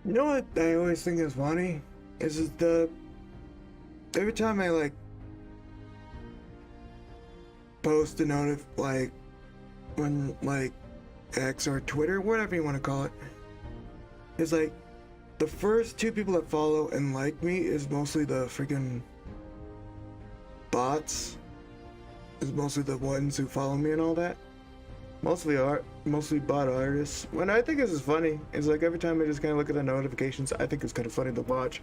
You know what I always think is funny? Is the every time I like post a notif like when like X or Twitter, whatever you want to call it, is like the first two people that follow and like me is mostly the freaking bots. Is mostly the ones who follow me and all that. Mostly bot artists. When I think this is funny, it's like every time I just kind of look at the notifications, I think it's kind of funny to watch.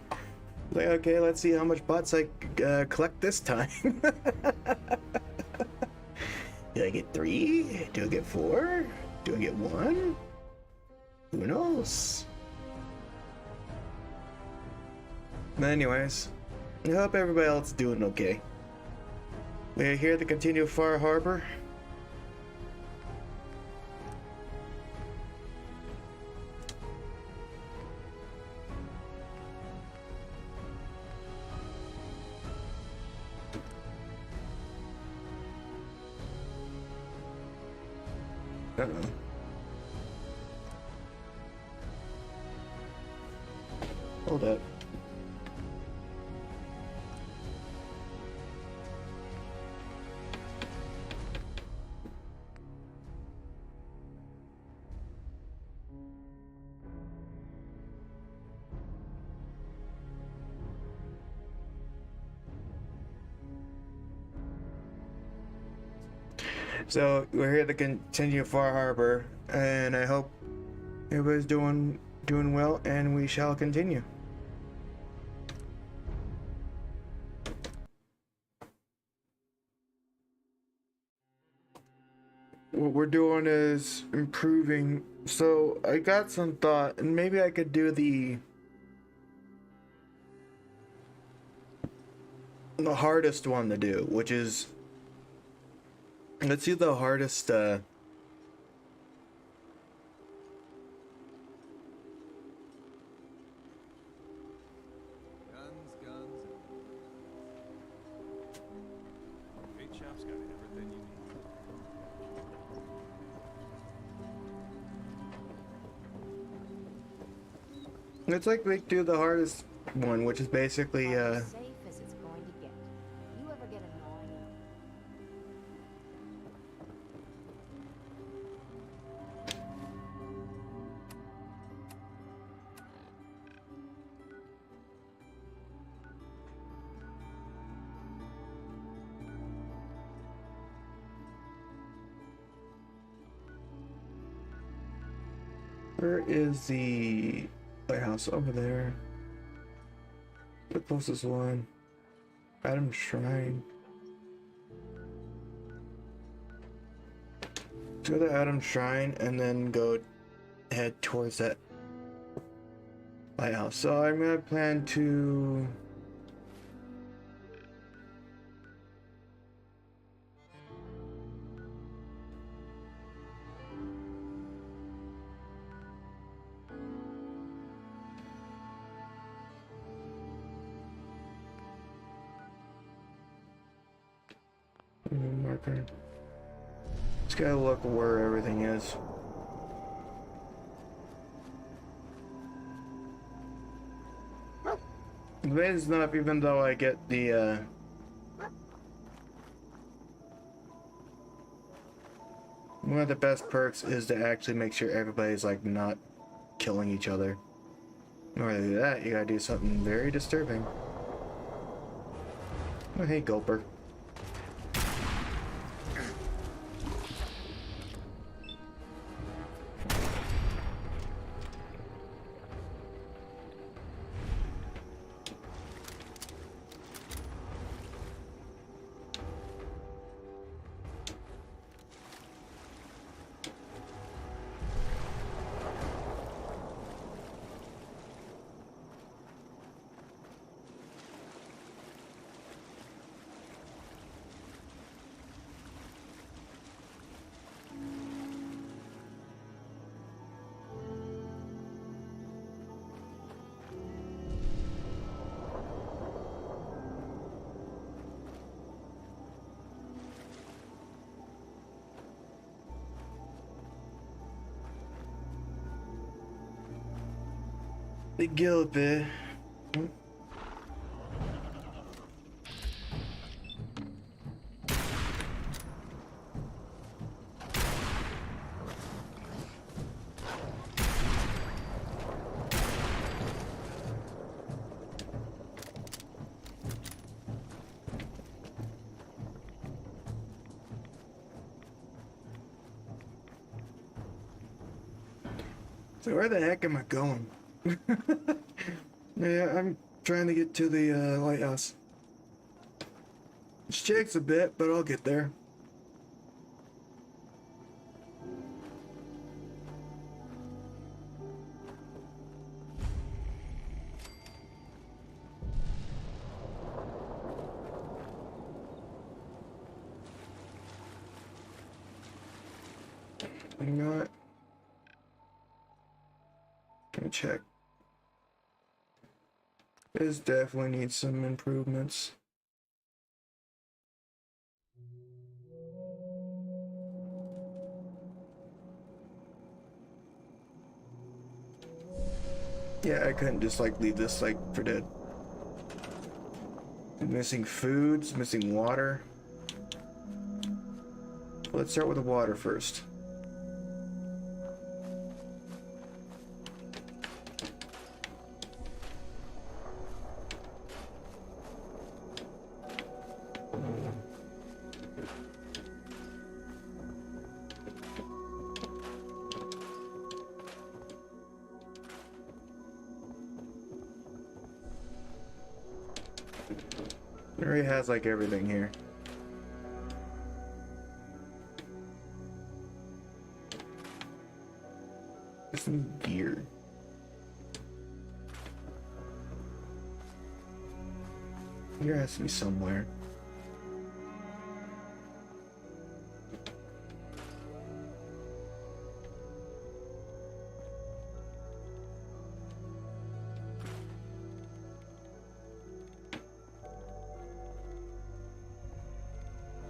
Like, okay, let's see how much bots I collect this time. Do I get 3? Do I get 4? Do I get 1? Who knows? But anyways, I hope everybody else is doing okay. We are here to continue Far Harbor. Uh-oh. Hold up. So we're here to continue Far Harbor, and I hope everybody's doing well, and we shall continue. What we're doing is improving. So I got some thought, and maybe I could do the hardest one to do, which is, let's see the hardest Guns. Big shop's got everything you need. it's like we do the hardest one, which is basically As safe as it's going to get. You ever get annoying? where is the lighthouse? Over there. The closest one. Adam Shrine. Go to Adam Shrine and then go head towards that lighthouse. So I'm gonna plan to marker. Just gotta look where everything is. The bait is not, even though I get the one of the best perks is to actually make sure everybody's like not killing each other. In order to do that, you gotta do something very disturbing. Oh, hey, Gulper. The Gilpin. So where the heck am I going? Yeah, I'm trying to get to the lighthouse. It takes a bit, but I'll get there. You know what? Let me check. This definitely needs some improvements. Yeah, I couldn't just like leave this like for dead. Missing foods, missing water. Let's start with the water first. It already has like everything here. Some gear. Gear has to be somewhere.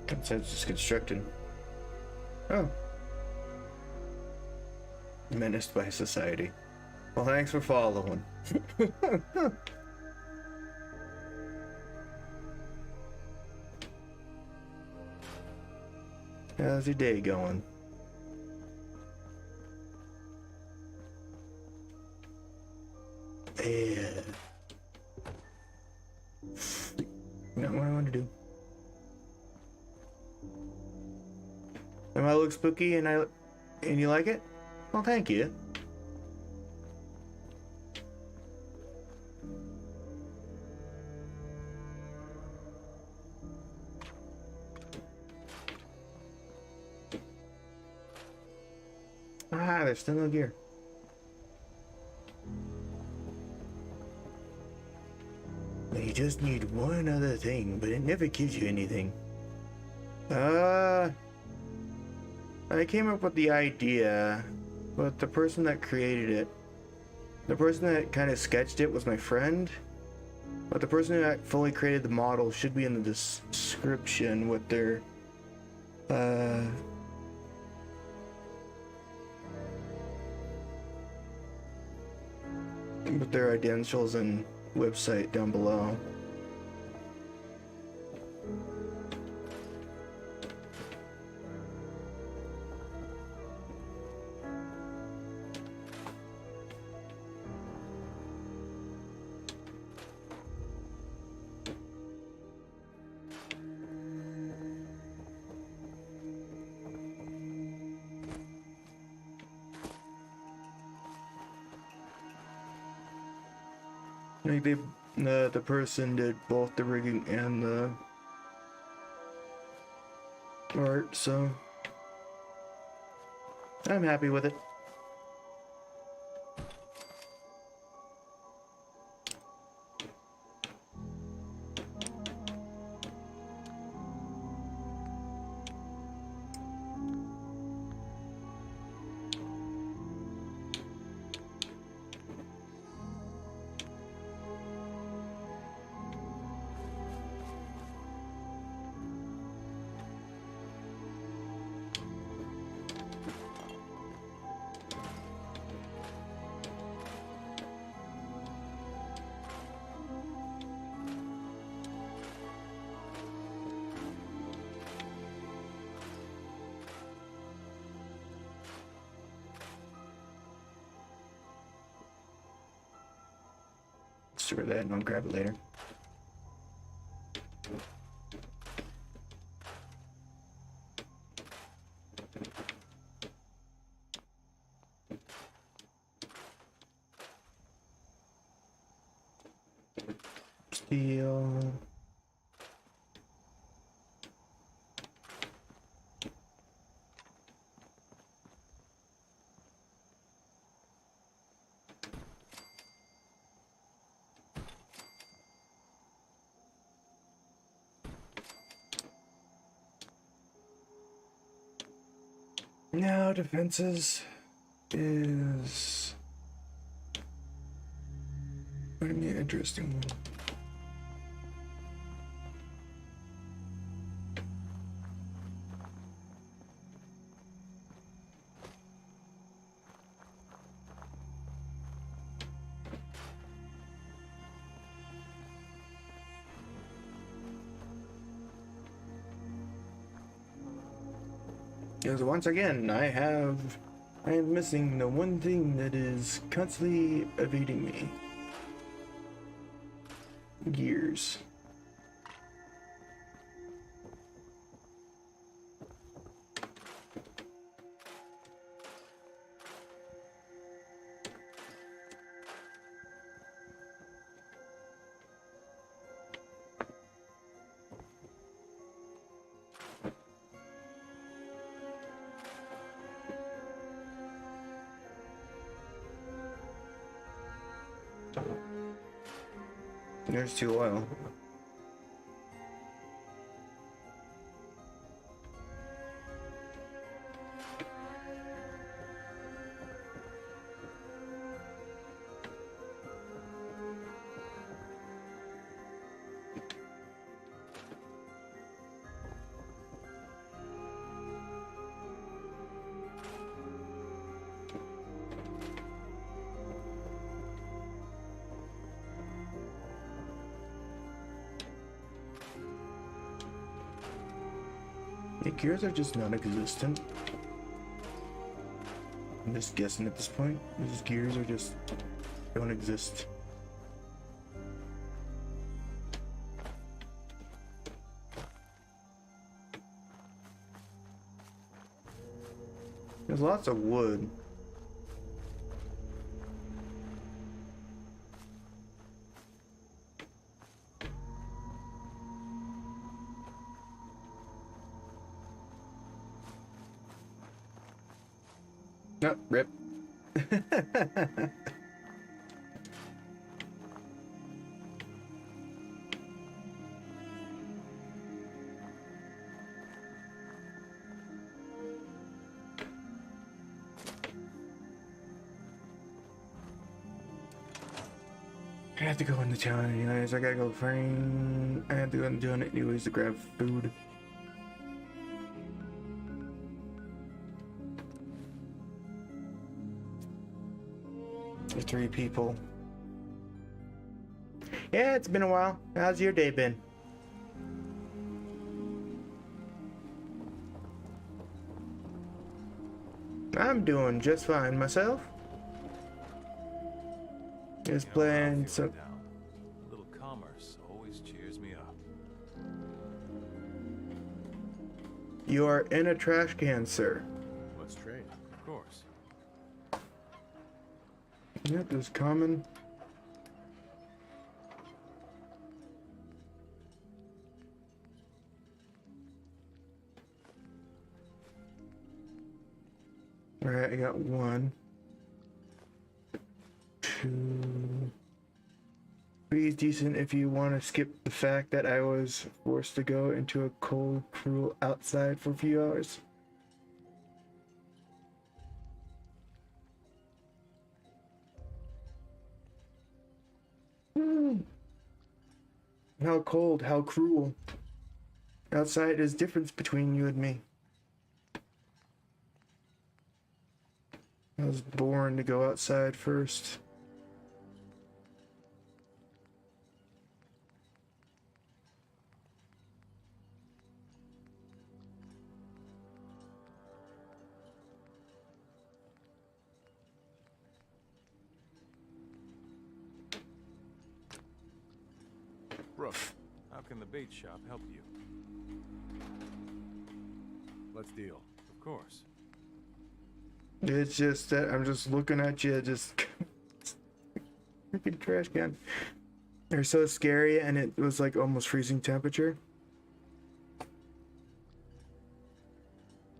Consensus constructed. Oh. Menaced by society. Well, thanks for following. How's your day going? Yeah. Not what I want to do. Am I look spooky and you like it? Well, thank you. Ah, there's still no gear. You just need one other thing, but it never gives you anything. I came up with the idea, but the person that created it, the person that kind of sketched it was my friend, but the person that fully created the model should be in the description with their, with their identials and website down below. I think the person did both the rigging and the art, so I'm happy with it. store that and I'll grab it later. Steel. Now defenses is going to be an interesting one. Because once again, I am missing the one thing that is constantly evading me. Gears. There's 2 oil. The gears are just non-existent. I'm just guessing at this point. These gears are just don't exist. There's lots of wood. Oh, rip. I have to go into town anyways. I gotta go find. I have to go into town anyways to grab food. For 3 people. Yeah, it's been a while. How's your day been? I'm doing just fine myself. Just playing some. A little commerce always cheers me up. You are in a trash can, sir. Let's trade. Of course. Yep, there's common. Alright, I got 1, 2. 3 is decent if you want to skip the fact that I was forced to go into a cold, cruel outside for a few hours. How cold, how cruel. Outside is difference between you and me. I was born to go outside first. Brooke, how can the bait shop help you? Let's deal. Of course. It's just that I'm just looking at you, just freaking trash can. They're so scary, and it was like almost freezing temperature.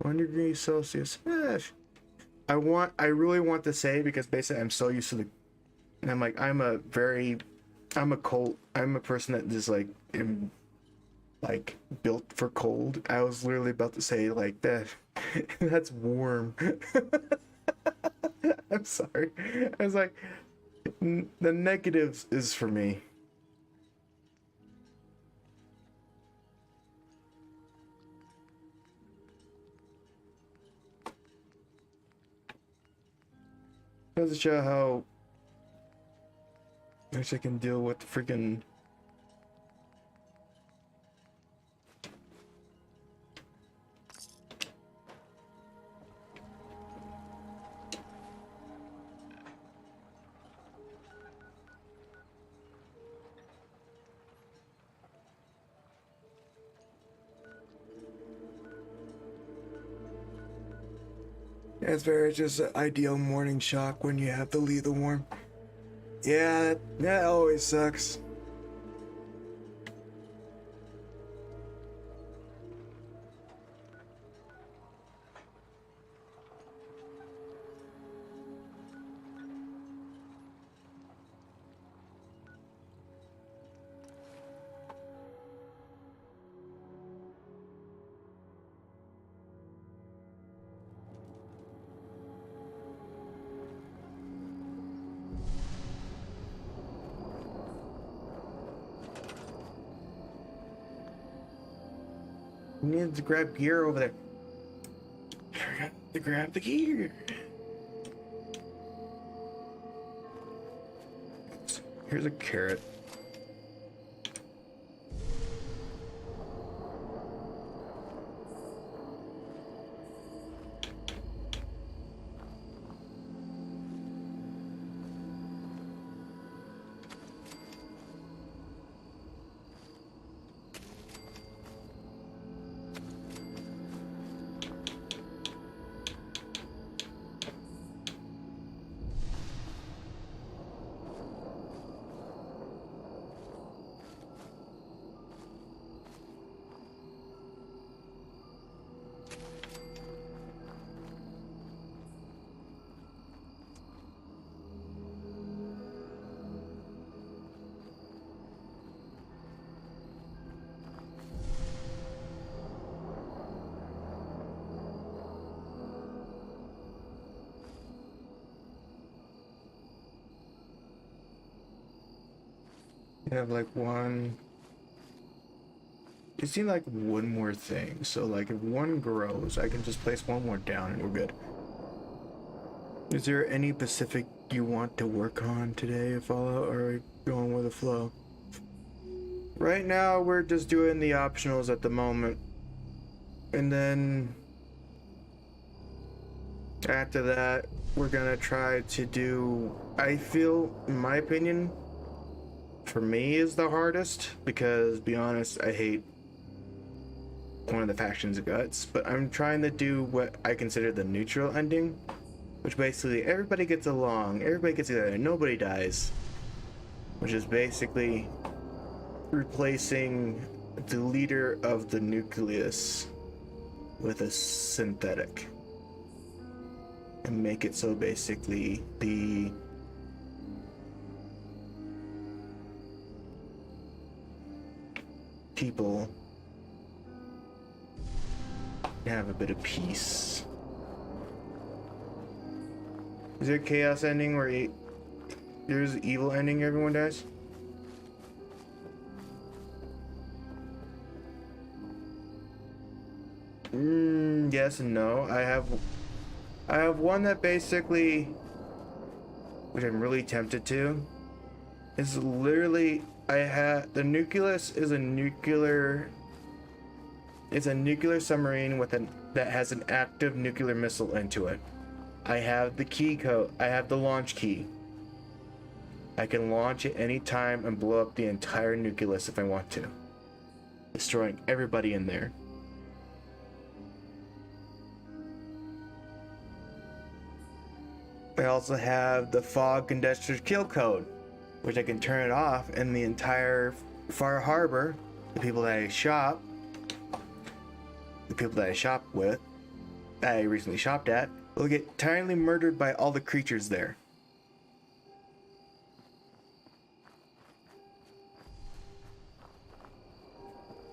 1 degree Celsius. I really want to say, because basically I'm so used to the, and I'm like, I'm a person that just like am like built for cold. I was literally about to say like that. That's warm. I'm sorry. I was like, the negatives is for me. Goes to show how much I can deal with the freaking. It's very just an ideal morning shock when you have to leave the warm. Yeah, that always sucks. You need to grab gear over there. Forgot to grab the gear. Here's a carrot. You have like one. It seemed like one more thing. So like if one grows, I can just place one more down and we're good. Is there any Pacific you want to work on today, Fallout, or are we going with the flow? Right now we're just doing the optionals at the moment. And then after that, we're gonna try to do, I feel, in my opinion, for me is the hardest, because, be honest, I hate one of the factions' guts, but I'm trying to do what I consider the neutral ending, which basically everybody gets along, everybody gets together, nobody dies, which is basically replacing the leader of the nucleus with a synthetic, and make it so basically the people have a bit of peace. Is there a chaos ending where there's an evil ending, everyone dies? Yes and no. I have one that basically, which I'm really tempted to, is literally, the nucleus is a nuclear, it's a nuclear submarine with that has an active nuclear missile into it. I have the key code, I have the launch key. I can launch at any time and blow up the entire nucleus if I want to, destroying everybody in there. I also have the fog condenser's kill code, which I can turn it off, and the entire Far Harbor, the people that I shop with, that I recently shopped at, will get entirely murdered by all the creatures there.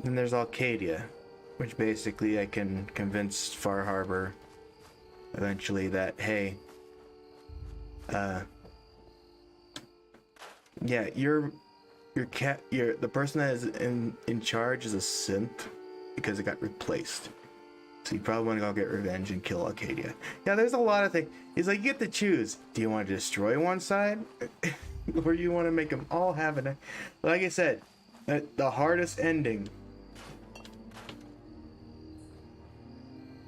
And there's Arcadia, which basically I can convince Far Harbor eventually that, hey, yeah, the person that is in charge is a synth because it got replaced. So you probably want to go get revenge and kill Arcadia. Yeah, there's a lot of things. He's like, you get to choose. Do you want to destroy one side? Or you want to make them all have an... Like I said, the hardest ending...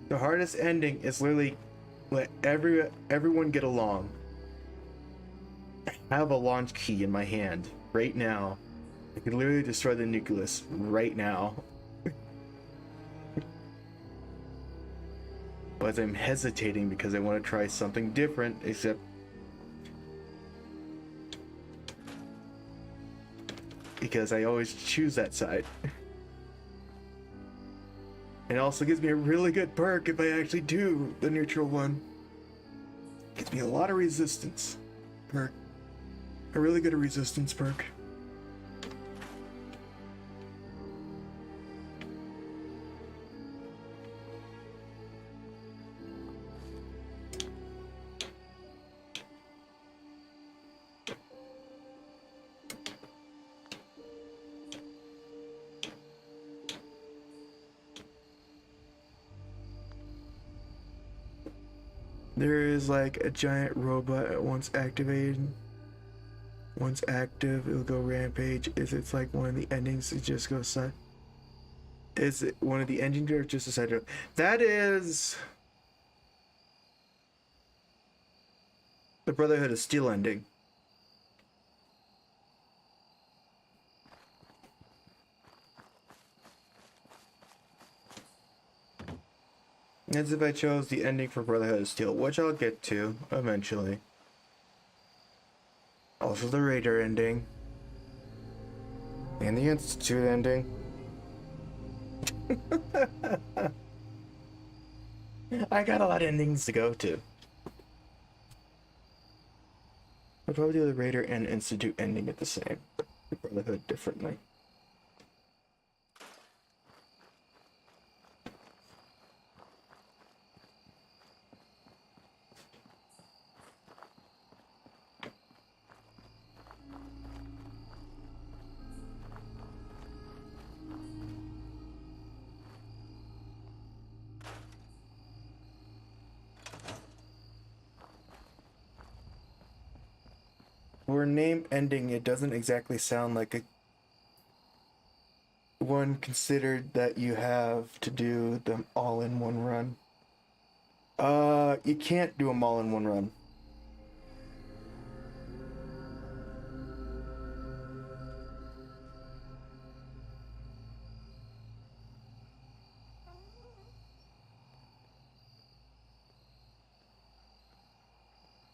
The hardest ending is literally let everyone get along. I have a launch key in my hand right now. I could literally destroy the nucleus right now. But I'm hesitating because I want to try something different, except because I always choose that side. It also gives me a really good perk if I actually do the neutral one. It gives me a lot of resistance perk. A really good resistance perk. There is like a giant robot at once activated. Once active, it'll go rampage. Is it's like one of the endings? It just goes side. Is it one of the endings or just a side joke? That is the Brotherhood of Steel ending. As if I chose the ending for Brotherhood of Steel, which I'll get to eventually. Also the Raider ending. And the Institute ending. I got a lot of endings to go to. I'll probably do the Raider and Institute ending at the same. The Brotherhood differently. For name ending, it doesn't exactly sound like a one considered that you have to do them all in one run. You can't do them all in one run.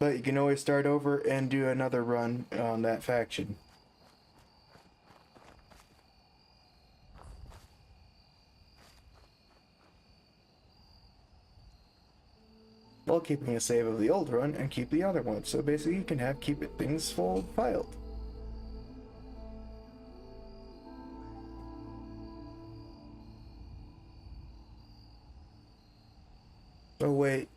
But you can always start over and do another run on that faction. While keeping a save of the old run and keep the other one. So basically you can keep things full filed. Oh wait,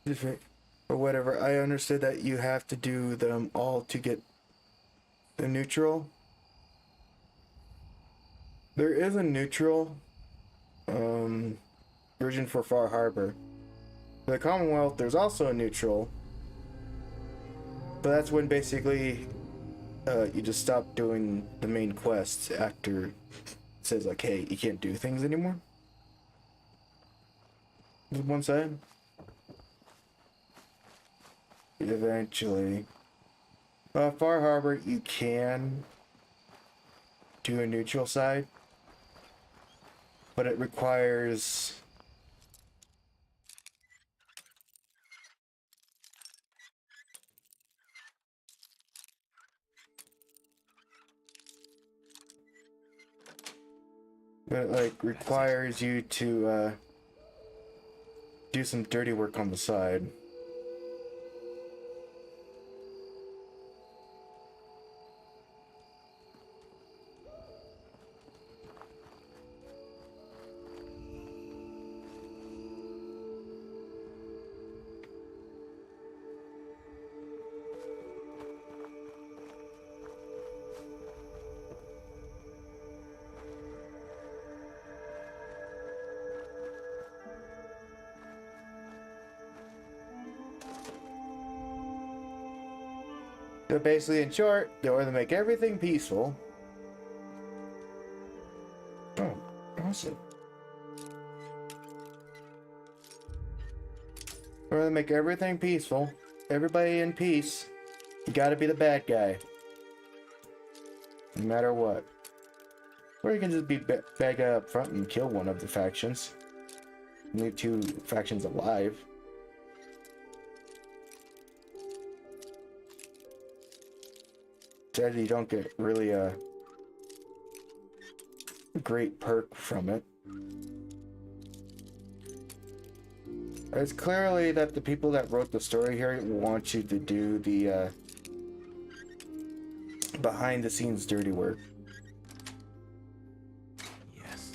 different. Or whatever, I understood that you have to do them all to get the neutral. There is a neutral version for Far Harbor. For the Commonwealth, there's also a neutral. But that's when basically you just stop doing the main quests after it says like, hey, you can't do things anymore. One side. Eventually. Far Harbor, you can do a neutral side, but it requires you to do some dirty work on the side. So basically, in short, they want to make everything peaceful. Oh, awesome. They want to make everything peaceful. Everybody in peace. You gotta be the bad guy. No matter what. Or you can just be bad guy up front and kill one of the factions. Leave two factions alive. Sadly, you don't get really a great perk from it. It's clearly that the people that wrote the story here want you to do the behind the scenes dirty work. Yes.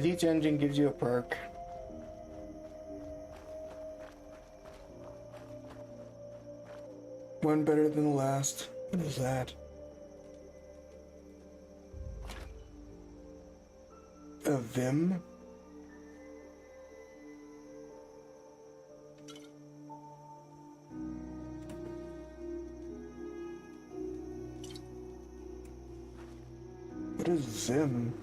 Each engine gives you a perk. One better than the last. What is that? A Vim? What is Vim?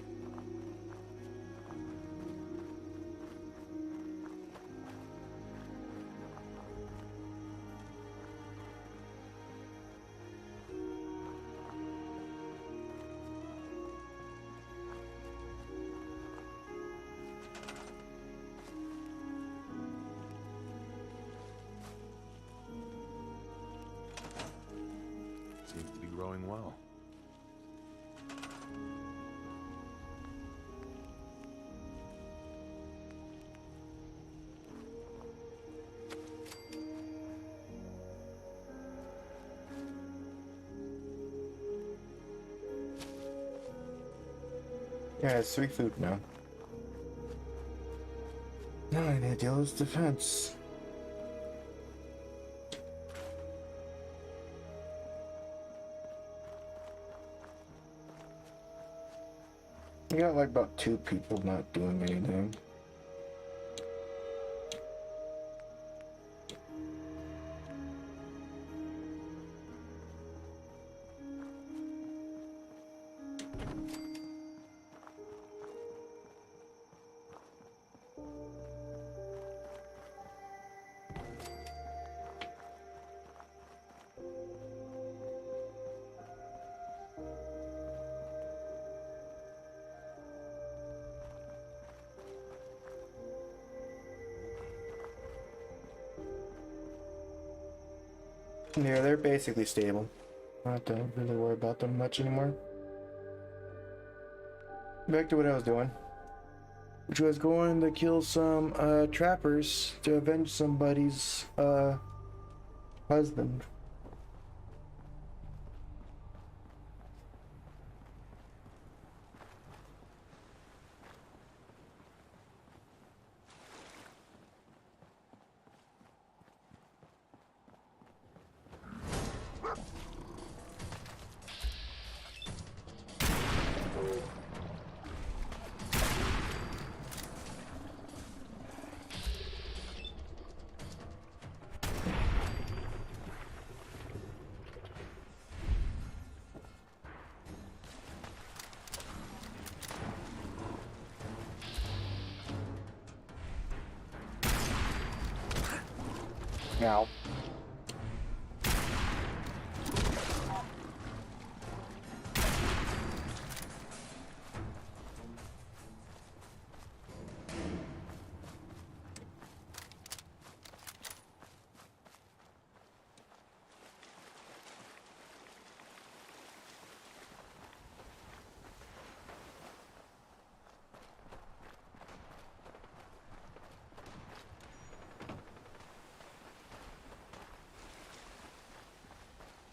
Seems to be growing well. Yeah, it's 3 food now. Now I need to deal with defense. We got like about 2 people not doing anything. Yeah, they're basically stable. I don't really worry about them much anymore. Back to what I was doing. Which was going to kill some trappers to avenge somebody's husband. Ow.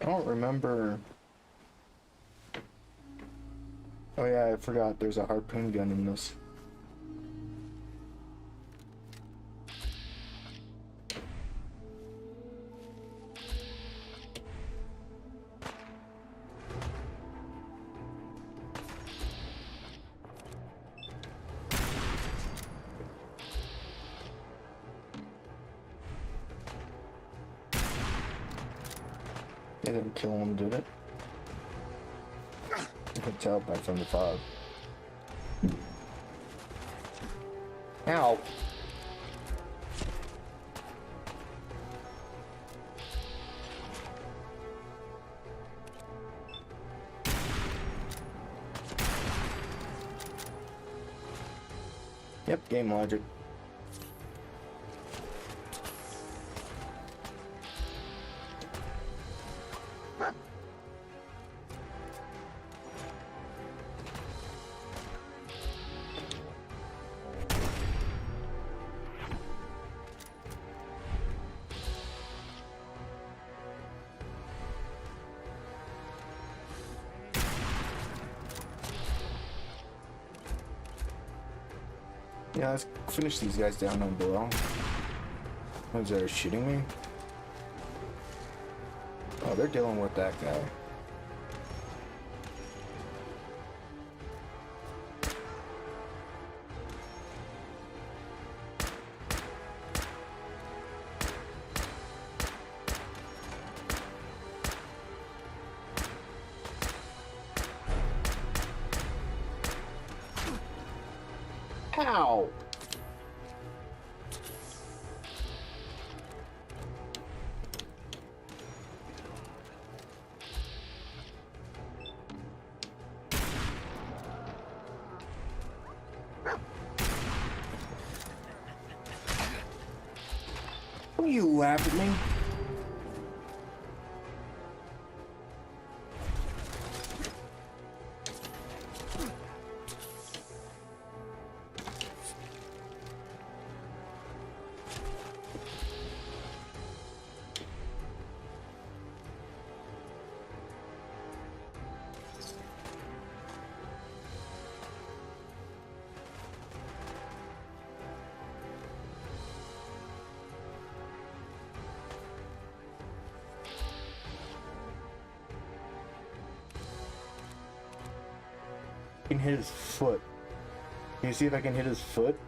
I don't remember. Oh yeah, I forgot there's a harpoon gun in this. They didn't kill him, did it? You could tell by from the fog. Ow! Yep, game logic. Yeah, let's finish these guys down on below. Ones that are shooting me. Oh, they're dealing with that guy. Ow! Will you laugh at me? I can hit his foot. Can you see if I can hit his foot?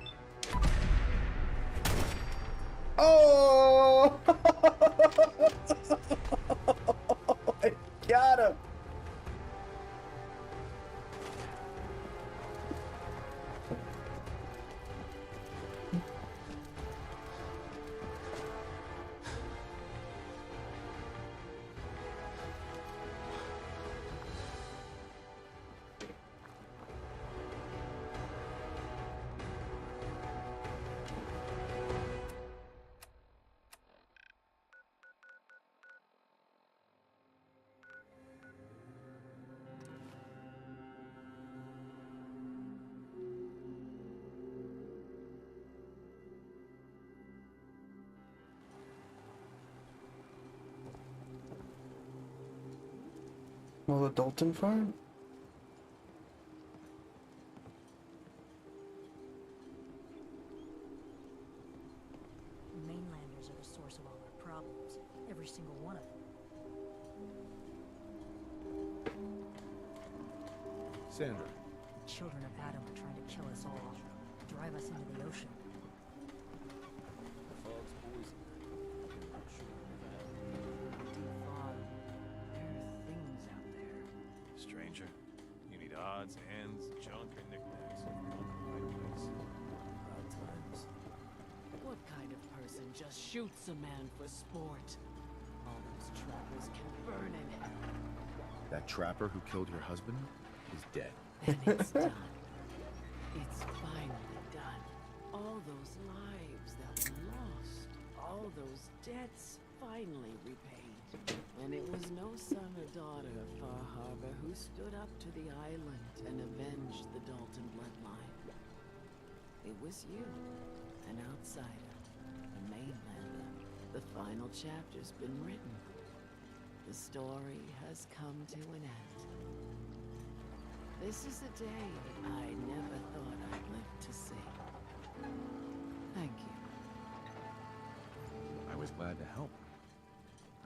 Oh! I got him! Well, the Dalton farm? Mainlanders are the source of all our problems. Every single one of them. Sandra. The children of Adam are trying to kill us all. Drive us into the ocean. The fog's poison. I'm not sure of that. Deep fog. There are things out there. Stranger, you need odds, ends, junk, or knickknacks. Come to the right place. Odd times. What kind of person just shoots a man for sport. All those trappers can burn in hell. That trapper who killed your husband is dead. And it's done. It's finally done. All those lives that were lost, all those debts finally repaid. And it was no son or daughter of Far Harbor who stood up to the island and avenged the Dalton bloodline. It was you, an outsider, a mainlander. The final chapter's been written. The story has come to an end. This is a day I never thought I'd live to see. Thank you. I was glad to help.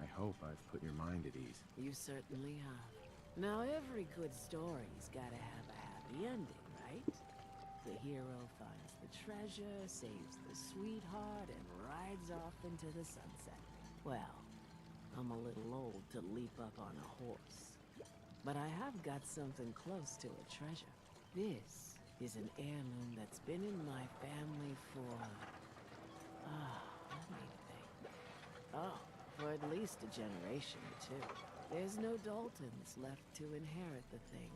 I hope I've put your mind at ease. You certainly have. Now every good story's gotta have a happy ending, right? The hero finds the treasure, saves the sweetheart, and rides off into the sunset. Well, I'm a little old to leap up on a horse. But I have got something close to a treasure. This is an heirloom that's been in my family for... let me think. Oh, for at least a generation or two. There's no Daltons left to inherit the thing.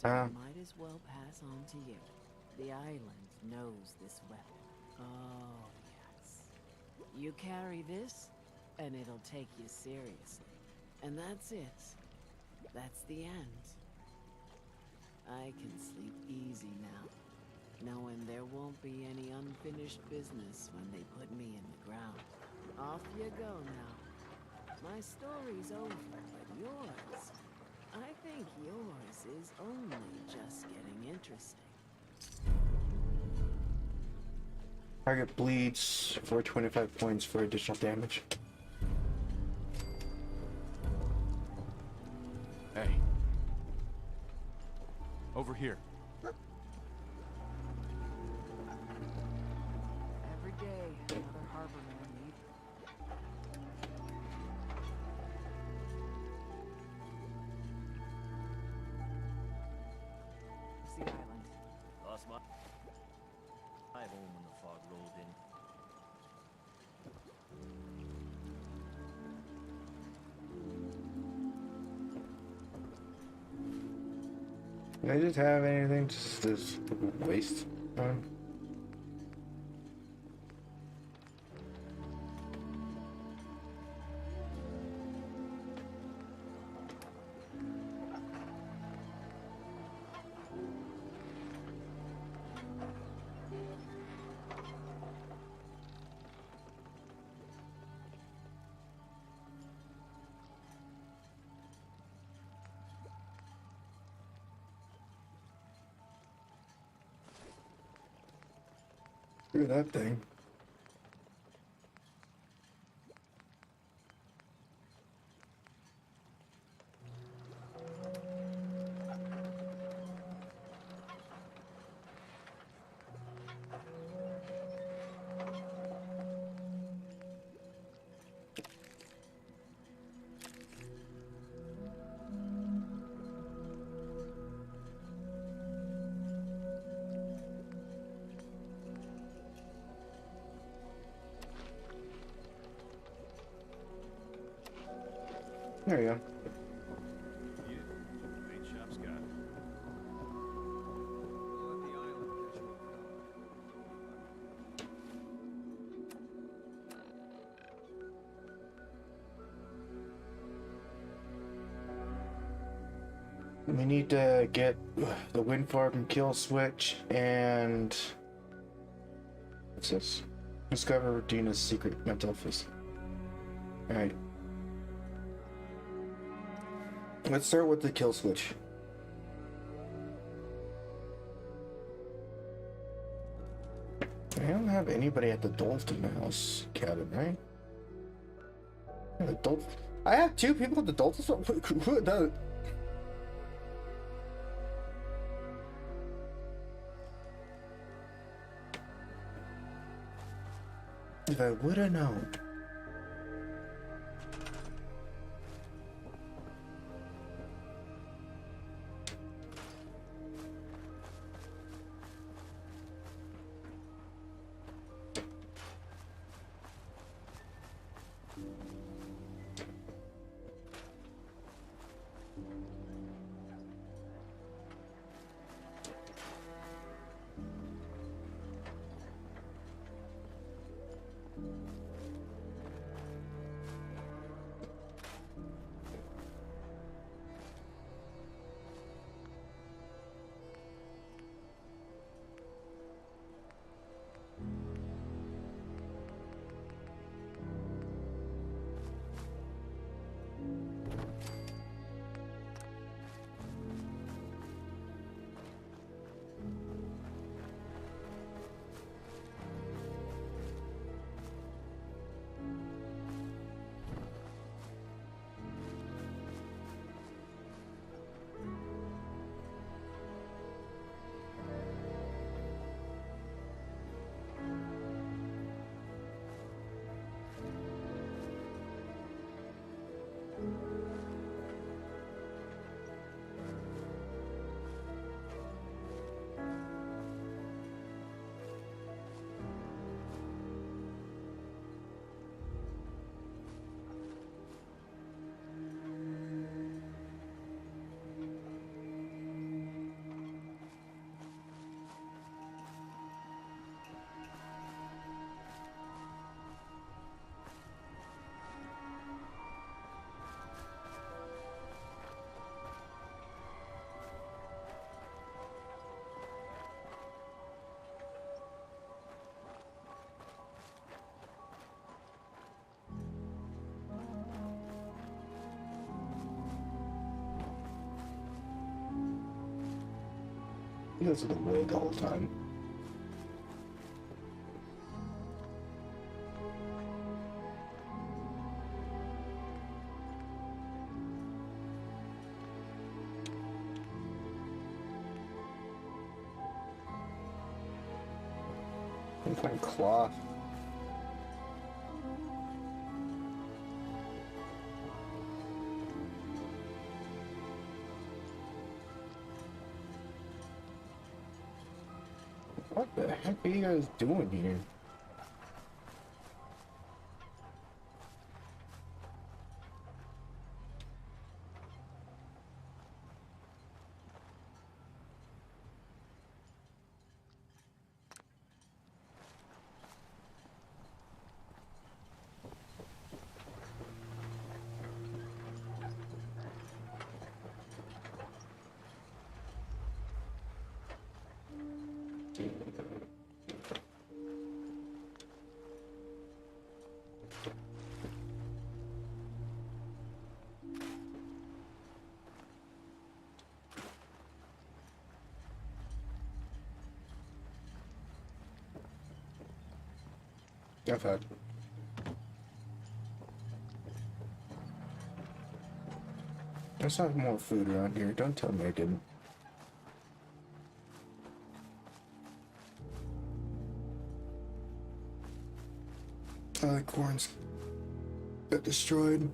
So I might as well pass on to you. The island knows this weapon. Oh, yes. You carry this, and it'll take you seriously. And that's it. That's the end. I can sleep easy now, knowing there won't be any unfinished business when they put me in the ground. Off you go now. My story's over, but yours, I think yours is only just getting interesting. Target bleeds for 25 points for additional damage. Hey. Over here. Every day, another harborman need. Sea Island. Lost my home when the fog rolled in. Can I just have anything? Just this waste. Look at that thing. There you go. Eat it. Main shop's got it. We'll let the island catch what We need to get the wind farm and kill switch and what's this? Discover Dina's secret mental office. Alright. Let's start with the kill switch. I don't have anybody at the Dalton house cabin, right? The Dalton. I have two people at the Dalton. Who does? If I would have known. He goes to the wig all the time. Some kind of cloth. What the heck are you guys doing here? I've had. Let's have more food around here. Don't tell me I didn't. The corns got destroyed.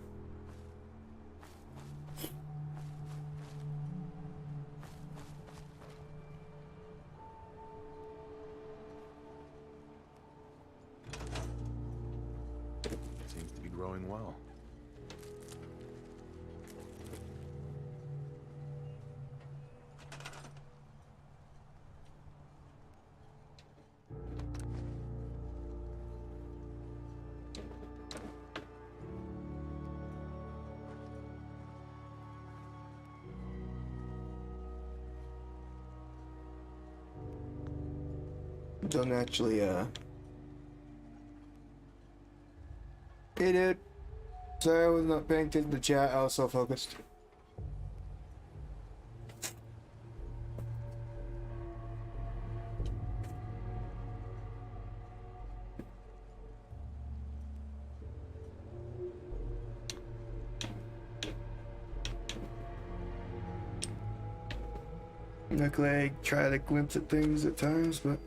Seems to be growing well. Don't actually, Hey, dude. Sorry, I was not paying attention to the chat. I was so focused. Luckily, I try to glimpse at things at times, but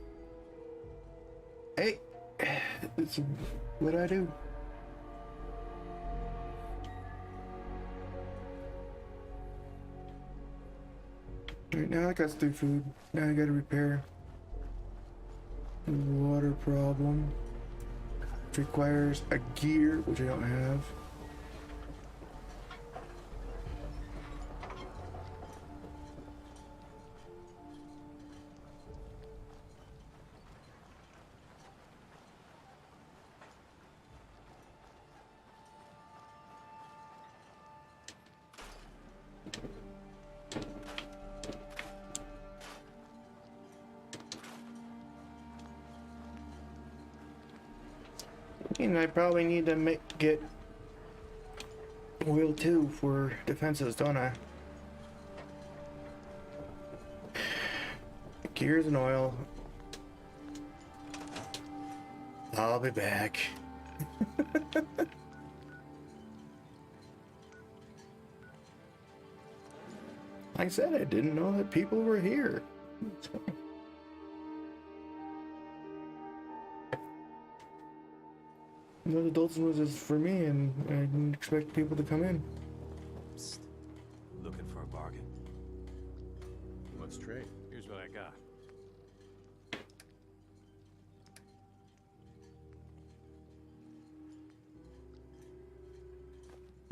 hey, it's what I do. Right now, I got 3 food. Now I gotta repair the water problem, which requires a gear, which I don't have. And I probably need to get oil too for defenses, don't I? Gears and oil. I'll be back. Like I said, I didn't know that people were here. You know, the Dalton was just for me, and I didn't expect people to come in. Psst. Looking for a bargain. Let's trade. Here's what I got.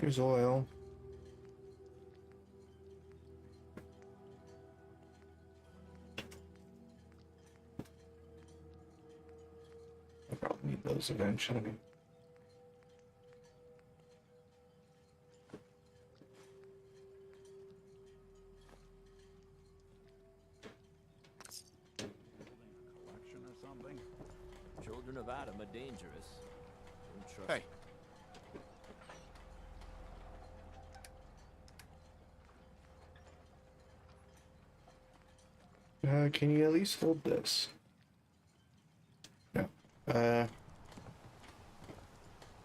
Here's oil. I'll probably need those eventually. Collection or something? Children of Adam are dangerous. Don't trust Hey. Can you at least hold this? No.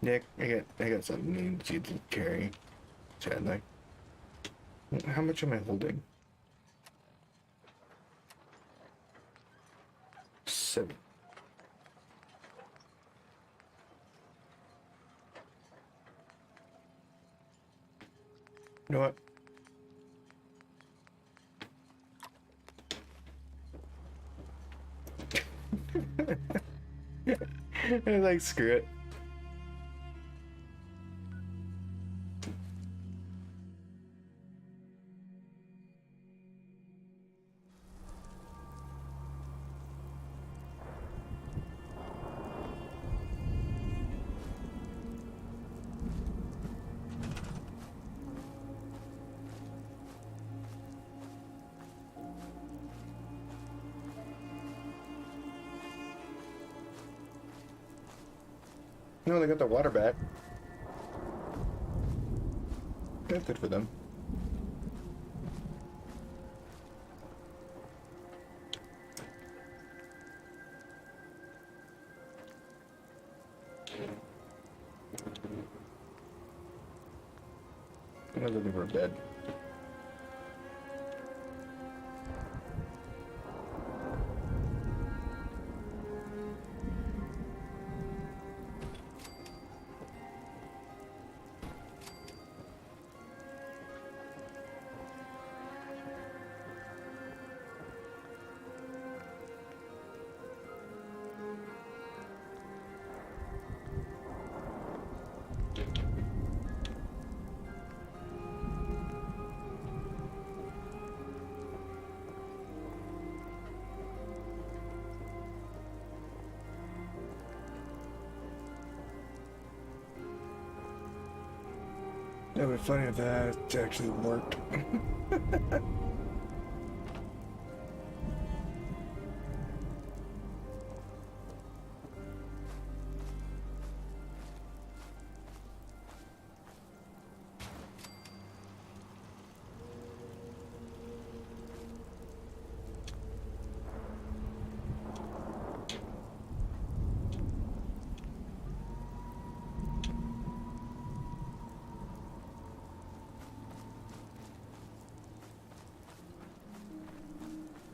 Nick, I got something needs you to carry. Sadly. How much am I holding? 7. You know what? Like, screw it. No, they got the water back. That's good for them. I'm looking for a bed. That would be funny if that actually worked.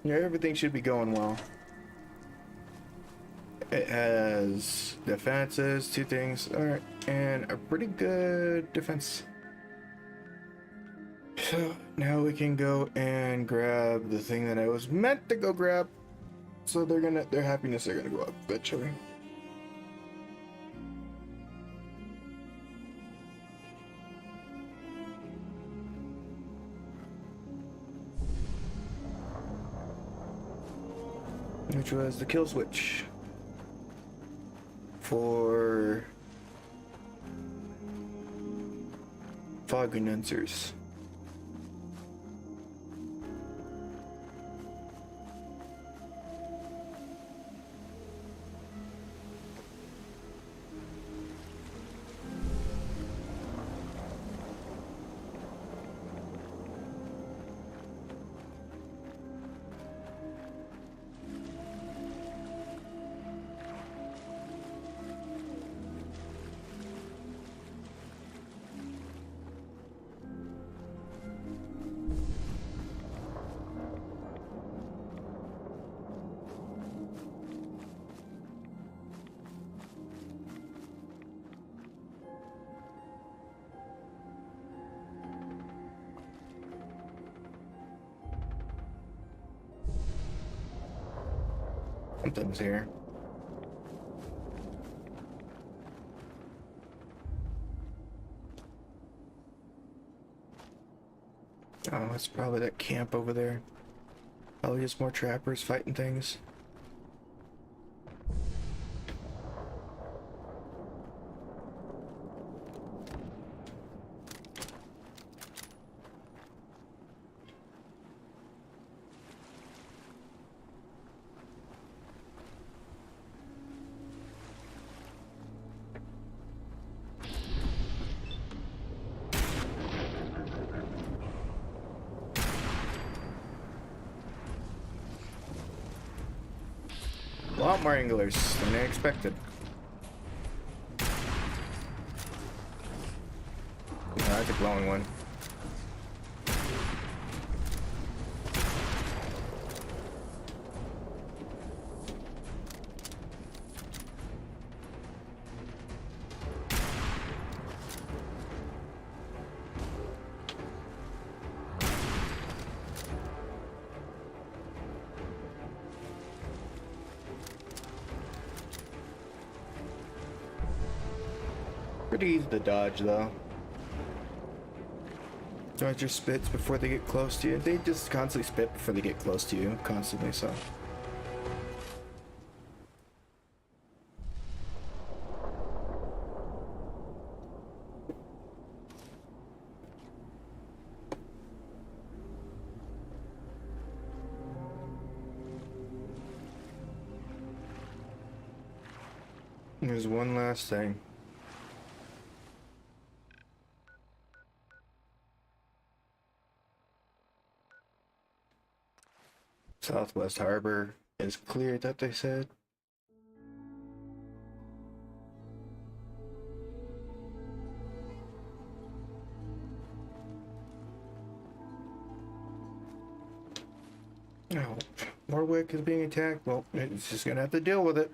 Yeah, everything should be going well. It has defenses, 2 things, alright, and a pretty good defense. So now we can go and grab the thing that I was meant to go grab. So their happiness are gonna go up eventually. Which was the kill switch for fog condensers. Something's here. Oh, it's probably that camp over there. Probably just more trappers fighting things. lot more anglers than I expected. Oh, that's a glowing one. Pretty easy to dodge though. Dodge your spits before they get close to you. They just constantly spit before they get close to you, constantly, so. There's one last thing. Southwest Harbor is clear, that they said. Oh, Warwick is being attacked. Well, it's just gonna have to deal with it.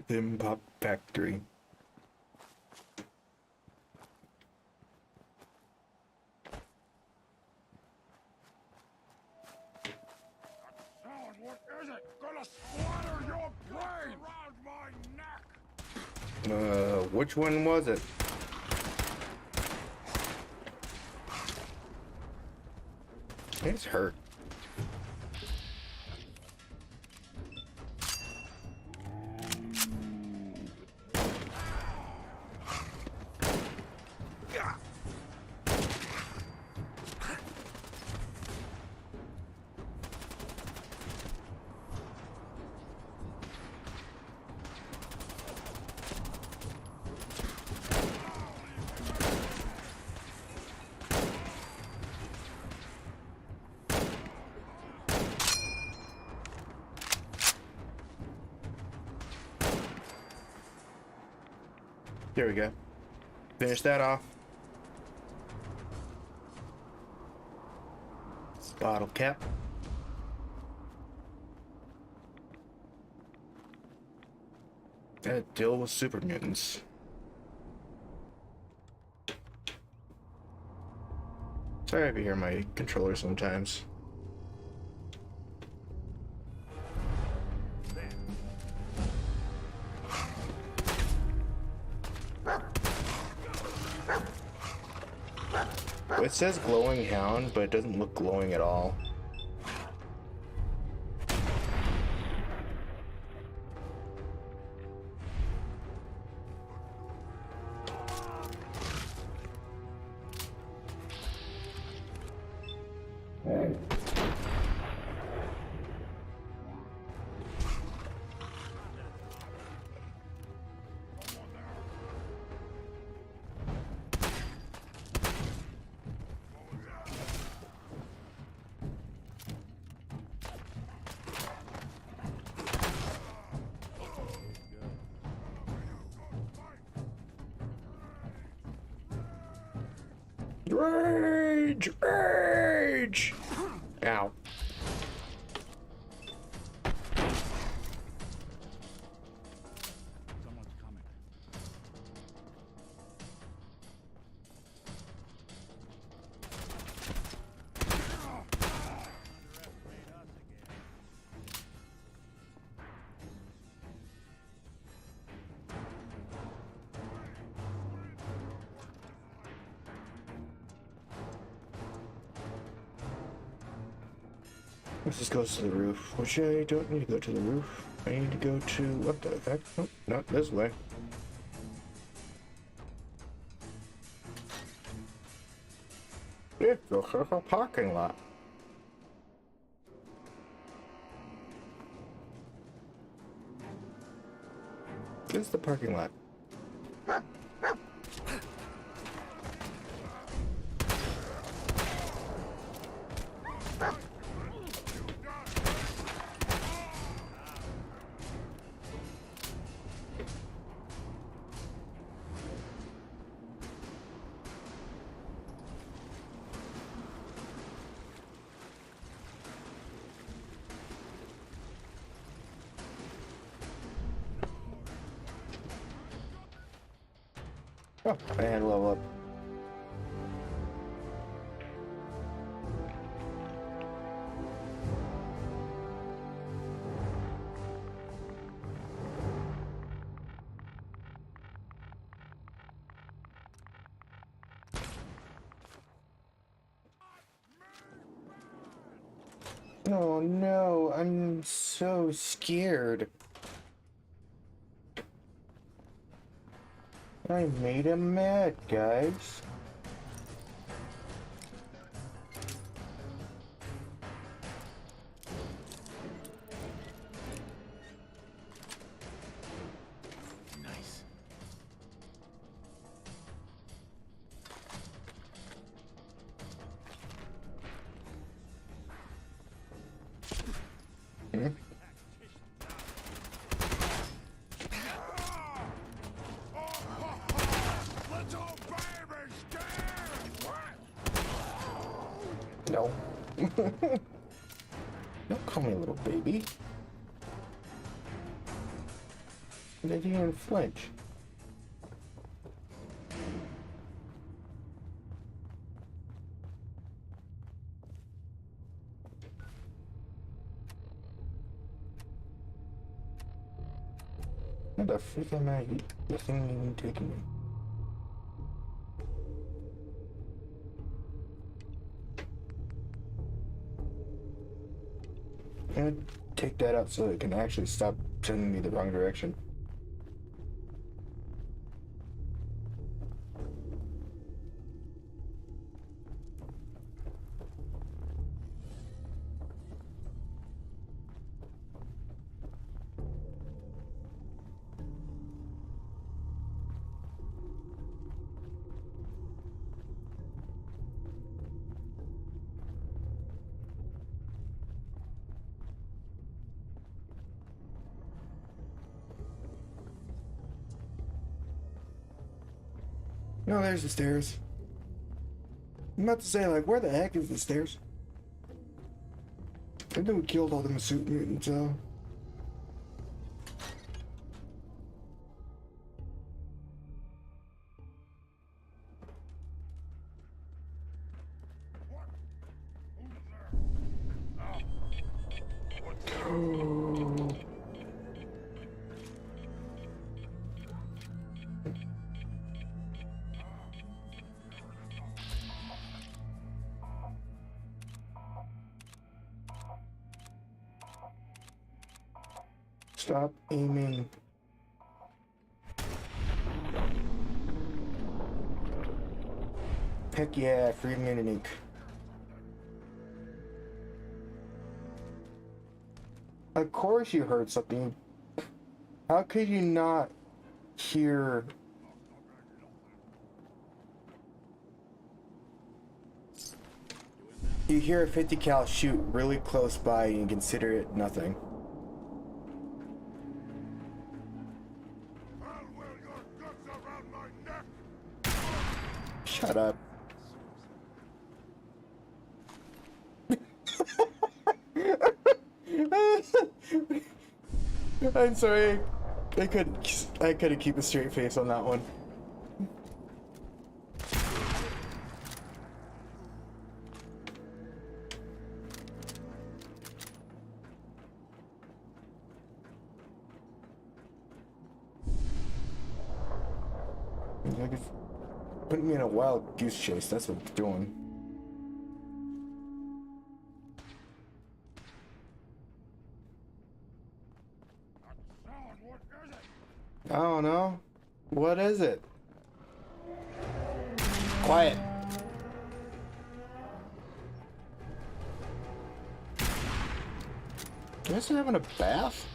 Bim Pop Factory. What is it? Gonna splatter your brain around my neck! Which one was it? It's hurt. There we go. Finish that off. Bottle cap. And deal with super mutants. Sorry if you hear my controller sometimes. It says glowing hound, but it doesn't look glowing at all. Rage! Rage! Ow. Someone's coming. Let's just go to the roof, which I don't need to go to the roof. I need to go to, what the heck? Oh, not this way. It's a parking lot. This is the parking lot. Oh, I had to level up. Oh no, I'm so scared. I made him mad, guys. Nice. Hmm? Little baby scared! No. Don't call me a little baby. They didn't even flinch. What the freak am I? This thing ain't even taking me. I'm gonna take that out so it can actually stop sending me the wrong direction. No, there's the stairs. I'm about to say, like, where the heck is the stairs? I think we killed all the Masut mutants, so... Stop aiming. Heck yeah, free minute ink. Of course you heard something. How could you not hear? You hear a 50 cal shoot really close by and consider it nothing. I'll wear your guts around my neck! Shut up. I'm sorry. I couldn't keep a straight face on that one. Like it's putting me in a wild goose chase, that's what it's doing. I don't know. What is it? Quiet. You guys having a bath?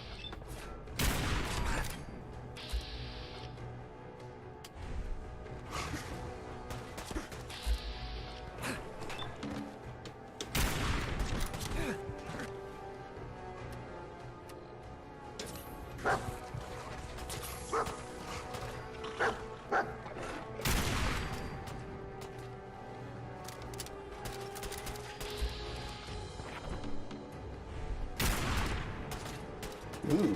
Ooh.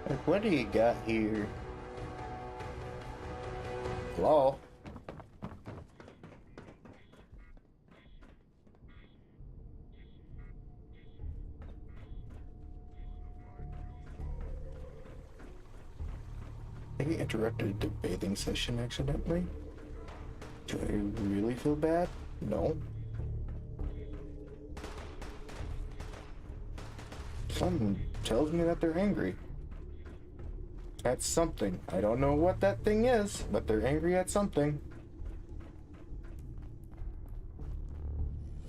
Like, what do you got here? Hello? I interrupted the bathing session accidentally. Do I really feel bad? No. Something tells me that they're angry. At something. I don't know what that thing is, but they're angry at something.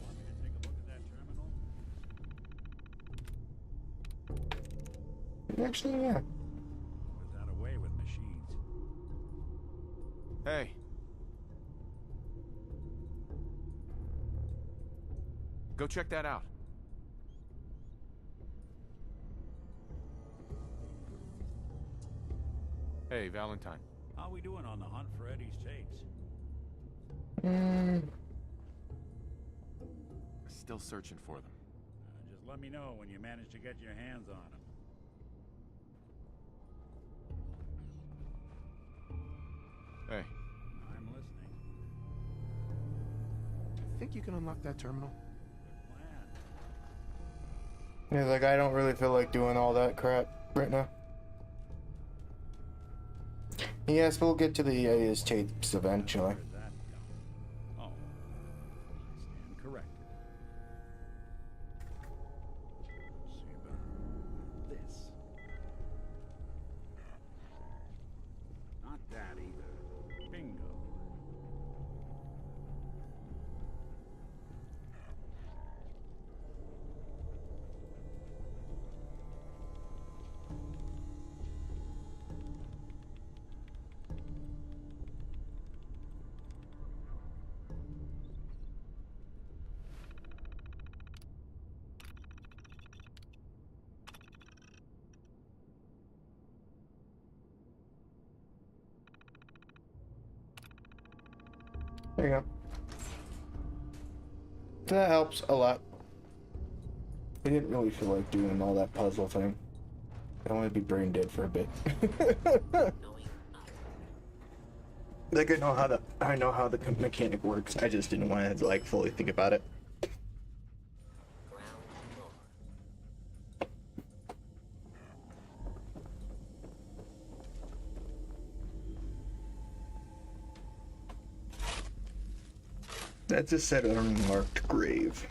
Want me to take a look at that terminal? Actually, yeah. Was that away with machines? Hey. Go check that out. Hey, Valentine. How we doing on the hunt for Eddie's tapes? Still searching for them. Just let me know when you manage to get your hands on them. Hey, I'm listening. think you can unlock that terminal? Good plan. He's like, I don't really feel like doing all that crap right now. Yes, we'll get to the A's tapes eventually. Where did that go? Oh, I stand corrected. See about this. Not that either. Bingo. There you go. That helps a lot. I didn't really feel like doing all that puzzle thing. I want to be brain dead for a bit. Like I know how the mechanic works. I just didn't want to like fully think about it. That just said unmarked grave.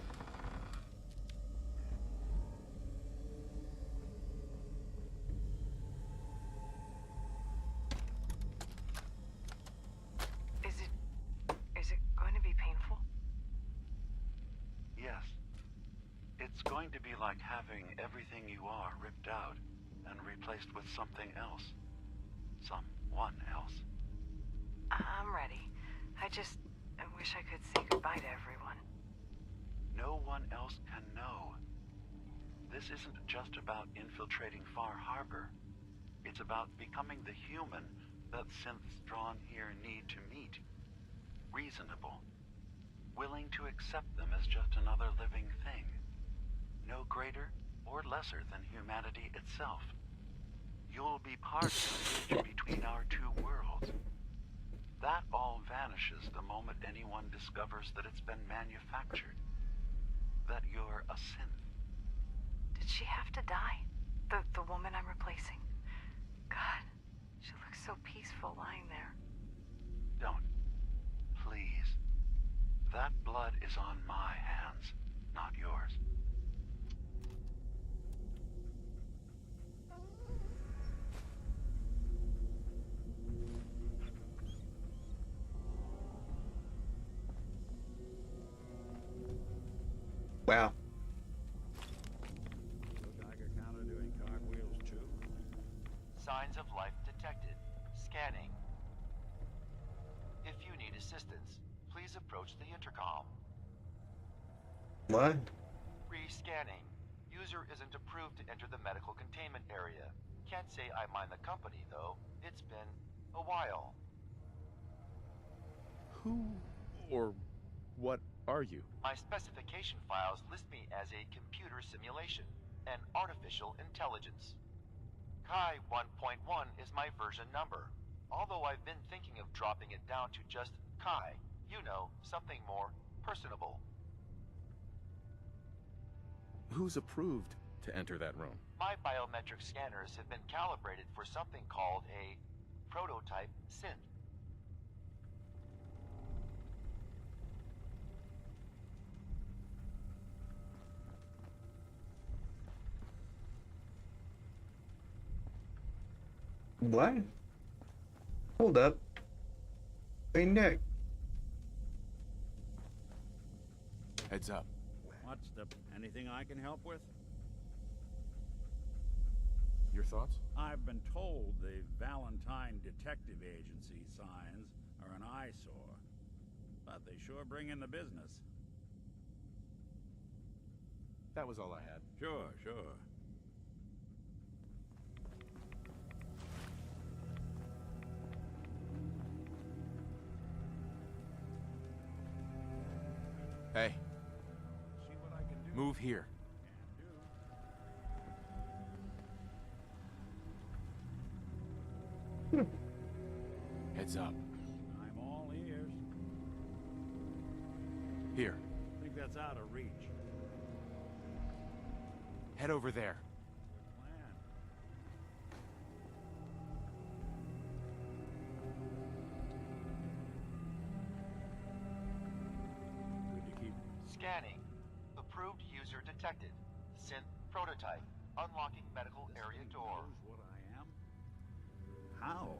Is it going to be painful? Yes. It's going to be like having everything you are ripped out and replaced with something else. Someone else. I'm ready. I wish I could say goodbye to everyone. No one else can know. This isn't just about infiltrating Far Harbor. It's about becoming the human that synths drawn here need to meet. Reasonable. Willing to accept them as just another living thing. No greater or lesser than humanity itself. You'll be part of the bridge between our two worlds. That all vanishes the moment anyone discovers that it's been manufactured. That you're a synth. Did she have to die? The woman I'm replacing? God, she looks so peaceful lying there. Don't. Please. That blood is on my hands, not yours. Wow. Geiger counter doing cartwheels too. Signs of life detected. Scanning. If you need assistance, please approach the intercom. What? Re-scanning. User isn't approved to enter the medical containment area. Can't say I mind the company, though. It's been a while. Who or what are you? My specification files list me as a computer simulation, an artificial intelligence. Kai 1.1 is my version number, although I've been thinking of dropping it down to just Kai. You know, something more personable. Who's approved to enter that room? My biometric scanners have been calibrated for something called a prototype synth. What? Hold up. Hey, Nick. Heads up. What's the anything I can help with? Your thoughts? I've been told the Valentine Detective Agency signs are an eyesore, but they sure bring in the business. That was all I had. Sure. Hey, See what I can do. move here. Heads up. I'm all ears. Here. Think that's out of reach. Head over there. Plan. Good to keep. Scanning. Approved user detected. Synth prototype. Unlocking medical area door. Knows what I am? How?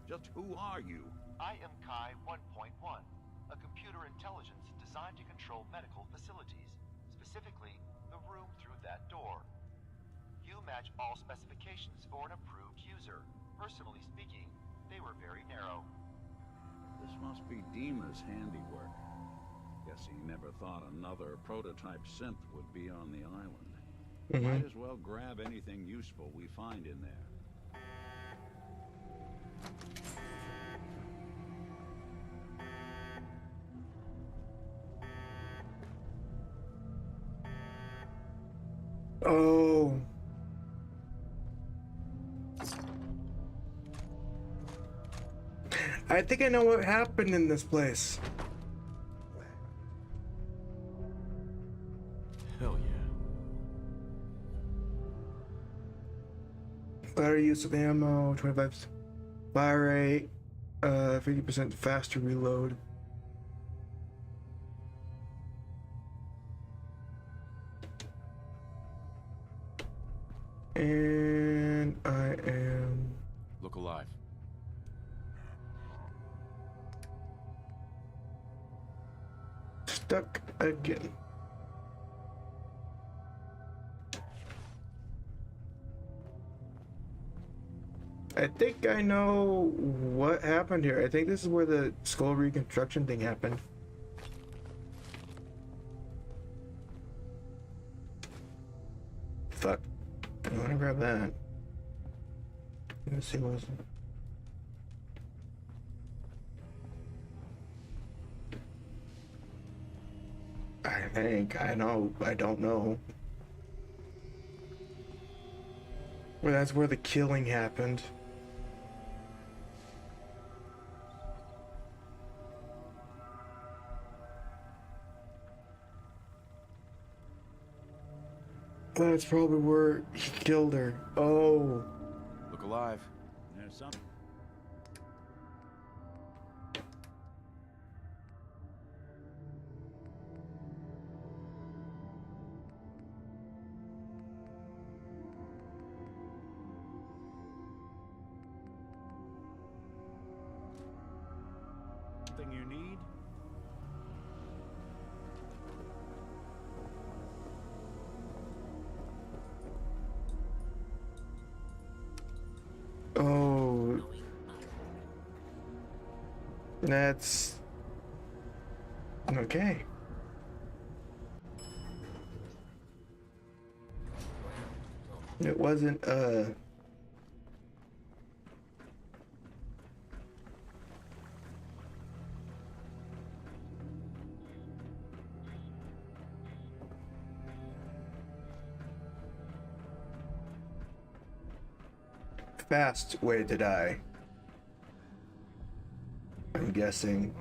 Just who are you? I am Kai 1.1, a computer intelligence designed to control medical facilities, specifically the room through that door. You match all specifications for an approved user. Personally speaking, they were very narrow. This must be Dima's handiwork. Guess he never thought another prototype synth would be on the island. Might as well grab anything useful we find in there. Oh. I think I know what happened in this place. Hell yeah. Better use of ammo, 25 fire rate, 50% faster reload. And I am Look alive. stuck again. I think I know what happened here. I think this is where the skull reconstruction thing happened. Fuck. I want to grab that. Let's see what's... I think I know. I don't know. Well, that's where the killing happened. That's probably where he killed her. Oh. Look alive. There's some. Something you need? Oh. That's... okay. It wasn't, fast way to die. I'm guessing.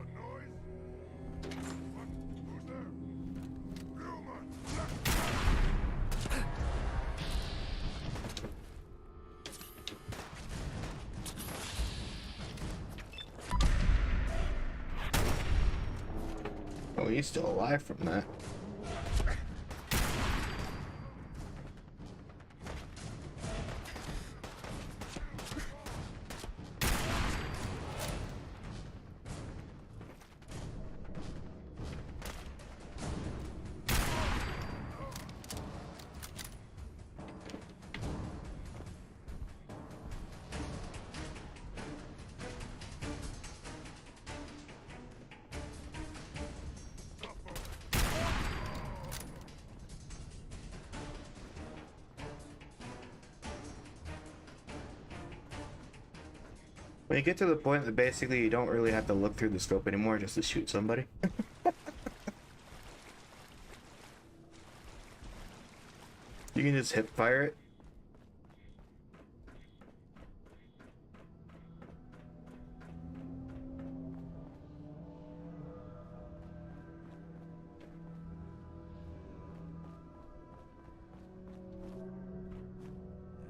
Oh, he's still alive from that. When you get to the point that basically you don't really have to look through the scope anymore just to shoot somebody. You can just hip fire it.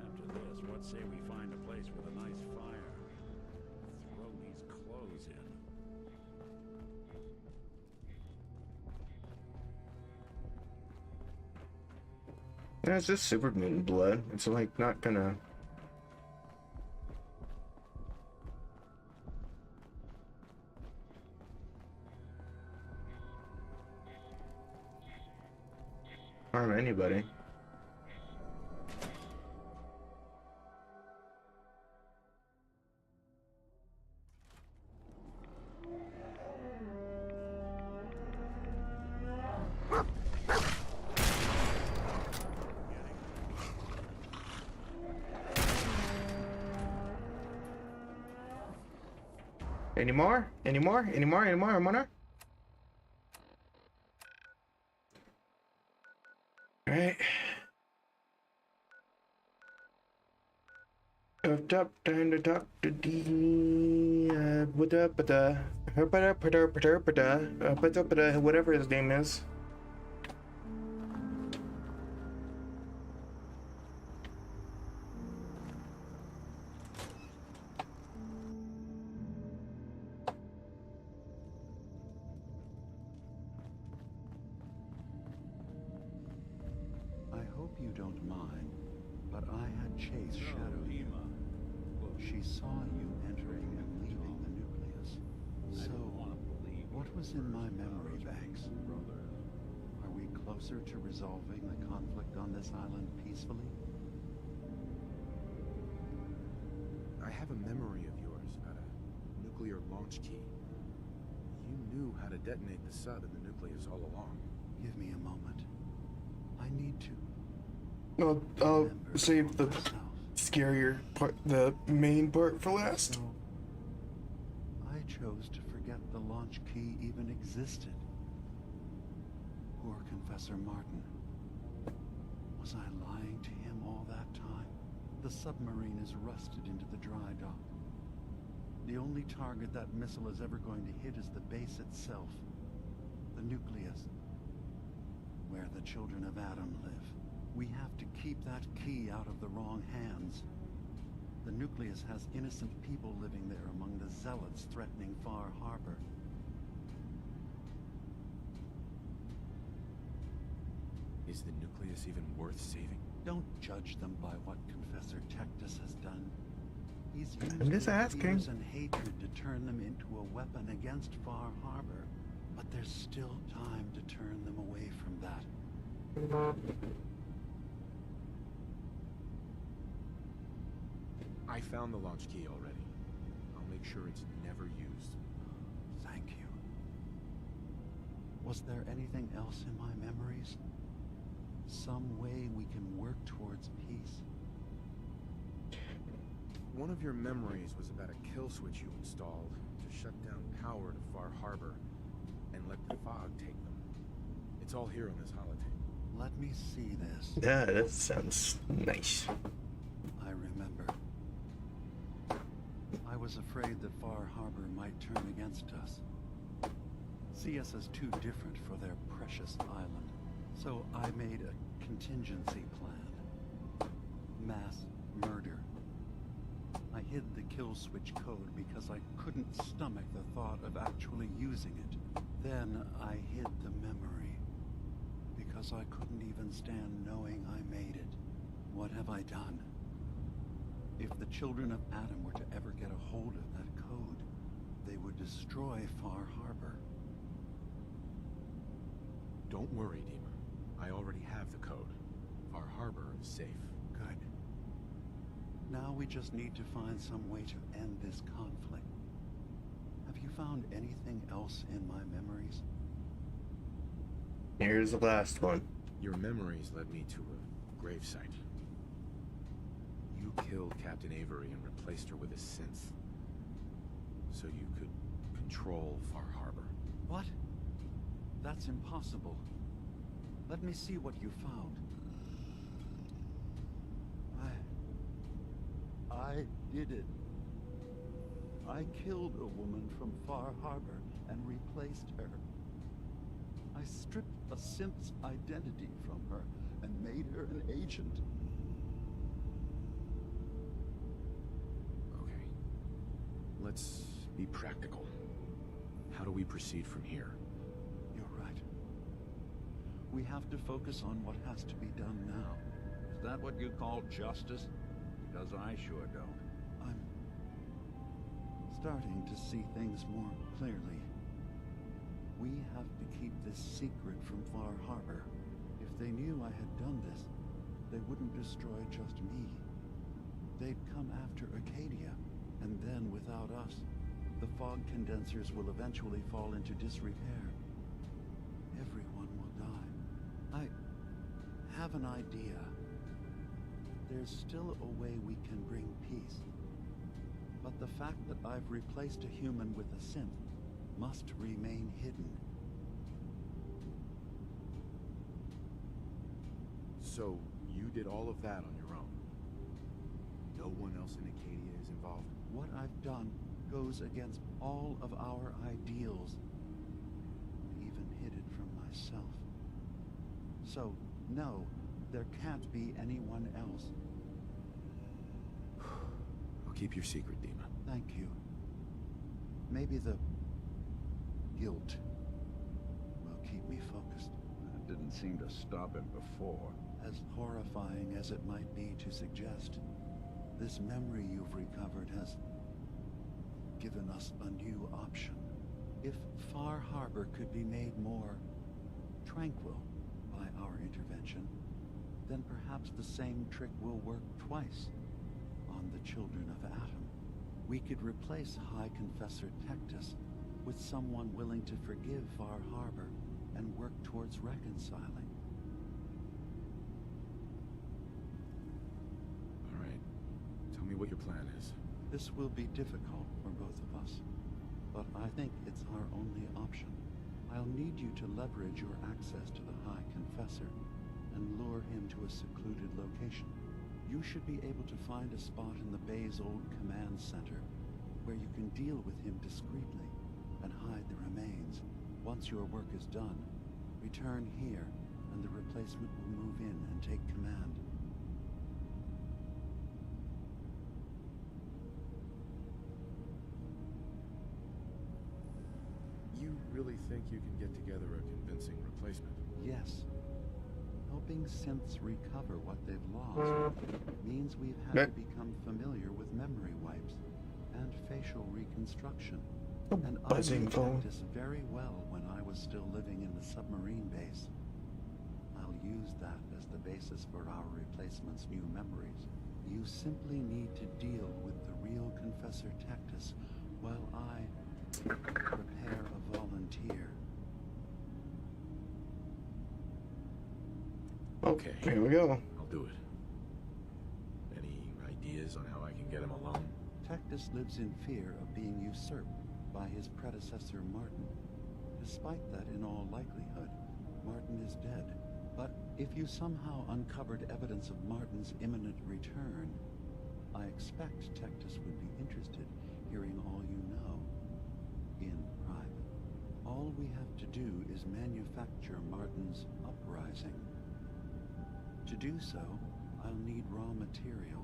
After this, what say we find a place with a nice fire? Throw these clothes in. Yeah, it's just super mutant blood. It's like not gonna... harm anybody. Any more? Any more? Any more? Any more? More? Alright. Up, time to talk to D. Whatever his name is. I hope you don't mind, but I had Chase shadow you. She saw you entering and leaving the nucleus. So, what was in my memory banks? Are we closer to resolving the conflict on this island peacefully? I have a memory of yours about a nuclear launch key. You knew how to detonate the sub in the nucleus all along. Give me a moment. I need to. I'll save the scarier part, the main part for last. So, I chose to forget the launch key even existed. Poor Confessor Martin. Was I lying to him all that time? The submarine is rusted into the dry dock. The only target that missile is ever going to hit is the base itself. The nucleus. Where the children of Adam live. We have to keep that key out of the wrong hands. The nucleus has innocent people living there among the zealots threatening Far Harbor. Is the nucleus even worth saving? Don't judge them by what Confessor Tectus has done. He's used I'm just their asking. fears and hatred to turn them into a weapon against Far Harbor. But there's still time to turn them away from that. I found the launch key already. I'll make sure it's never used. Thank you. Was there anything else in my memories? Some way we can work towards peace? One of your memories was about a kill switch you installed to shut down power to Far Harbor and let the fog take them. It's all here on this holotape. Let me see this. Yeah, that sounds nice. I remember. I was afraid that Far Harbor might turn against us. See us as too different for their precious island. So I made a contingency plan. Mass murder. I hid the kill switch code because I couldn't stomach the thought of actually using it. Then I hid the memory because I couldn't even stand knowing I made it. What have I done? If the children of Adam were to ever get a hold of that code, they would destroy Far Harbor. Don't worry, Deemer. I already have the code. Far Harbor is safe. Good. Now we just need to find some way to end this conflict. Have you found anything else in my memories? Here's the last one. Your memories led me to a gravesite. You killed Captain Avery and replaced her with a synth. So you could control Far Harbor. What? That's impossible. Let me see what you found. I did it. I killed a woman from Far Harbor and replaced her. I stripped a synth's identity from her and made her an agent. Okay. Let's be practical. How do we proceed from here? You're right. We have to focus on what has to be done now. Is that what you call justice? Because I sure don't. I'm starting to see things more clearly. We have to keep this secret from Far Harbor. If they knew I had done this, they wouldn't destroy just me. They'd come after Acadia, and then without us, the fog condensers will eventually fall into disrepair. Everyone will die. I have an idea. There's still a way we can bring peace. But the fact that I've replaced a human with a synth must remain hidden. So, you did all of that on your own? No one else in Acadia is involved? What I've done goes against all of our ideals. I even hid it from myself. So, no, there can't be anyone else. I'll keep your secret, Dima. Thank you. Maybe the guilt will keep me focused. That didn't seem to stop him before. As horrifying as it might be to suggest, this memory you've recovered has given us a new option. If Far Harbor could be made more tranquil by our intervention, then perhaps the same trick will work twice on the children of Adam. We could replace High Confessor Tectus with someone willing to forgive Far Harbor and work towards reconciling. All right. Tell me what your plan is. This will be difficult for both of us, but I think it's our only option. I'll need you to leverage your access to the High Confessor and lure him to a secluded location. You should be able to find a spot in the Bay's old command center where you can deal with him discreetly and hide the remains. Once your work is done, return here and the replacement will move in and take command. You really think you can get together a convincing replacement? Yes. Helping synths recover what they've lost means we've had to become familiar with memory wipes and facial reconstruction. And I buzzing knew phone. Tectus very well when I was still living in the submarine base. I'll use that as the basis for our replacement's new memories. You simply need to deal with the real Confessor Tectus while I prepare a volunteer. Okay. Here we go. I'll do it. Any ideas on how I can get him alone? Tectus lives in fear of being usurped by his predecessor Martin. Despite that, in all likelihood, Martin is dead. But if you somehow uncovered evidence of Martin's imminent return, I expect Tectus would be interested hearing all you know in private. All we have to do is manufacture Martin's uprising. To do so, I'll need raw material.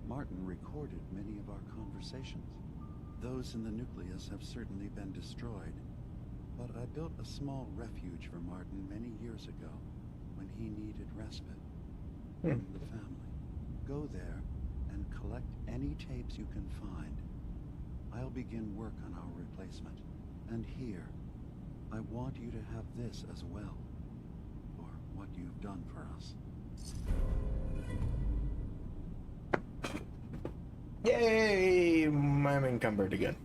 Martin recorded many of our conversations. Those in the nucleus have certainly been destroyed, but I built a small refuge for Martin many years ago when he needed respite from the family. Go there and collect any tapes you can find. I'll begin work on our replacement. And here, I want you to have this as well, for what you've done for us. Yay! I'm encumbered again.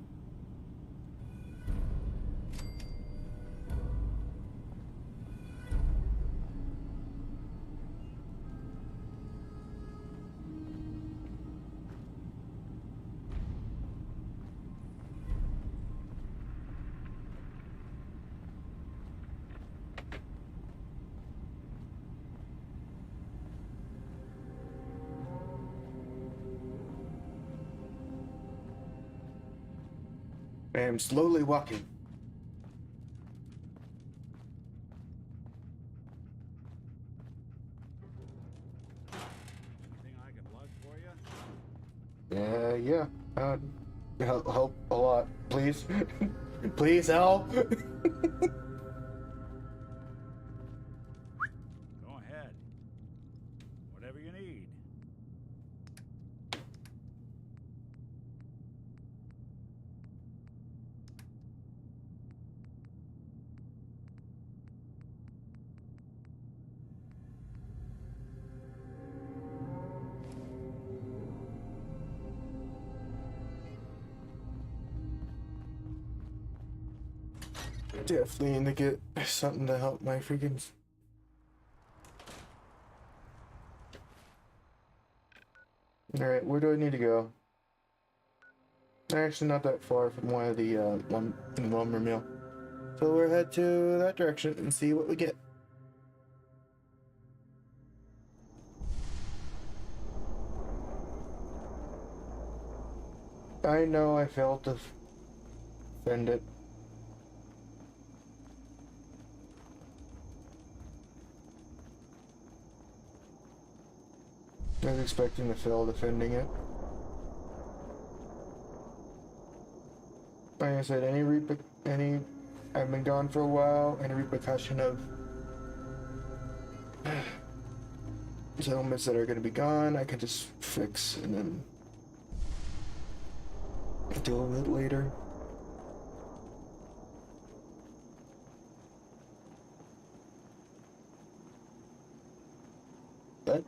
I am slowly walking. Anything I can plug for you? Yeah. Help a lot, please. Please help. Go ahead. Whatever you need. Definitely need to get something to help my freaking. Alright, where do I need to go? Actually, not that far from one of the lumber mill. So we'll head to that direction and see what we get. I know I failed to defend it. I was expecting to fail defending it. Like I said, I've been gone for a while, any repercussion of settlements that are going to be gone, I can just fix and then deal with it later. But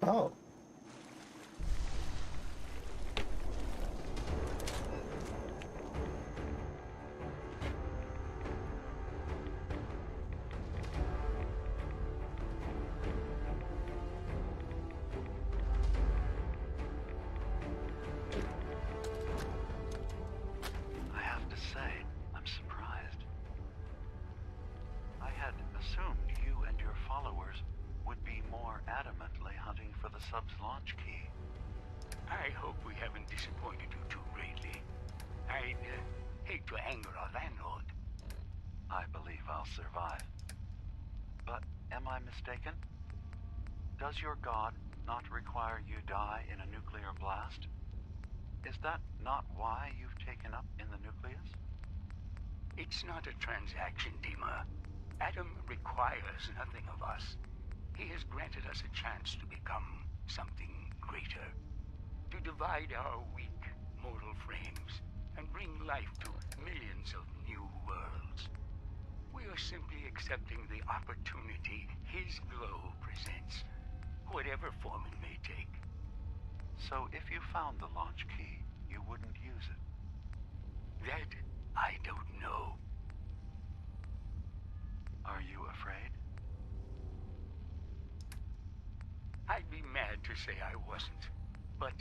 oh, followers would be more adamantly hunting for the sub's launch key. I hope we haven't disappointed you too greatly. I'd hate to anger our landlord. I believe I'll survive. But am I mistaken? Does your god not require you die in a nuclear blast? Is that not why you've taken up in the nucleus? It's not a transaction, Dima. Adam requires nothing of us. He has granted us a chance to become something greater. To divide our weak, mortal frames and bring life to millions of new worlds. We are simply accepting the opportunity his glow presents, whatever form it may take. So if you found the launch key, you wouldn't use it? That I don't know. Are you afraid? I'd be mad to say I wasn't, but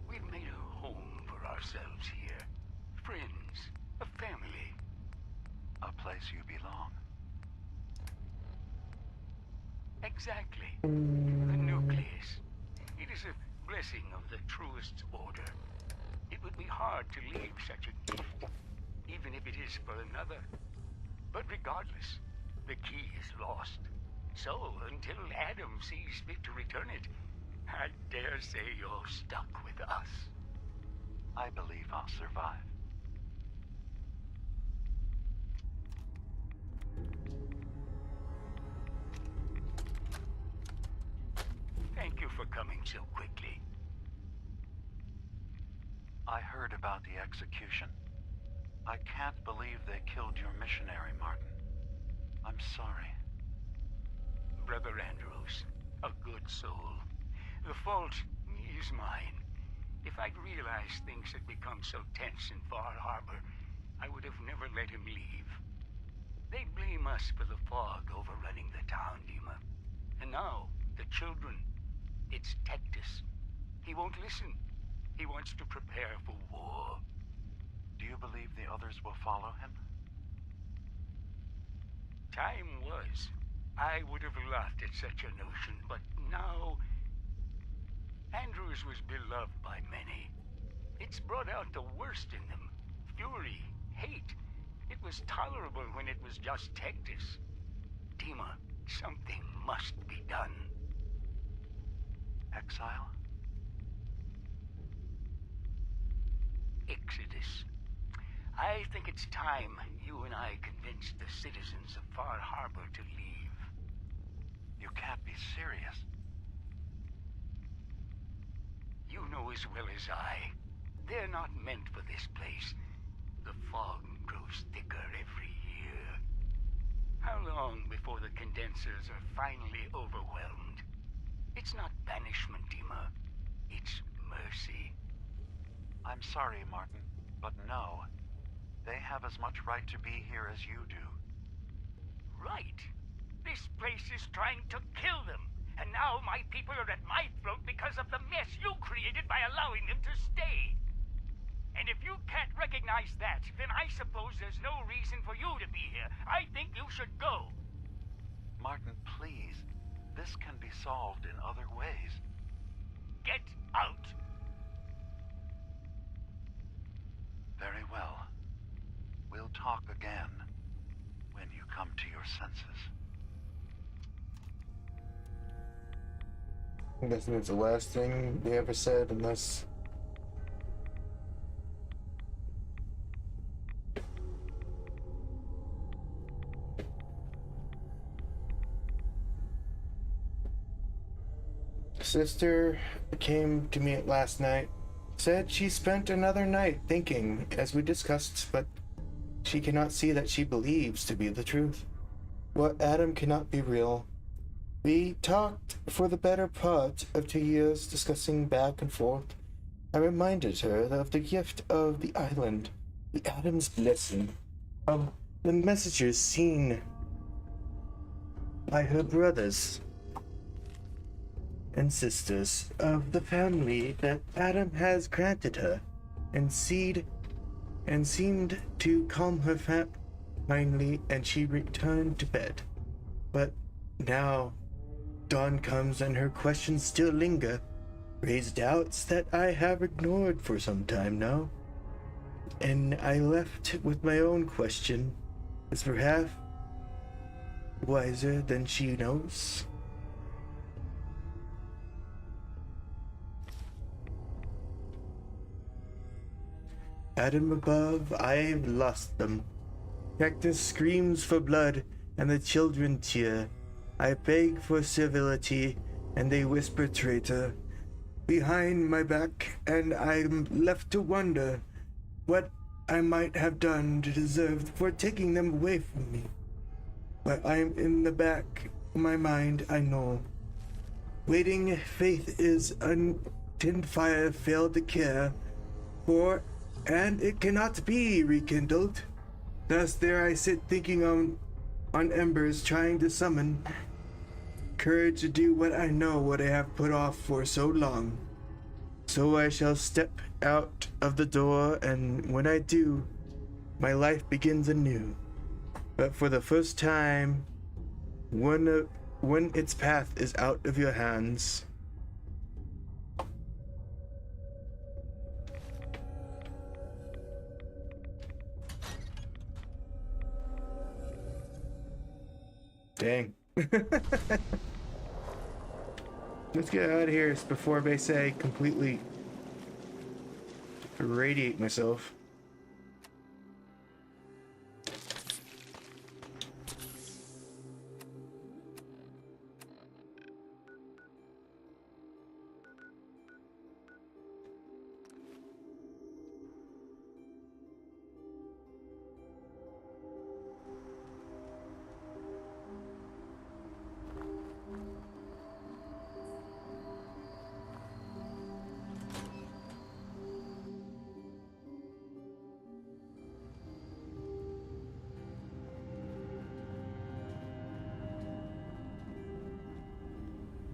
we've made a home for ourselves here. Friends, a family. A place you belong. Exactly. The nucleus. It is a blessing of the truest order. It would be hard to leave such a gift, even if it is for another. But regardless, the key is lost. So, until Adam sees fit to return it, I dare say you're stuck with us. I believe I'll survive. Thank you for coming so quickly. I heard about the execution. I can't believe they killed your missionary, Martin. I'm sorry. Brother Andrews, a good soul. The fault is mine. If I'd realized things had become so tense in Far Harbor, I would have never let him leave. They'd blame us for the fog overrunning the town, Dima. And now, the children. It's Tectus. He won't listen. He wants to prepare for war. Do you believe the others will follow him? Time was. I would have laughed at such a notion, but now... Andrews was beloved by many. It's brought out the worst in them. Fury, hate. It was tolerable when it was just Tectus. Dima, something must be done. Exile? Exodus. I think it's time you and I convinced the citizens of Far Harbor to leave. You can't be serious. You know as well as I. They're not meant for this place. The fog grows thicker every year. How long before the condensers are finally overwhelmed? It's not banishment, Dima. It's mercy. I'm sorry, Martin, but no. They have as much right to be here as you do. Right. This place is trying to kill them. And now my people are at my throat because of the mess you created by allowing them to stay. And if you can't recognize that, then I suppose there's no reason for you to be here. I think you should go. Martin, please. This can be solved in other ways. Get out! Very well. We'll talk again when you come to your senses. I'm guessing it's the last thing they ever said, unless... Sister came to me last night, said she spent another night thinking, as we discussed, but she cannot see that she believes to be the truth. What Adam cannot be real. We talked for the better part of 2 years, discussing back and forth. I reminded her of the gift of the island, the Adam's blessing, of the messages seen by her brothers and sisters, of the family that Adam has granted her, and seemed to calm her finally, and she returned to bed. But now Dawn comes and her questions still linger, raise doubts that I have ignored for some time now. And I left with my own question. Is perhaps wiser than she knows? Adam above, I've lost them. Cactus screams for blood, and the children tear. I beg for civility, and they whisper traitor behind my back, and I'm left to wonder what I might have done to deserve for taking them away from me. But I'm in the back of my mind, I know. Waiting faith is untinned fire failed to care for, and it cannot be rekindled. Thus there I sit thinking on embers, trying to summon courage to do what I know what I have put off for so long. So I shall step out of the door, and when I do, my life begins anew. But for the first time, when its path is out of your hands, dang. Let's get out of here before they say completely irradiate myself.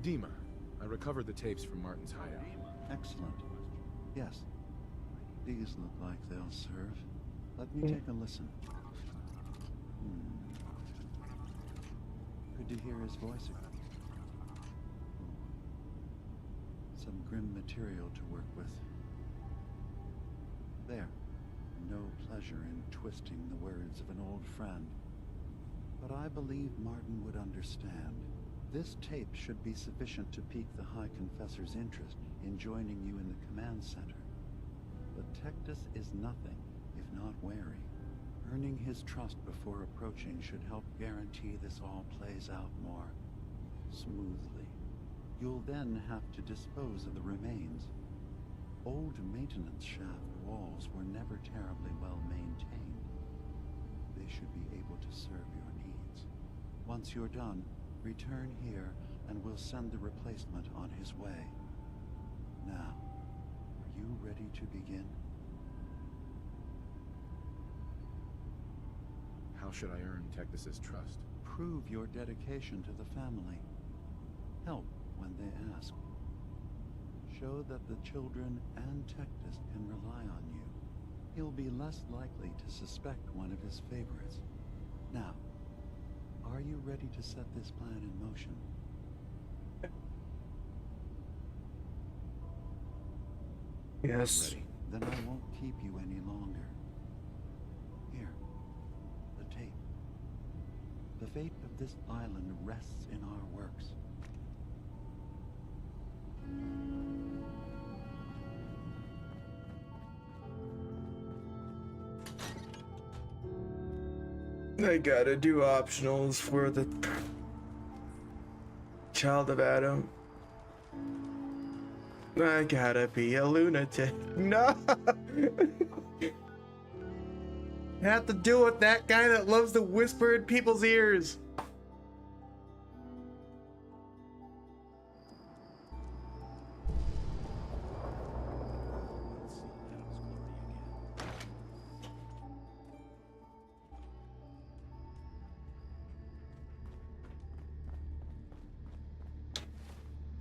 Dima, I recovered the tapes from Martin's hideout. Excellent. Yes. These look like they'll serve. Let me take a listen. Good to hear his voice again. Some grim material to work with. There. No pleasure in twisting the words of an old friend. But I believe Martin would understand. This tape should be sufficient to pique the High Confessor's interest in joining you in the command center. But Tectus is nothing if not wary. Earning his trust before approaching should help guarantee this all plays out more smoothly. You'll then have to dispose of the remains. Old maintenance shaft walls were never terribly well maintained. They should be able to serve your needs. Once you're done, return here, and we'll send the replacement on his way. Now, are you ready to begin? How should I earn Tectus's trust? Prove your dedication to the family. Help when they ask. Show that the children and Tectus can rely on you. He'll be less likely to suspect one of his favorites. Now, are you ready to set this plan in motion? Yes. Ready. Then I won't keep you any longer. Here, the tape. The fate of this island rests in our works. I gotta do optionals for the child of Adam. I gotta be a lunatic. No! I have to deal with that guy that loves to whisper in people's ears.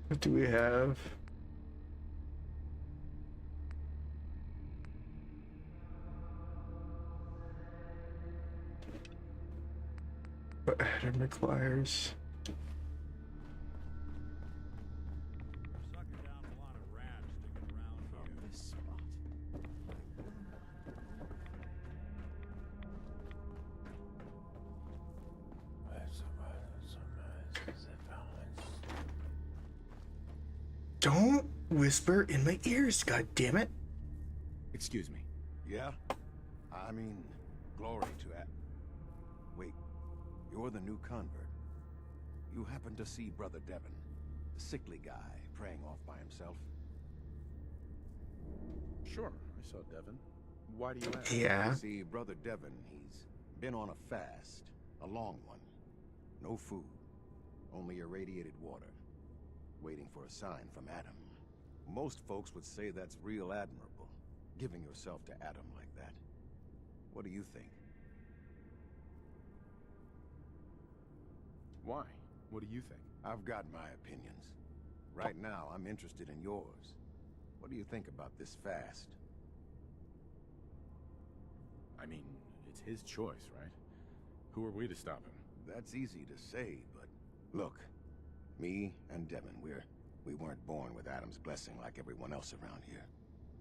What do we have? What Adam requires. whisper in my ears, god damn it. Excuse me. Yeah? I mean, glory to that. Wait, you're the new convert. You happen to see Brother Devon, the sickly guy praying off by himself? Sure, I saw Devon. Why do you ask? Yeah. See, Brother Devon, he's been on a fast, a long one. No food, only irradiated water, waiting for a sign from Adam. Most folks would say that's real admirable, giving yourself to Adam like that. What do you think? Why? What do you think? I've got my opinions. Right now, I'm interested in yours. What do you think about this fast? I mean, it's his choice, right? Who are we to stop him? That's easy to say, but look, me and Devon, we weren't born with Adam's blessing like everyone else around here.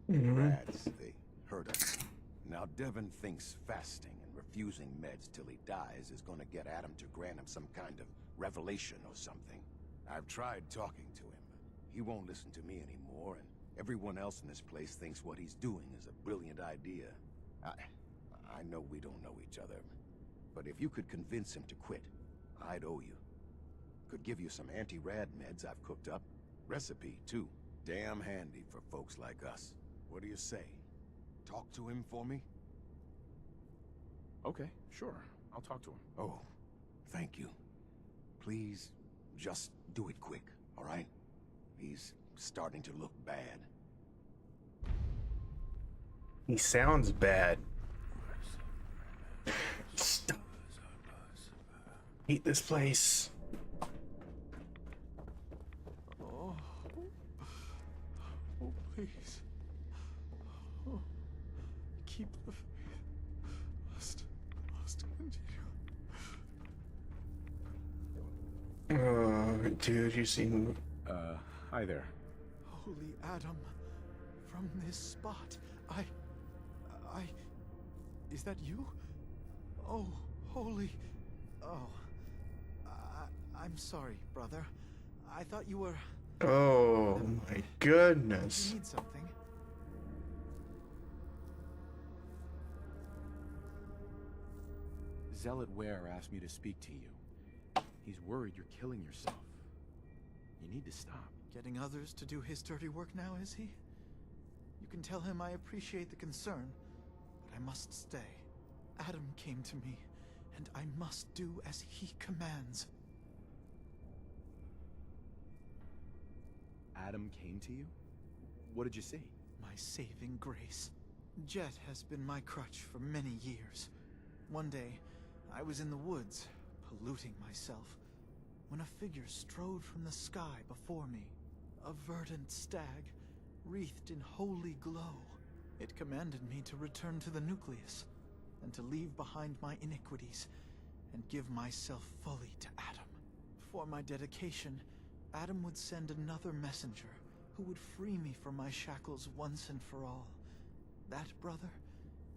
Rads, they hurt us. Now Devon thinks fasting and refusing meds till he dies is gonna get Adam to grant him some kind of revelation or something. I've tried talking to him, but he won't listen to me anymore, and everyone else in this place thinks what he's doing is a brilliant idea. I know we don't know each other, but if you could convince him to quit, I'd owe you. Could give you some anti-rad meds I've cooked up. Recipe, too. Damn handy for folks like us. What do you say? Talk to him for me? Okay, sure. I'll talk to him. Oh, thank you. Please, just do it quick, all right? He's starting to look bad. He sounds bad. Stop. Eat this place. Oh, please. Oh, keep the faith. Must continue. Oh, dude, you seem... Hi there. Holy Adam, from this spot, I... Is that you? Oh, holy... Oh. I'm sorry, brother. I thought you were... Oh, my goodness. You need something? Zealot Ware asked me to speak to you. He's worried you're killing yourself. You need to stop. Getting others to do his dirty work now, is he? You can tell him I appreciate the concern, but I must stay. Adam came to me, and I must do as he commands. Adam came to you? What did you see? My saving grace. Jet has been my crutch for many years. One day, I was in the woods, polluting myself, when a figure strode from the sky before me. A verdant stag, wreathed in holy glow. It commanded me to return to the nucleus, and to leave behind my iniquities, and give myself fully to Adam. For my dedication, Adam would send another messenger, who would free me from my shackles once and for all. That, brother,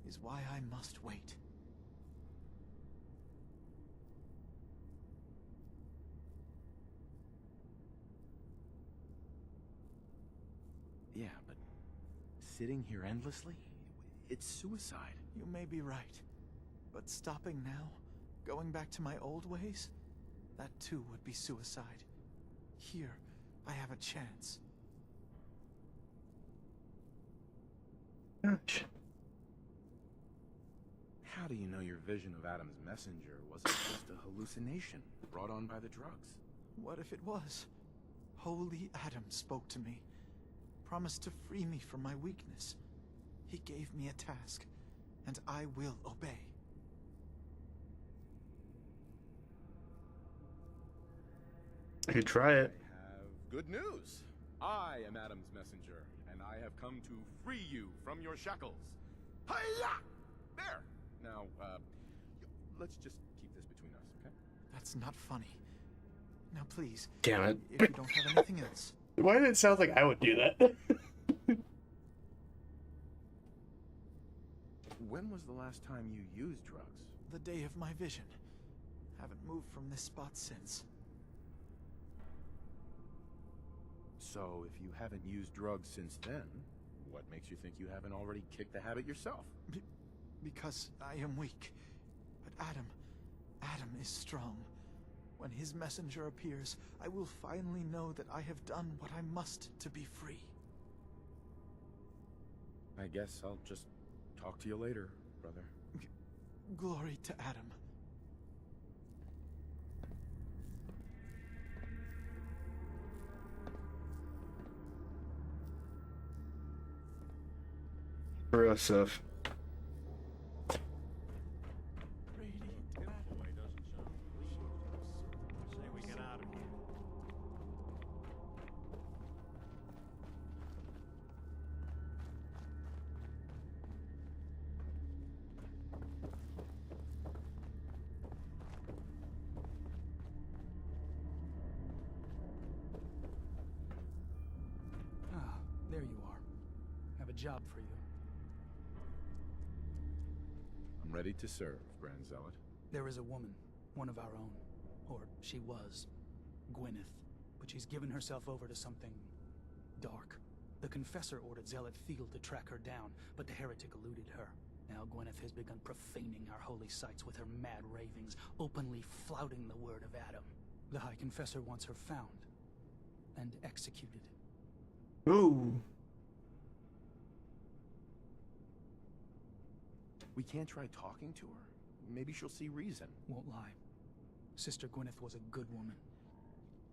is why I must wait. Yeah, but sitting here endlessly? It's suicide. You may be right. But stopping now, going back to my old ways, that too would be suicide. Here, I have a chance. Gosh. How do you know your vision of Adam's messenger wasn't just a hallucination brought on by the drugs? What if it was? Holy Adam spoke to me, promised to free me from my weakness. He gave me a task, and I will obey. You try it. I have good news. I am Adam's messenger, and I have come to free you from your shackles. Hiya! There! Now, let's just keep this between us, okay? That's not funny. Now please, Damn it. if you don't have anything else. Why did it sound like I would do that? When was the last time you used drugs? The day of my vision. Haven't moved from this spot since. So, if you haven't used drugs since then, what makes you think you haven't already kicked the habit yourself? Because I am weak. But Adam is strong. When his messenger appears, I will finally know that I have done what I must to be free. I guess I'll just talk to you later, brother. Glory to Adam. Real stuff. There you are. Have a job for you. I'm ready to serve, Grand Zealot. There is a woman, one of our own. Or she was. Gwyneth. But she's given herself over to something dark. The Confessor ordered Zealot Field to track her down, but the heretic eluded her. Now Gwyneth has begun profaning our holy sites with her mad ravings, openly flouting the word of Adam. The High Confessor wants her found and executed. Ooh. We can't try talking to her? Maybe she'll see reason. Won't lie. Sister Gwyneth was a good woman.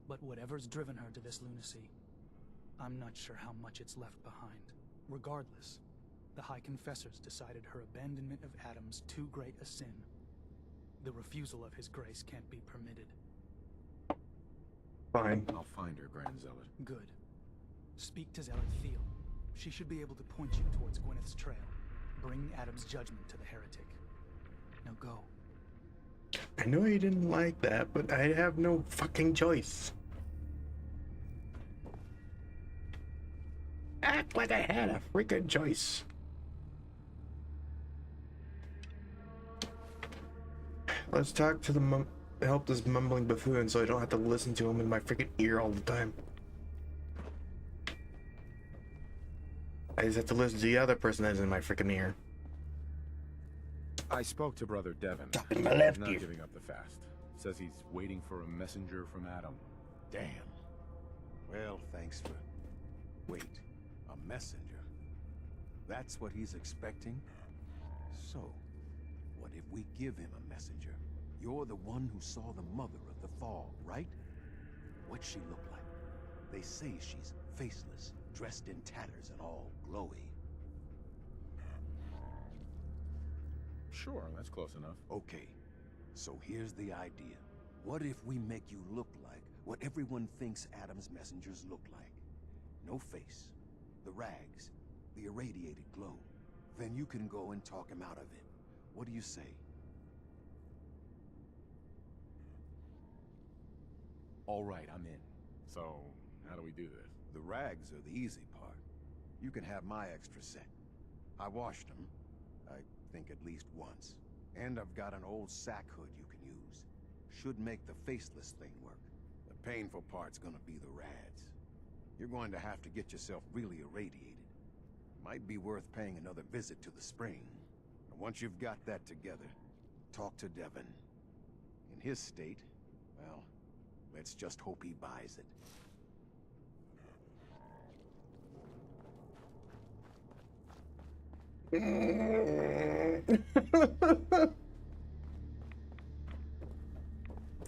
But whatever's driven her to this lunacy, I'm not sure how much it's left behind. Regardless, the High Confessors decided her abandonment of Adam's too great a sin. The refusal of his grace can't be permitted. Fine. I'll find her, Grand Zealot. Good. Speak to Zealot Field. She should be able to point you towards Gwyneth's trail. Bring Adam's judgment to the heretic. Now go. I know you didn't like that, but I have no fucking choice. Act like I had a freaking choice. Let's talk to the help this mumbling buffoon so I don't have to listen to him in my freaking ear all the time. I just have to listen to the other person that's in my freaking ear. I spoke to Brother Devon. In my left He's not ear. giving up the fast. Says he's waiting for a messenger from Adam. Damn. Well, thanks for... Wait, a messenger? That's what he's expecting? So, what if we give him a messenger? You're the one who saw the mother of the fog, right? What'd she look like? They say she's faceless, dressed in tatters and all glowy. Sure, that's close enough. Okay, so here's the idea. What if we make you look like what everyone thinks Adam's messengers look like? No face, the rags, the irradiated glow. Then you can go and talk him out of it. What do you say? All right, I'm in. So, how do we do this? The rags are the easy part. You can have my extra set. I washed them, I think at least once. And I've got an old sack hood you can use. Should make the faceless thing work. The painful part's gonna be the rads. You're going to have to get yourself really irradiated. Might be worth paying another visit to the spring. And once you've got that together, talk to Devon. In his state, well, let's just hope he buys it.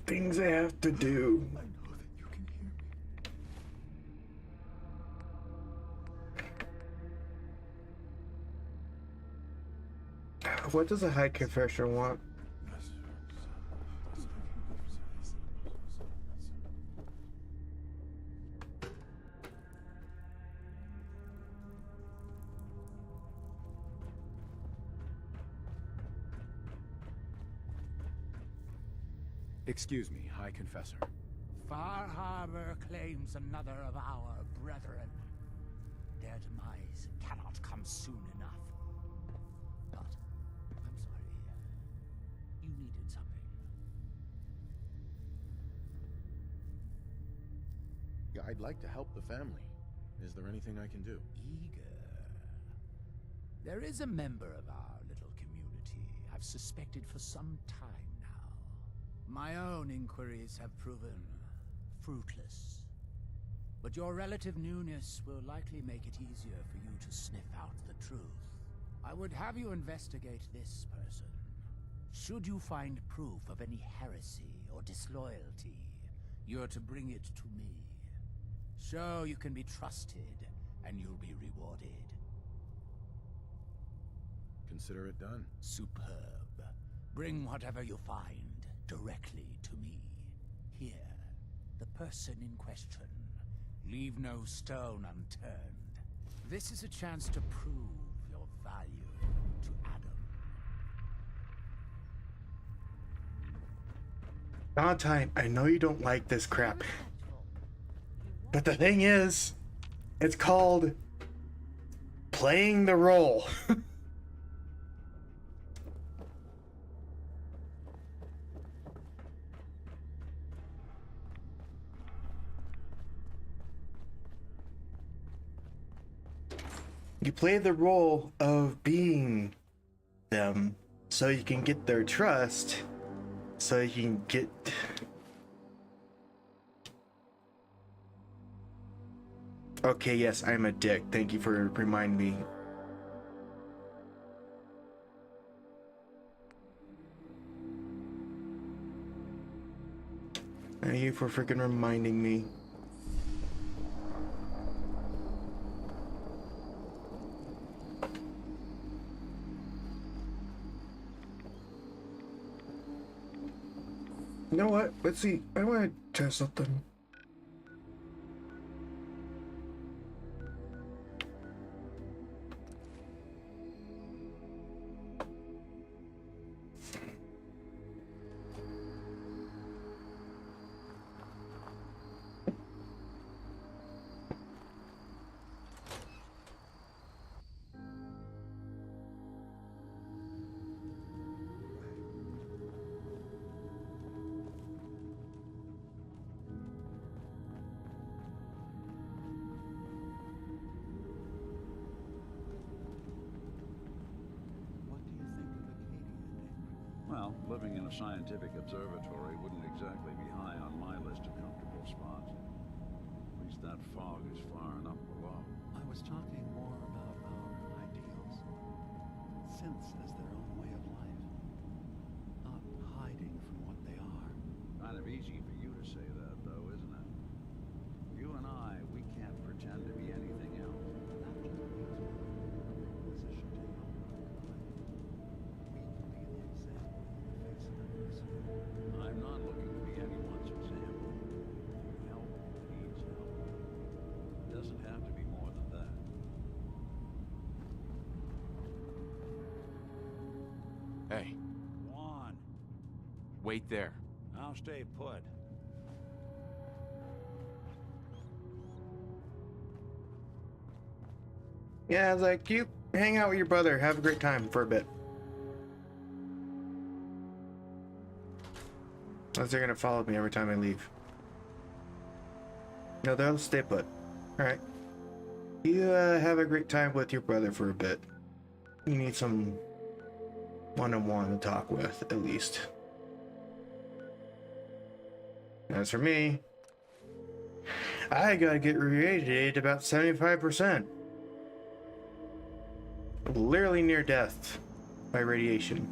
Things I have to do. I know that you can hear me. What does a High Confessor want? Excuse me, High Confessor. Far Harbor claims another of our brethren. Their demise cannot come soon enough. But, I'm sorry. You needed something. Yeah, I'd like to help the family. Is there anything I can do? Eager. There is a member of our little community I've suspected for some time now. My own inquiries have proven fruitless. But your relative newness will likely make it easier for you to sniff out the truth. I would have you investigate this person. Should you find proof of any heresy or disloyalty, you're to bring it to me. Show you can be trusted, and you'll be rewarded. Consider it done. Superb. Bring whatever you find directly to me. Here, the person in question. Leave no stone unturned. This is a chance to prove your value to Adam. Valentine, I know you don't like this crap. But the thing is, it's called playing the role. You play the role of being them so you can get their trust, so you can get... Okay, yes, I'm a dick. Thank you for reminding me. Thank you for freaking reminding me. You know what? Let's see. I want to try something. Well, living in a scientific observatory wouldn't exactly be high on my list of comfortable spots. At least that fog is far enough below. I was talking more about our ideals. Synths as their own way of life. Not hiding from what they are. Kind of easy for you to say that, though, isn't it? You and I, we can't pretend to be anything else. That just means we're in a position to help our kind. We can be the example in the face of adversity. I'm not looking to be anyone's example. Help needs help. It doesn't have to be more than that. Hey, Juan, wait there. I'll stay put. Yeah, I was like, you hang out with your brother. Have a great time for a bit. Unless they're gonna follow me every time I leave. No, they'll stay put. Alright. You have a great time with your brother for a bit. You need some one-on-one to talk with, at least. As for me, I gotta get radiated about 75%. Literally near death by radiation.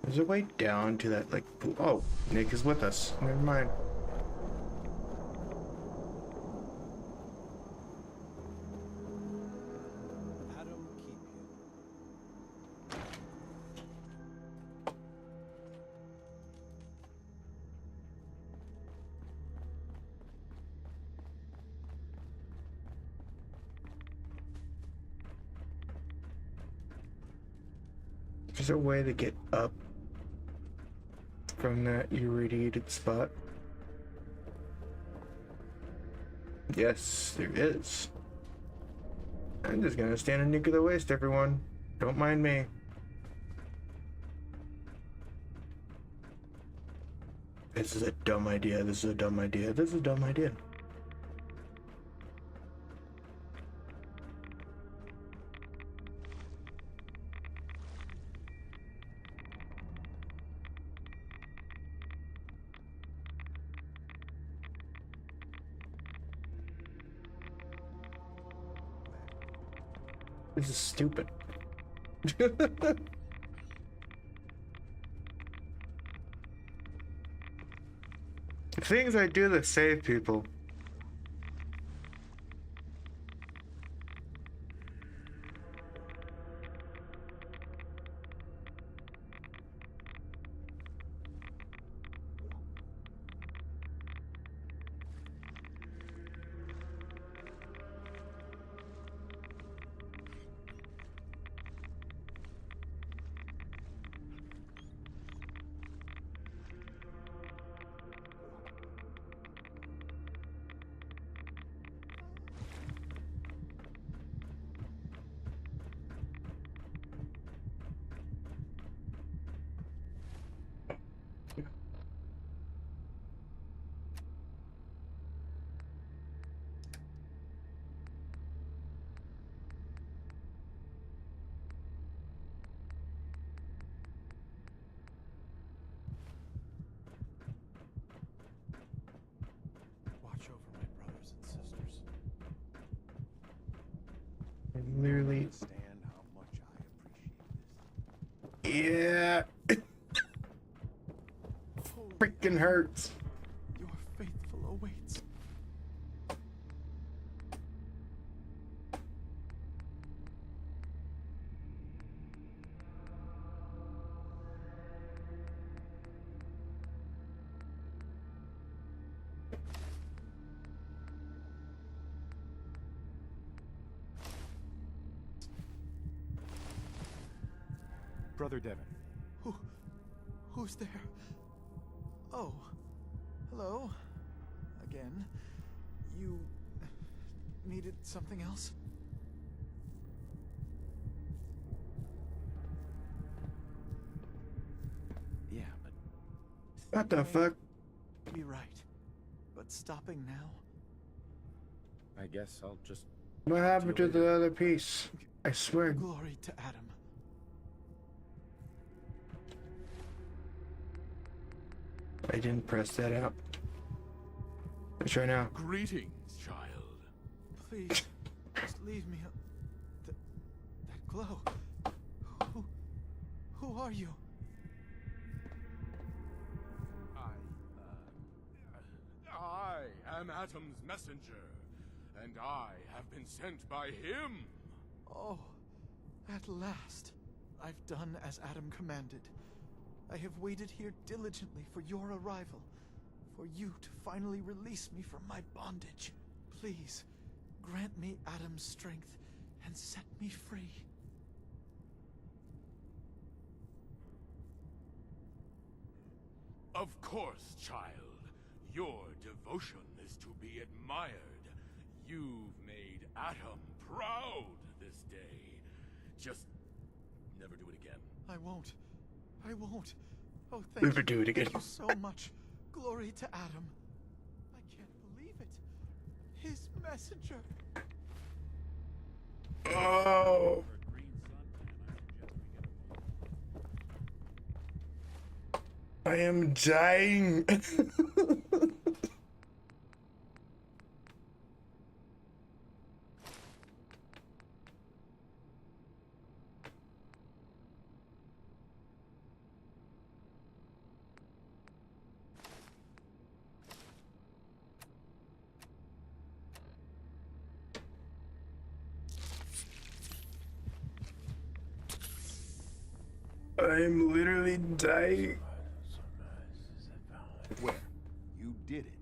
There's a way down to that, like, oh, Nick is with us. Never mind. Adam keep you. There's a way to get up from that irradiated spot. Yes, there is. I'm just gonna stand in nuclear waste, everyone. Don't mind me. This is a dumb idea. This is a dumb idea. This is a dumb idea. This is stupid. Things I do to save people. Watch over my brothers and sisters. Literally. Understand how much I appreciate this. Yeah. Freaking hurts. Your faithful awaits. Brother Devon. Who's there? Oh, hello. Again. You needed something else? Yeah, but... What the fuck? Be right. But stopping now? I guess I'll just... What happened to the other piece? I swear. Glory to Adam. I didn't press that out. Let's try now. Greetings, child. Please, just leave me. That glow. Who are you? I am Atom's messenger, and I have been sent by him. Oh, at last. I've done as Adam commanded. I have waited here diligently for your arrival, for you to finally release me from my bondage. Please, grant me Adam's strength and set me free. Of course, child. Your devotion is to be admired. You've made Atom proud this day. Just never do it again. I won't. Oh, Never do it again. Thank you so much. Glory to Adam. I can't believe it. His messenger. Oh. I am dying. I'm literally dying. Where? You did it.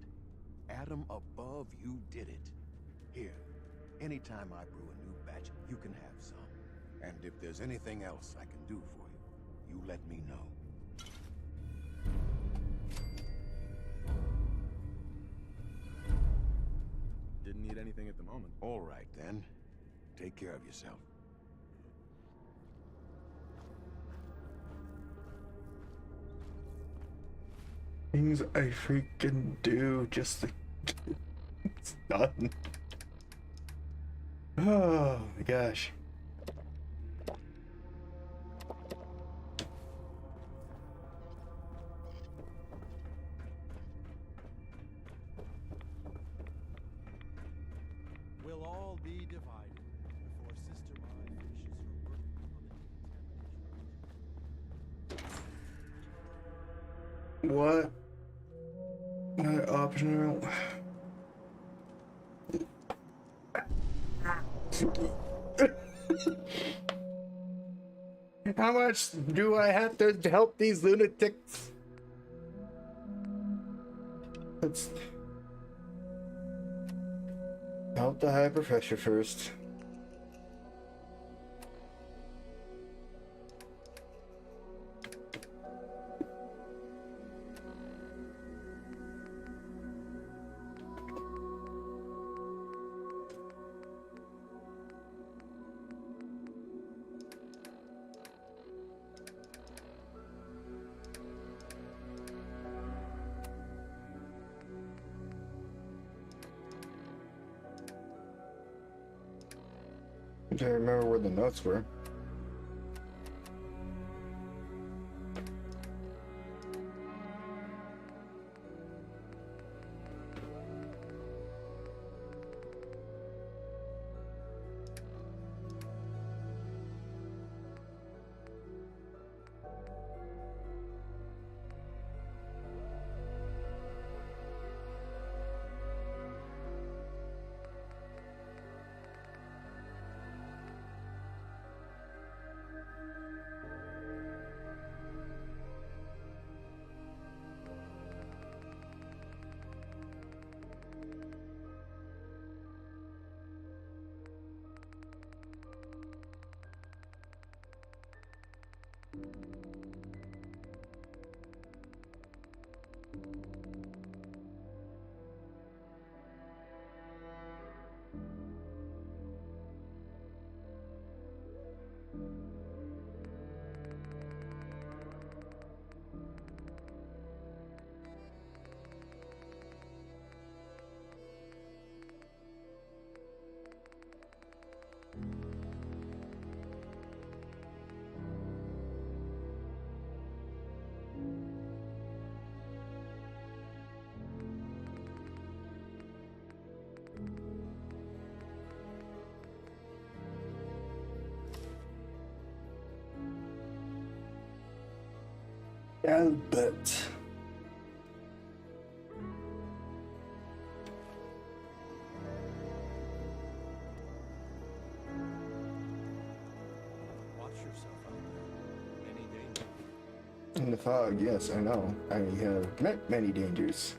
Adam above, you did it. Here, anytime I brew a new batch, you can have some. And if there's anything else I can do for you, you let me know. moment. All right, then. Take care of yourself. Things I freaking do just to it's done. Oh my gosh. We'll all be divided before Sister Mai finishes her work on the decontamination. What? Not optional. How much do I have to help these lunatics? Let's help the high professor first. I can't remember where the notes were. Albert. Watch yourself out there. Many dangers. In the fog, yes, I know. I have met many dangers.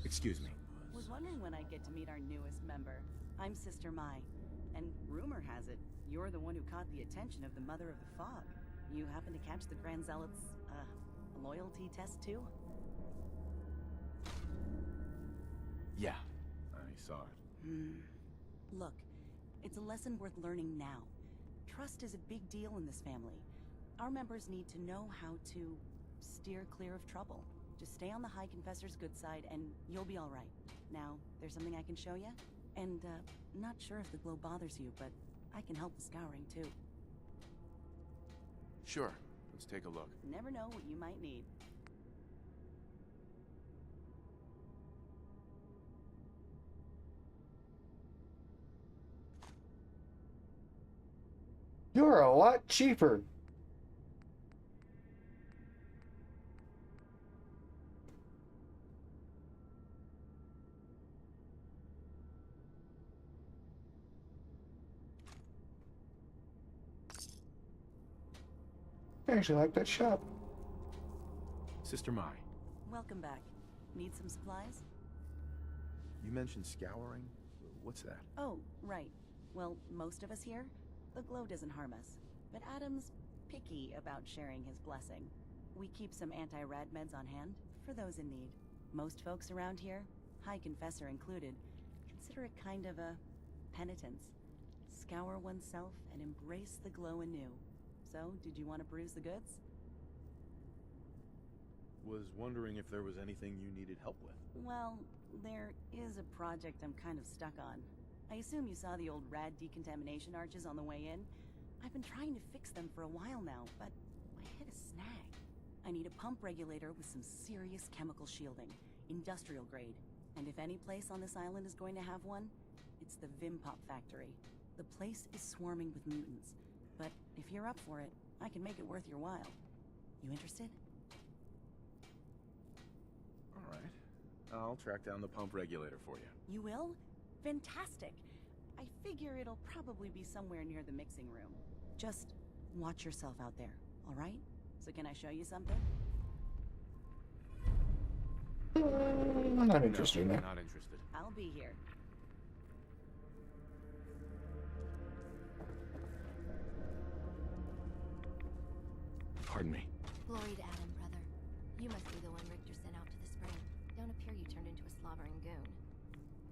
Excuse me. Was wondering when I'd get to meet our newest member. I'm Sister Mai, and rumor has it you're the one who caught the attention of the Mother of the Fog. You happen to catch the Grand Zealot's, loyalty test too? Yeah, I saw it. Look, it's a lesson worth learning now. Trust is a big deal in this family. Our members need to know how to steer clear of trouble. Just stay on the High Confessor's good side, and you'll be all right. Now, there's something I can show you? And, not sure if the glow bothers you, but I can help with scouring, too. Sure, let's take a look. Never know what you might need. lot cheaper. I actually like that shop. Sister Mai, Welcome back. Need some supplies? you mentioned scouring. What's that? Oh, right. Well, most of us here, the glow doesn't harm us. But Adam's picky about sharing his blessing. We keep some anti-rad meds on hand for those in need. Most folks around here, High Confessor included, consider it kind of a penitence. Scour oneself and embrace the glow anew. So, did you want to peruse the goods? Was wondering if there was anything you needed help with. Well, there is a project I'm kind of stuck on. I assume you saw the old rad decontamination arches on the way in. I've been trying to fix them for a while now, but I hit a snag. I need a pump regulator with some serious chemical shielding, industrial grade. And if any place on this island is going to have one, it's the Vimpop factory. The place is swarming with mutants, but if you're up for it, I can make it worth your while. You interested? All right. I'll track down the pump regulator for you. You will? Fantastic. I figure it'll probably be somewhere near the mixing room. Just watch yourself out there, all right? So can I show you something? I'm not interested, man. Not interested. I'll be here. Pardon me. Glory to Adam, brother. You must be the one Richter sent out to the spring. Don't appear you turned into a slobbering goon.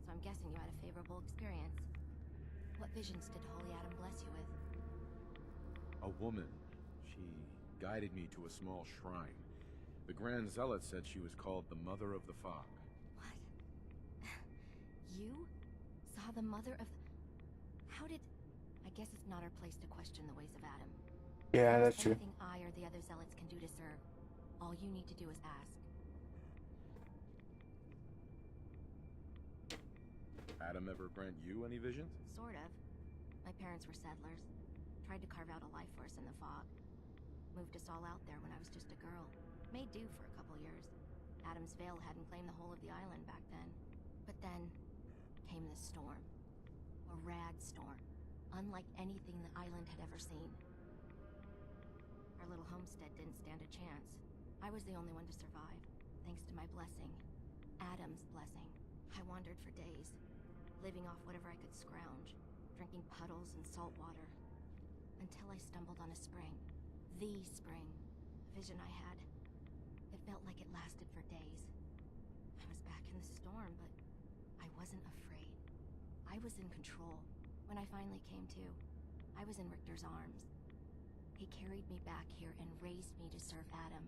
So I'm guessing you had a favorable experience. What visions did Holy Adam bless you with? A woman. She guided me to a small shrine. The Grand Zealot said she was called the Mother of the Fog. What? You saw the mother of... How did... I guess it's not our place to question the ways of Adam. Yeah, that's true. Anything I or the other zealots can do to serve, all you need to do is ask. Adam ever grant you any visions? Sort of. My parents were settlers. Tried to carve out a life for us in the fog. Moved us all out there when I was just a girl. Made do for a couple years. Adam's Veil hadn't claimed the whole of the island back then. But then came this storm. A rad storm. Unlike anything the island had ever seen. Our little homestead didn't stand a chance. I was the only one to survive, thanks to my blessing. Adam's blessing. I wandered for days, living off whatever I could scrounge, drinking puddles and salt water, until I stumbled on a spring. The spring. A vision I had. It felt like it lasted for days. I was back in the storm, but I wasn't afraid. I was in control. When I finally came to, I was in Richter's arms. He carried me back here and raised me to serve Adam.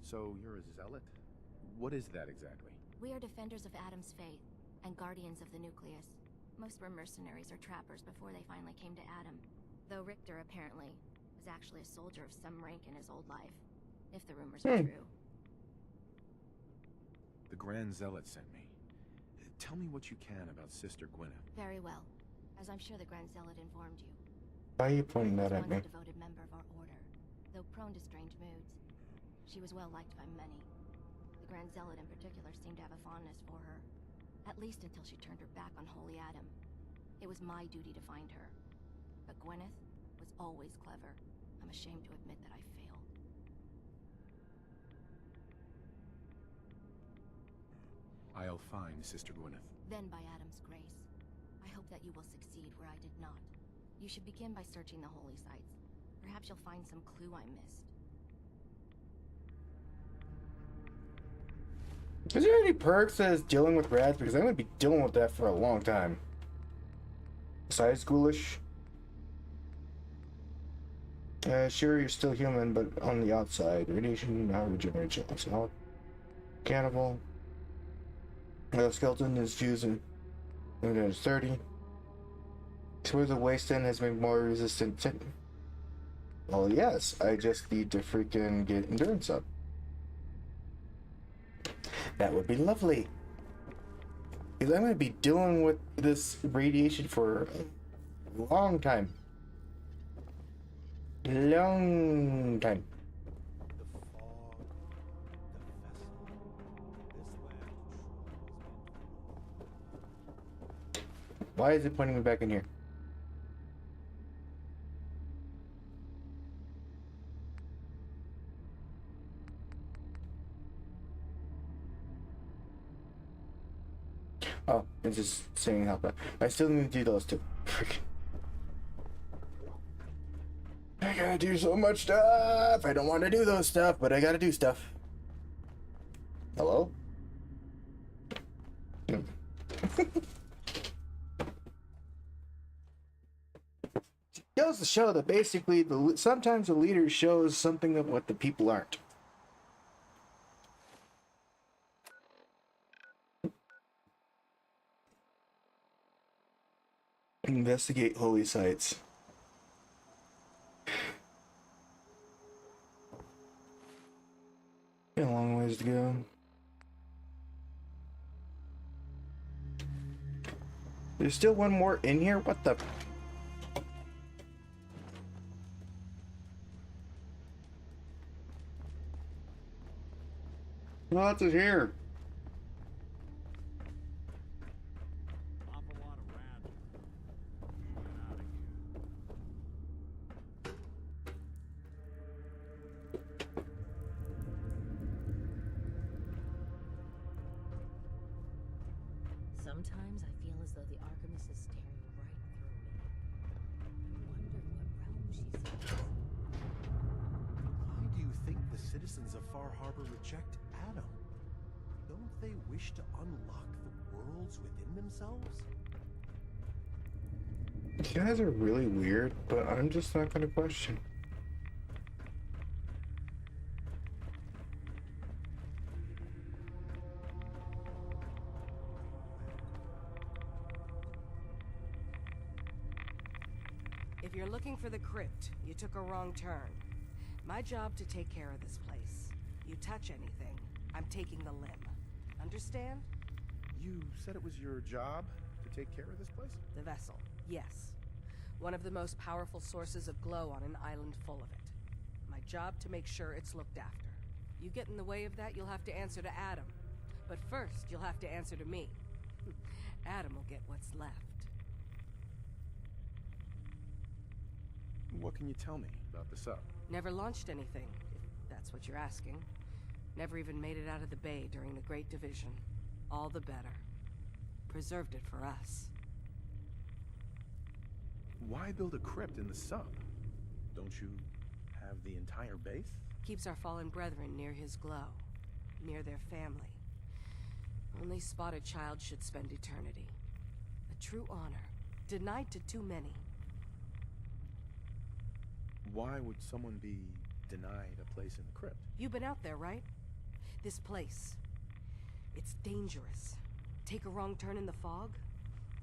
So you're a zealot? What is that exactly? We are defenders of Adam's faith, and guardians of the nucleus. Most were mercenaries or trappers before they finally came to Adam. Though Richter, apparently, was actually a soldier of some rank in his old life. If the rumors are true. The Grand Zealot sent me. Tell me what you can about Sister Gwyneth. Very well. As I'm sure the Grand Zealot informed you. Why are you pointing that at me? Once a devoted member of our order, though prone to strange moods. She was well liked by many. The Grand Zealot in particular seemed to have a fondness for her. At least until she turned her back on Holy Adam. It was my duty to find her. But Gwyneth was always clever. I'm ashamed to admit that I failed. I'll find Sister Gwyneth. Then by Adam's grace. I hope that you will succeed where I did not. You should begin by searching the holy sites. Perhaps you'll find some clue I missed. Is there any perks as dealing with rads? Because I'm going to be dealing with that for a long time. Besides ghoulish. Sure, you're still human, but on the outside. Radiation, now regeneration. Solid. Cannibal. The skeleton is fused in 30. So the wasteland has made more resistant to... Well, yes, I just need to freaking get endurance up. That would be lovely. Because I'm going to be dealing with this radiation for a long time. Long time. The fog, the vessel. This land truly is. Why is it pointing me back in here? Oh, it's just saying help. I still need to do those two. Freaking. I gotta do so much stuff. I don't want to do those stuff, but I gotta do stuff. Hello? Goes to show that basically sometimes the leader shows something of what the people aren't. Investigate holy sites. Got a long ways to go. There's still one more in here? What the? What's it here? Sometimes I feel as though the Archemist is staring right through me. I wonder what realm she's in. Why do you think the citizens of Far Harbor reject Adam? Don't they wish to unlock the worlds within themselves? You guys are really weird, but I'm just not gonna question. If you're looking for the crypt, you took a wrong turn. My job to take care of this place. You touch anything, I'm taking the limb. Understand? You said it was your job to take care of this place? The vessel, yes. One of the most powerful sources of glow on an island full of it. My job to make sure it's looked after. You get in the way of that, you'll have to answer to Adam. But first, you'll have to answer to me. Adam will get what's left. What can you tell me about the sub? Never launched anything, if that's what you're asking. Never even made it out of the bay during the Great Division. All the better. Preserved it for us. Why build a crypt in the sub? Don't you have the entire base? Keeps our fallen brethren near his glow. Near their family. Only spotted child should spend eternity. A true honor. Denied to too many. Why would someone be denied a place in the crypt? You've been out there, right? This place. It's dangerous. Take a wrong turn in the fog?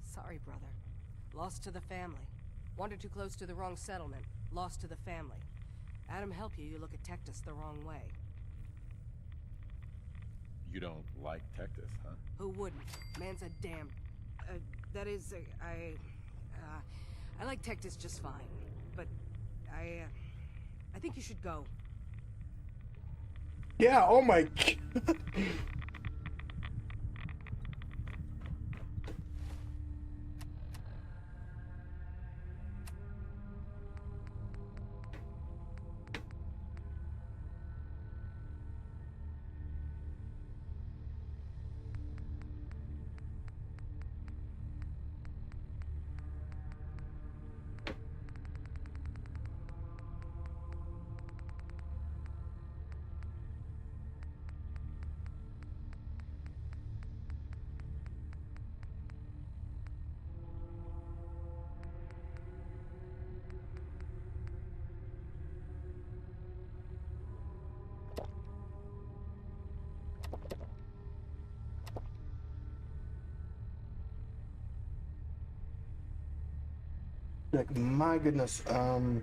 Sorry, brother. Lost to the family. Wandered too close to the wrong settlement. Lost to the family. Adam help you, you look at Tectus the wrong way. You don't like Tectus, huh? Who wouldn't? Man's a damn... that is, I like Tectus just fine. But I think you should go. Yeah, oh my god. Like, my goodness, let me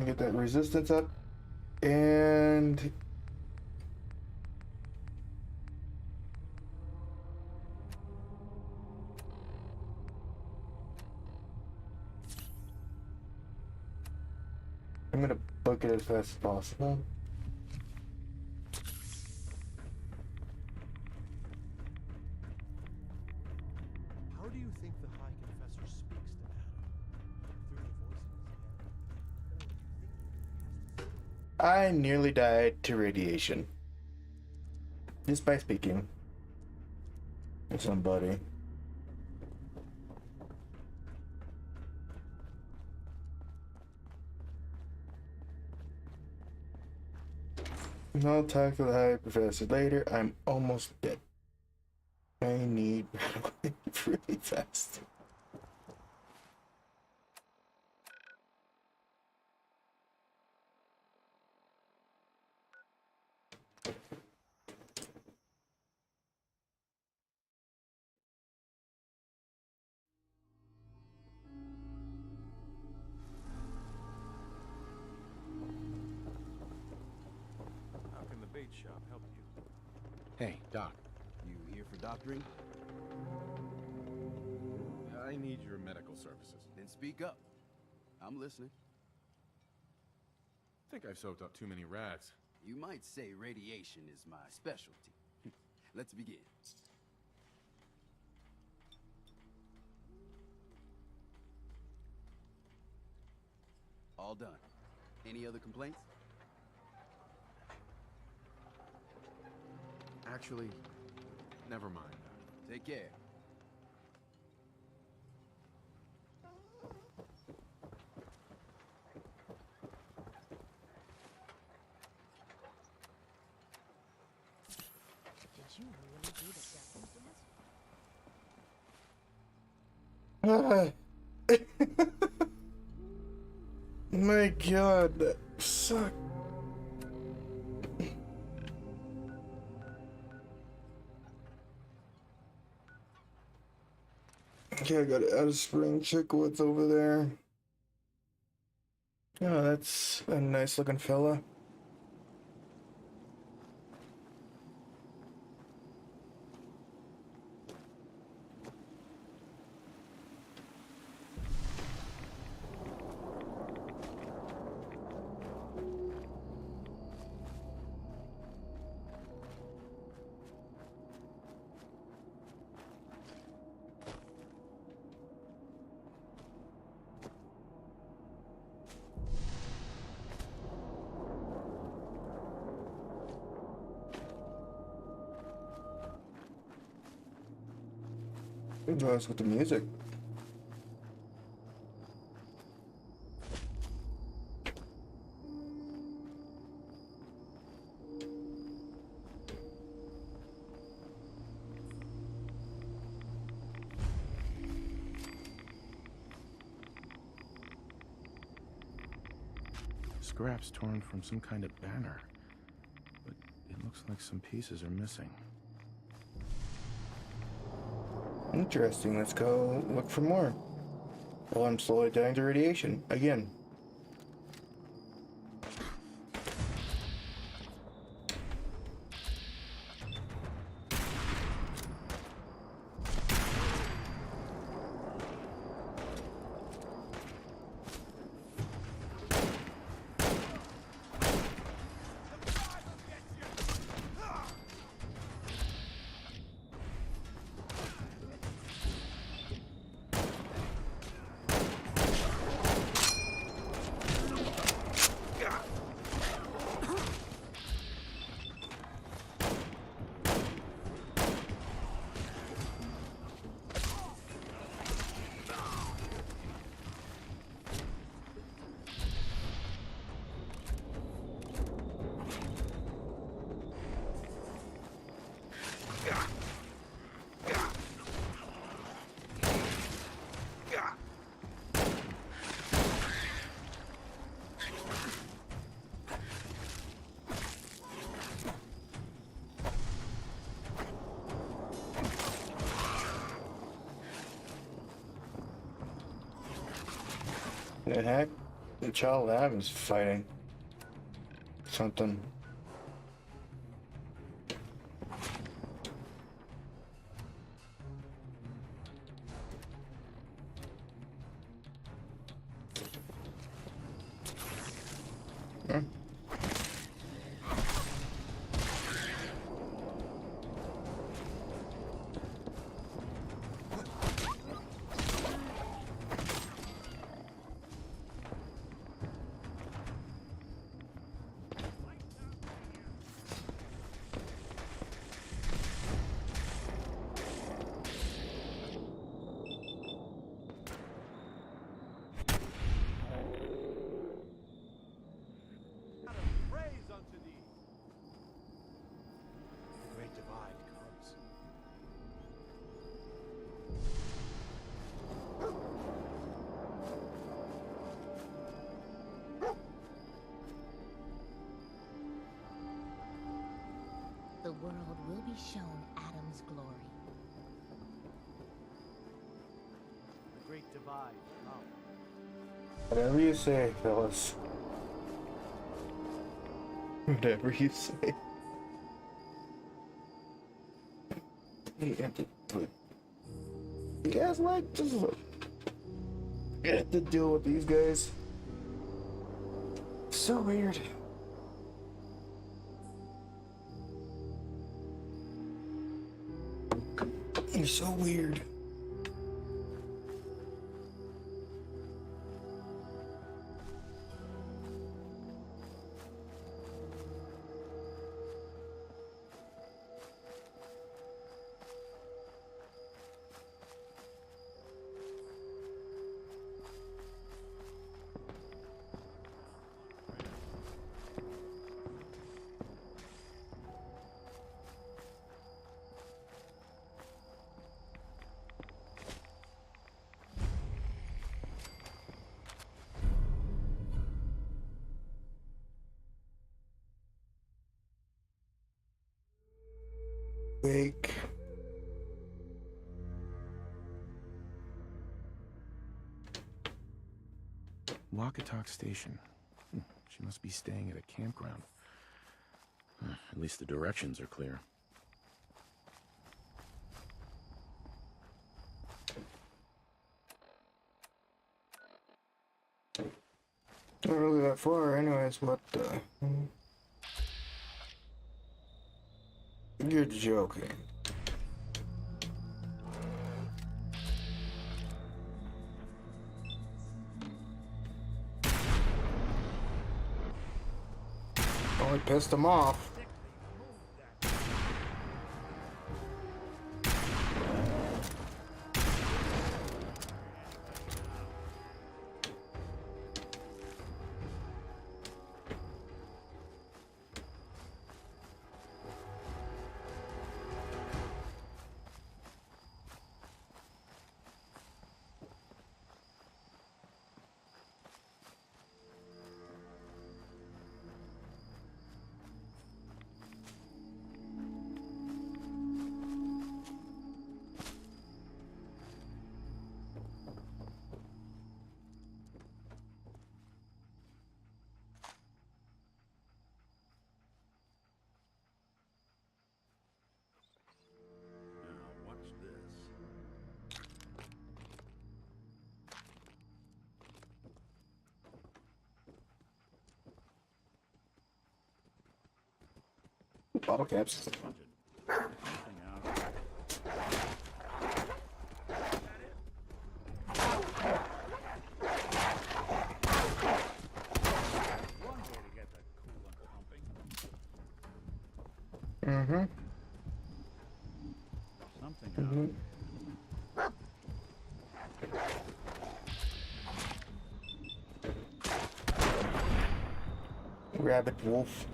get that resistance up, and I'm gonna book it as fast as possible. How do you think the High Confessor speaks to Adam? Through the voice in his head? Or do you think he has to... I nearly died to radiation. Just by speaking with somebody. I'll talk to the High Professor later. I'm almost dead. I need really fast. How can the bait shop help you? Hey, Doc. You here for doctoring? I need your medical services. Then speak up. I'm listening. I think I've soaked up too many rats. You might say radiation is my specialty. Let's begin. All done. Any other complaints? Actually, never mind. Take care. Did you really do the death dance? My god, that sucked. Okay, I got it out of spring. Check what's over there. Oh, that's a nice looking fella. What's with the music? Scraps torn from some kind of banner. But it looks like some pieces are missing. Interesting, let's go look for more. Well, I'm slowly dying to radiation again. The heck? The child lab is fighting something. shown Adam's glory. The Great Divide. Oh. Whatever you say, fellas. Whatever you say. You guys like just have to deal with these guys. So weird. You're so weird. Wake. Wacatok Station. She must be staying at a campground. At least the directions are clear. Not really that far, anyways. What the? You're joking. Only pissed him off. Bottle caps. Mm-hmm. Something Rabbit wolf.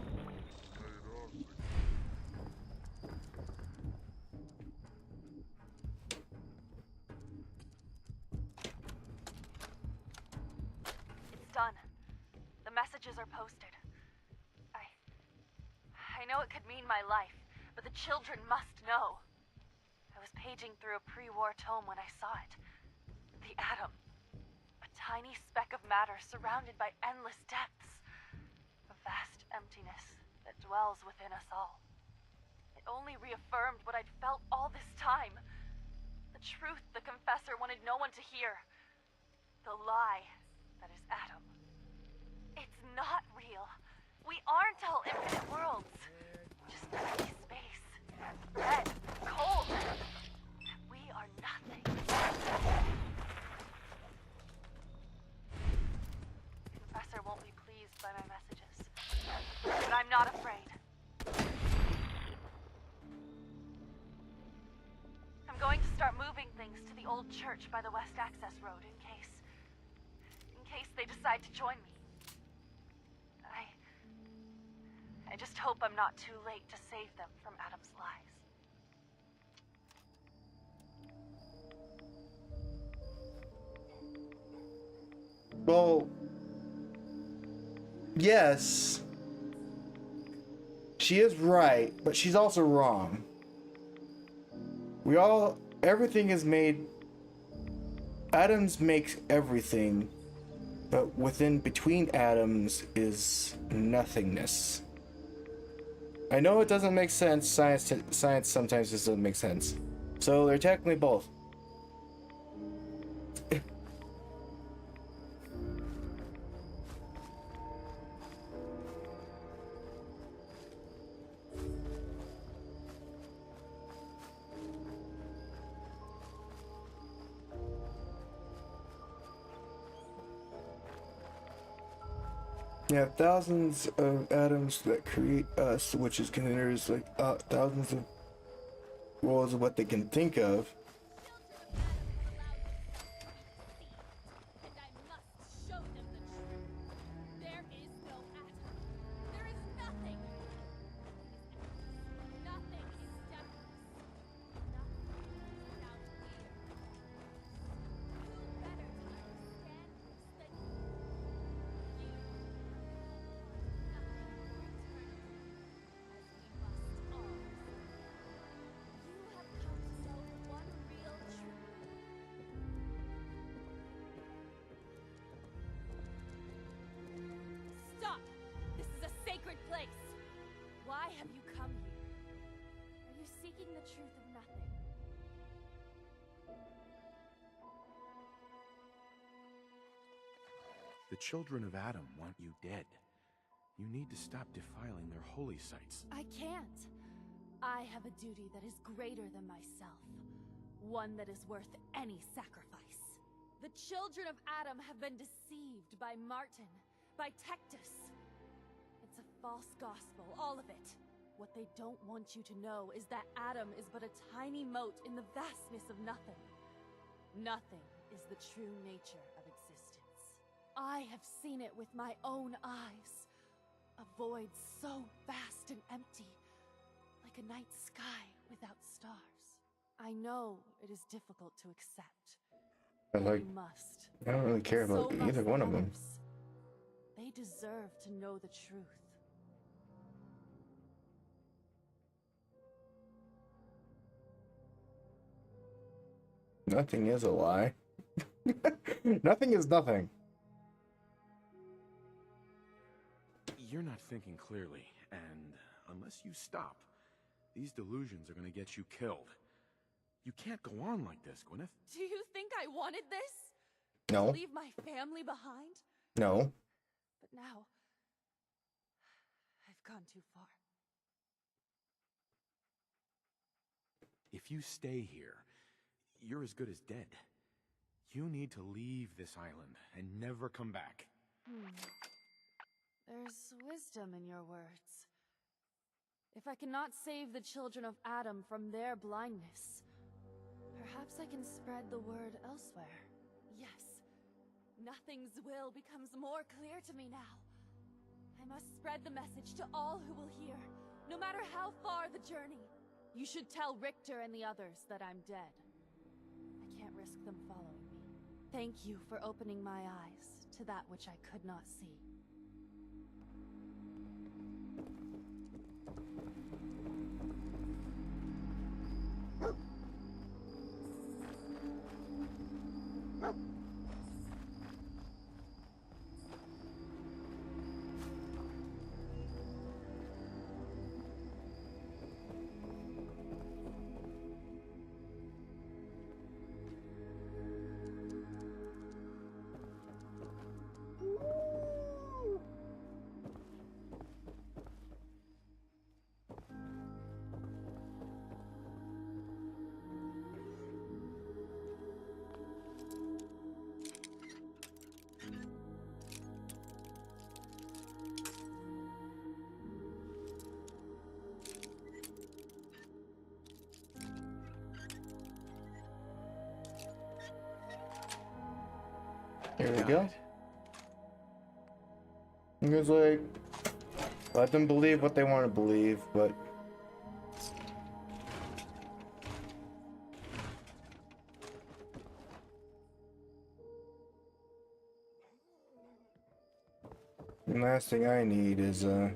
Done. The messages are posted. I know it could mean my life, but the children must know. I was paging through a pre-war tome when I saw it. The atom. A tiny speck of matter surrounded by endless depths. A vast emptiness that dwells within us all. It only reaffirmed what I'd felt all this time. The truth the confessor wanted no one to hear. The lie that is Adam. It's not real. We aren't all infinite worlds. Just empty space. Red, cold. We are nothing. Confessor won't be pleased by my messages. But I'm not afraid. I'm going to start moving things to the old church by the West Access Road in case they decide to join me. I just hope I'm not too late to save them from Adam's lies. Well, yes. She is right, but she's also wrong. everything is made. Atoms makes everything, but between atoms is nothingness. I know it doesn't make sense. Science sometimes just doesn't make sense. So they're technically both. Yeah, thousands of atoms that create us, which is considered as like thousands of worlds of what they can think of. Stop! This is a sacred place! Why have you come here? Are you seeking the truth of nothing? The children of Adam want you dead. You need to stop defiling their holy sites. I can't. I have a duty that is greater than myself. One that is worth any sacrifice. The children of Adam have been deceived by Martin, by Tectus. It's a false gospel, all of it. What they don't want you to know is that Adam is but a tiny mote in the vastness of nothing. Nothing is the true nature of existence. I have seen it with my own eyes. A void so vast and empty, like a night sky without stars. I know it is difficult to accept. You must. I don't really care about either one of them. They deserve to know the truth. Nothing is a lie. Nothing is nothing. You're not thinking clearly, and unless you stop, these delusions are gonna get you killed. You can't go on like this, Gwyneth. Do you think I wanted this? No. To leave my family behind? No. But now, I've gone too far. If you stay here, you're as good as dead. You need to leave this island and never come back. There's wisdom in your words. If I cannot save the children of Adam from their blindness, perhaps I can spread the word elsewhere. Yes, nothing's will becomes more clear to me now. I must spread the message to all who will hear, no matter how far the journey. You should tell Richter and the others that I'm dead. I can't risk them following me. Thank you for opening my eyes to that which I could not see. Here we go. It's like, let them believe what they want to believe, but the last thing I need is The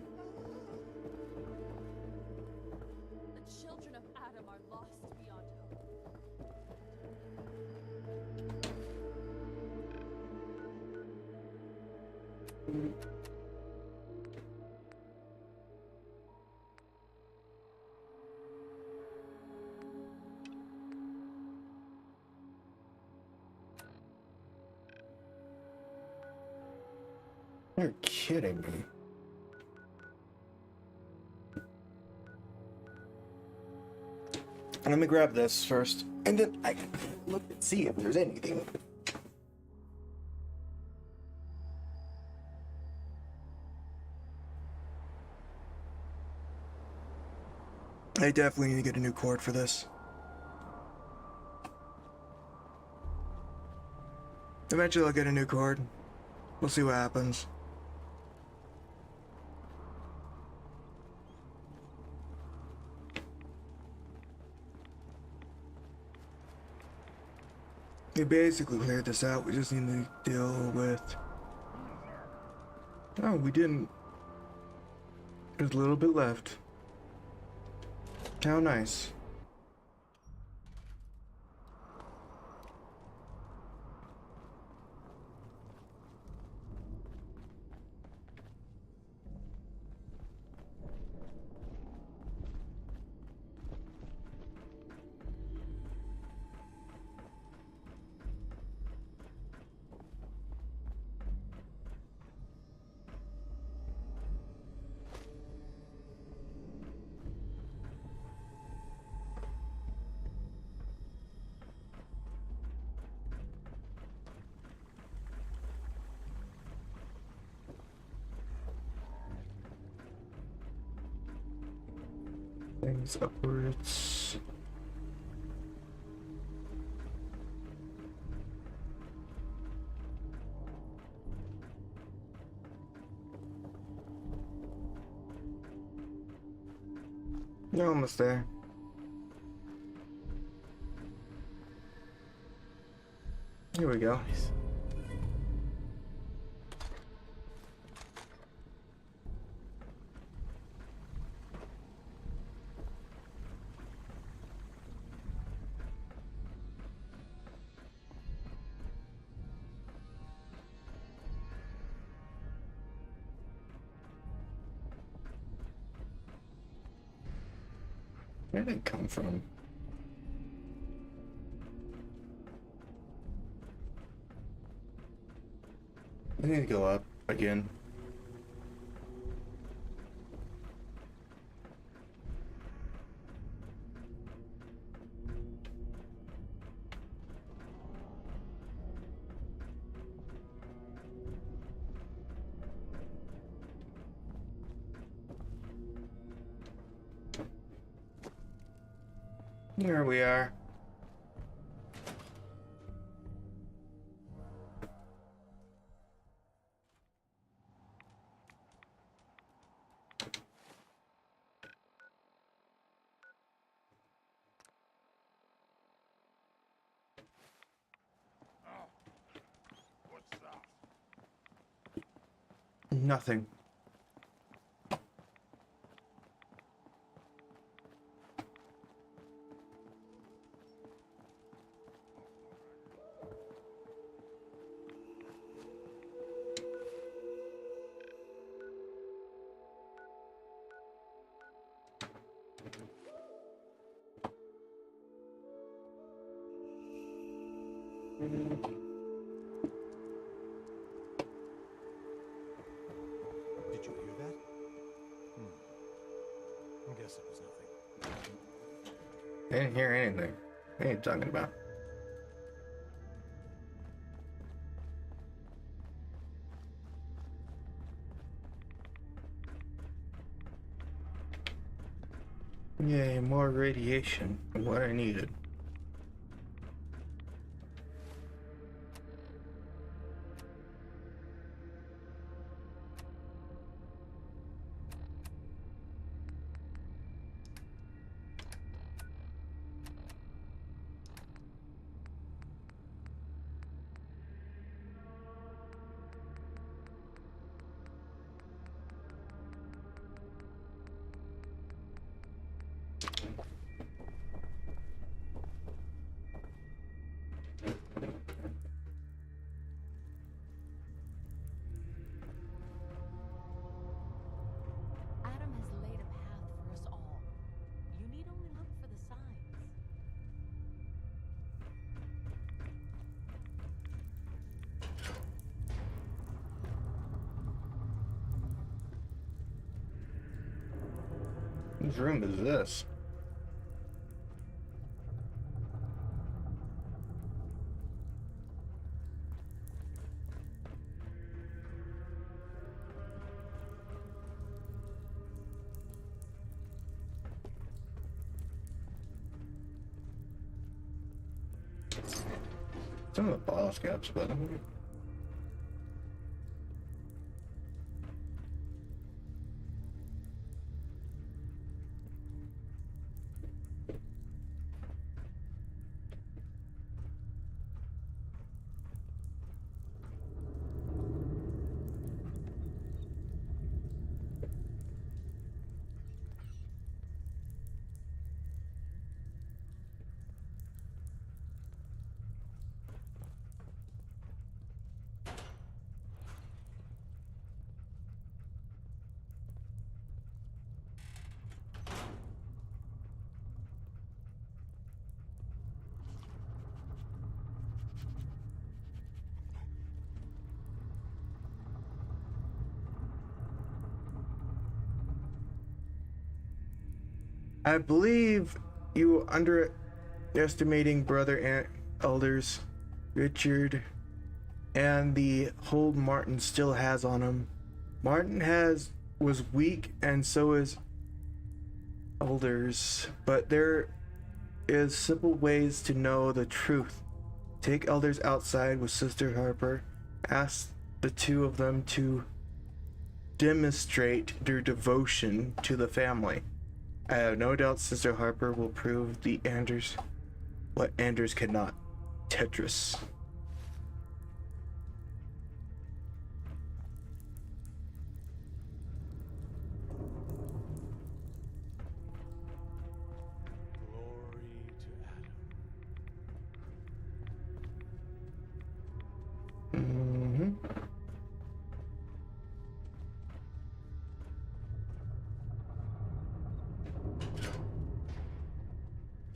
children of Adam are lost beyond hope. You're kidding me. Let me grab this first, and then I can look and see if there's anything. I definitely need to get a new cord for this. Eventually I'll get a new cord. We'll see what happens. We basically cleared this out. We just need to deal with... Oh, we didn't. There's a little bit left. How nice. Things upwards. You're almost there. Here we go. Nice. Where did it come from? I need to go up again. Here we are. Nothing. Did you hear that? I guess it was nothing. I didn't hear anything. What are you talking about? Yay, more radiation than what I needed. Whose room is this? Some of the bottle caps, but I believe you underestimating brother and elders, Richard, and the hold Martin still has on him. Martin was weak, and so is elders, but there is simple ways to know the truth. Take elders outside with Sister Harper. Ask the two of them to demonstrate their devotion to the family. I have no doubt Sister Harper will prove what Anders cannot. Tetris. Glory to Adam. Mm-hmm.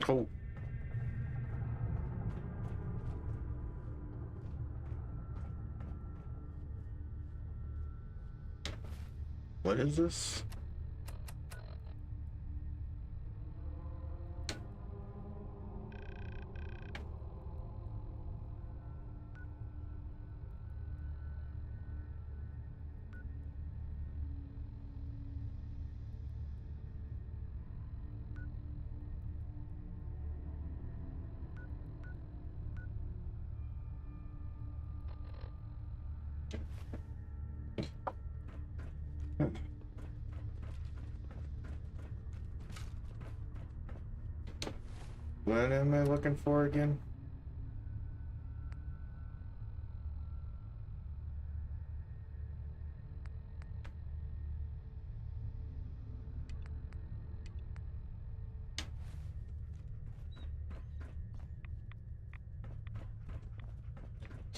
Oh. What is this? What am I looking for again?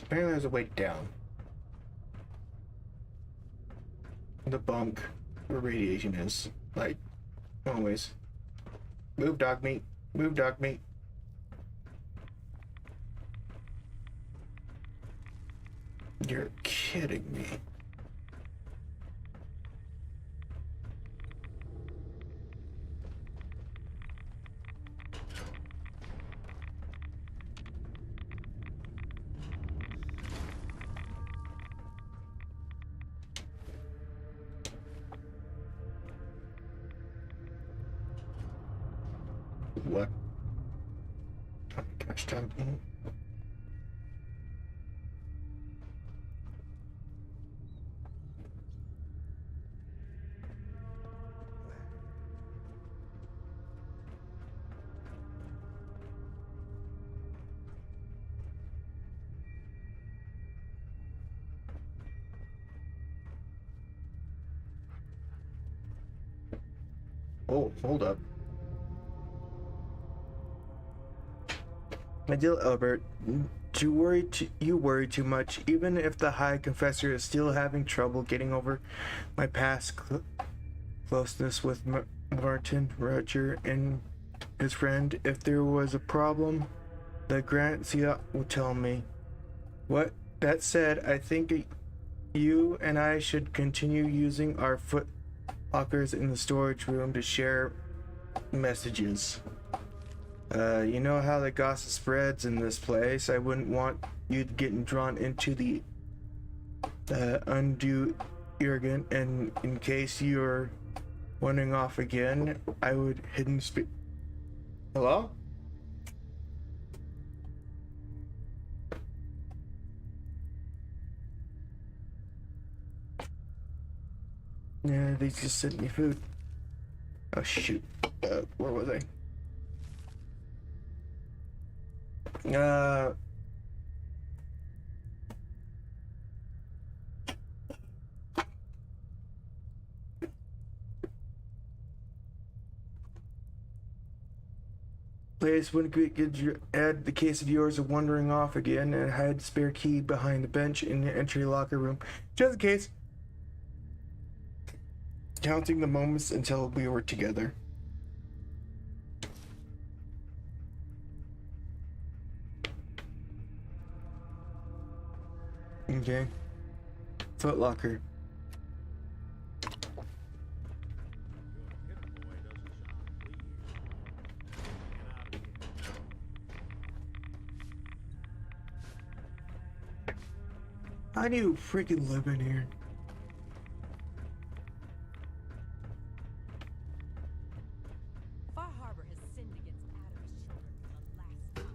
Apparently there's a way down. The bunk where radiation is. Like, always. Move, dog meat. Move, dog meat. You're kidding me. What? Oh my gosh, dog meat. Oh, hold up. My dear Albert, you worry too much. Even if the High Confessor is still having trouble getting over my past closeness with Martin, Roger, and his friend, if there was a problem, the Grancia will tell me. That said, I think you and I should continue using our lockers in the storage room to share messages. You know how the gossip spreads in this place. I wouldn't want you getting drawn into the undue arrogant, and in case you're wandering off again, I would hidden speak. Hello? Yeah, they just sent me food. Oh shoot. Where was I? Place wouldn't get add the case of yours of wandering off again, and hide the spare key behind the bench in the entry locker room. Just in case. Counting the moments until we were together. Okay. Foot locker. How do you freaking live in here? Far Harbor has sinned against Adam's children for the last time.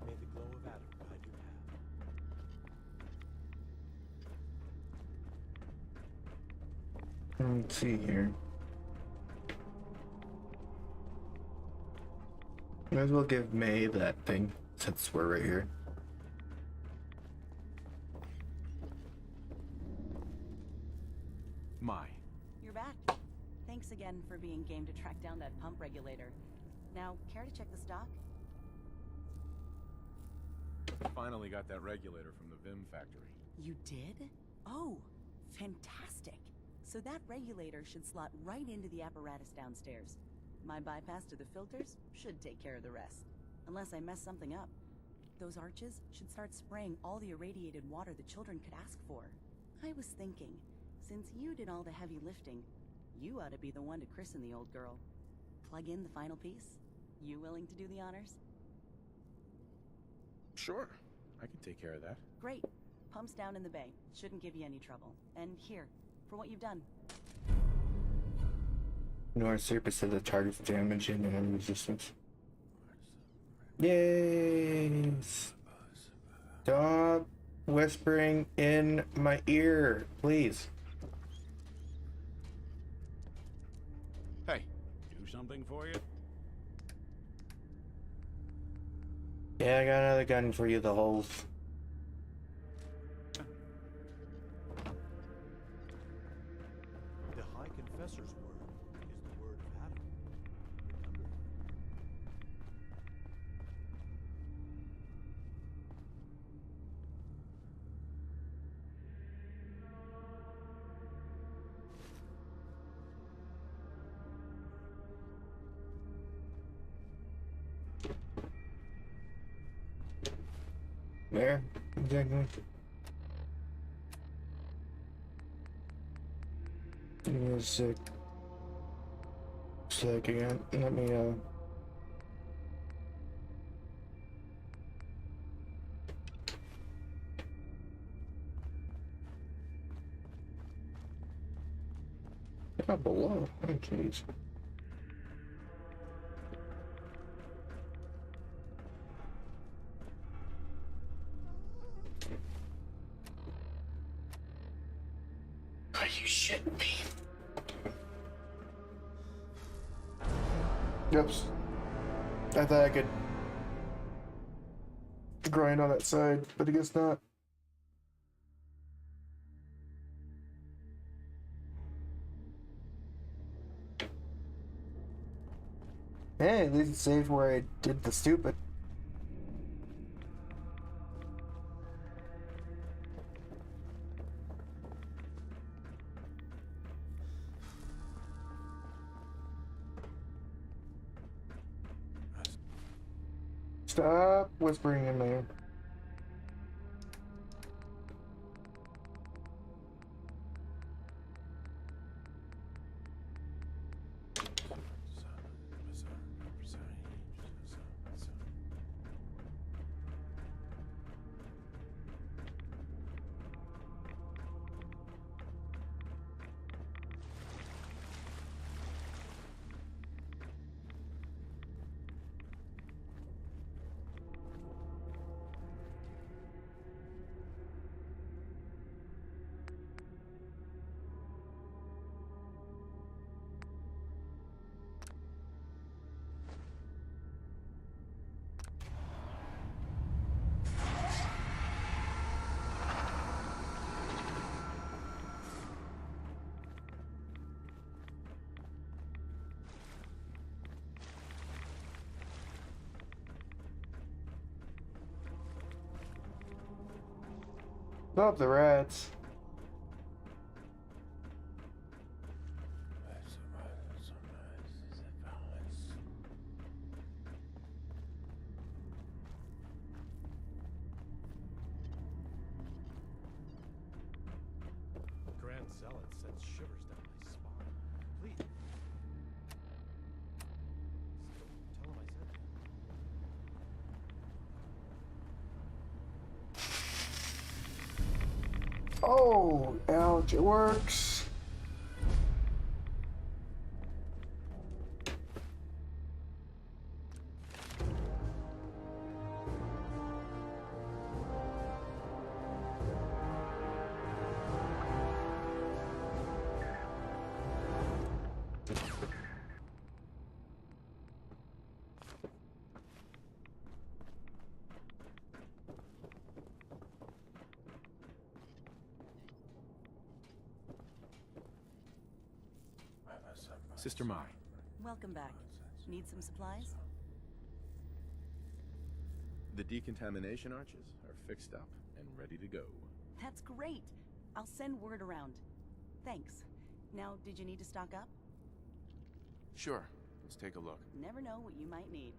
May the glow of Adam guide your path. Let's see here. Might as well give May that thing since we're right here. Mai. You're back. Thanks again for being game to track down that pump regulator. Now, care to check the stock? Finally got that regulator from the Vim factory. You did? Oh, fantastic. So that regulator should slot right into the apparatus downstairs. My bypass to the filters should take care of the rest. Unless I mess something up. Those arches should start spraying all the irradiated water the children could ask for. I was thinking, since you did all the heavy lifting, you ought to be the one to christen the old girl. Plug in the final piece? You willing to do the honors? Sure, I can take care of that. Great. Pumps down in the bay. Shouldn't give you any trouble. And here, for what you've done. North surface of the target's damage and enemy resistance. Yay! Stop whispering in my ear, please. Hey. Do something for you? Yeah, I got another gun for you, the holes. The High Confessor's word is the word of Adam. Remember that. There, exactly. Give me a sec again. Let me Not below. Oh jeez. Are you shitting me? Oops. I thought I could to grind on that side, but I guess not. Hey, at least it saved where I did the stupid. Stop whispering in there. Stop the rats. Grand Zealot sends shivers down my spine. Please. Tell him I said that. Oh, ouch, it works. Sister Mai. Welcome back. Need some supplies? The decontamination arches are fixed up and ready to go. That's great. I'll send word around. Thanks. Now, did you need to stock up? Sure. Let's take a look. Never know what you might need.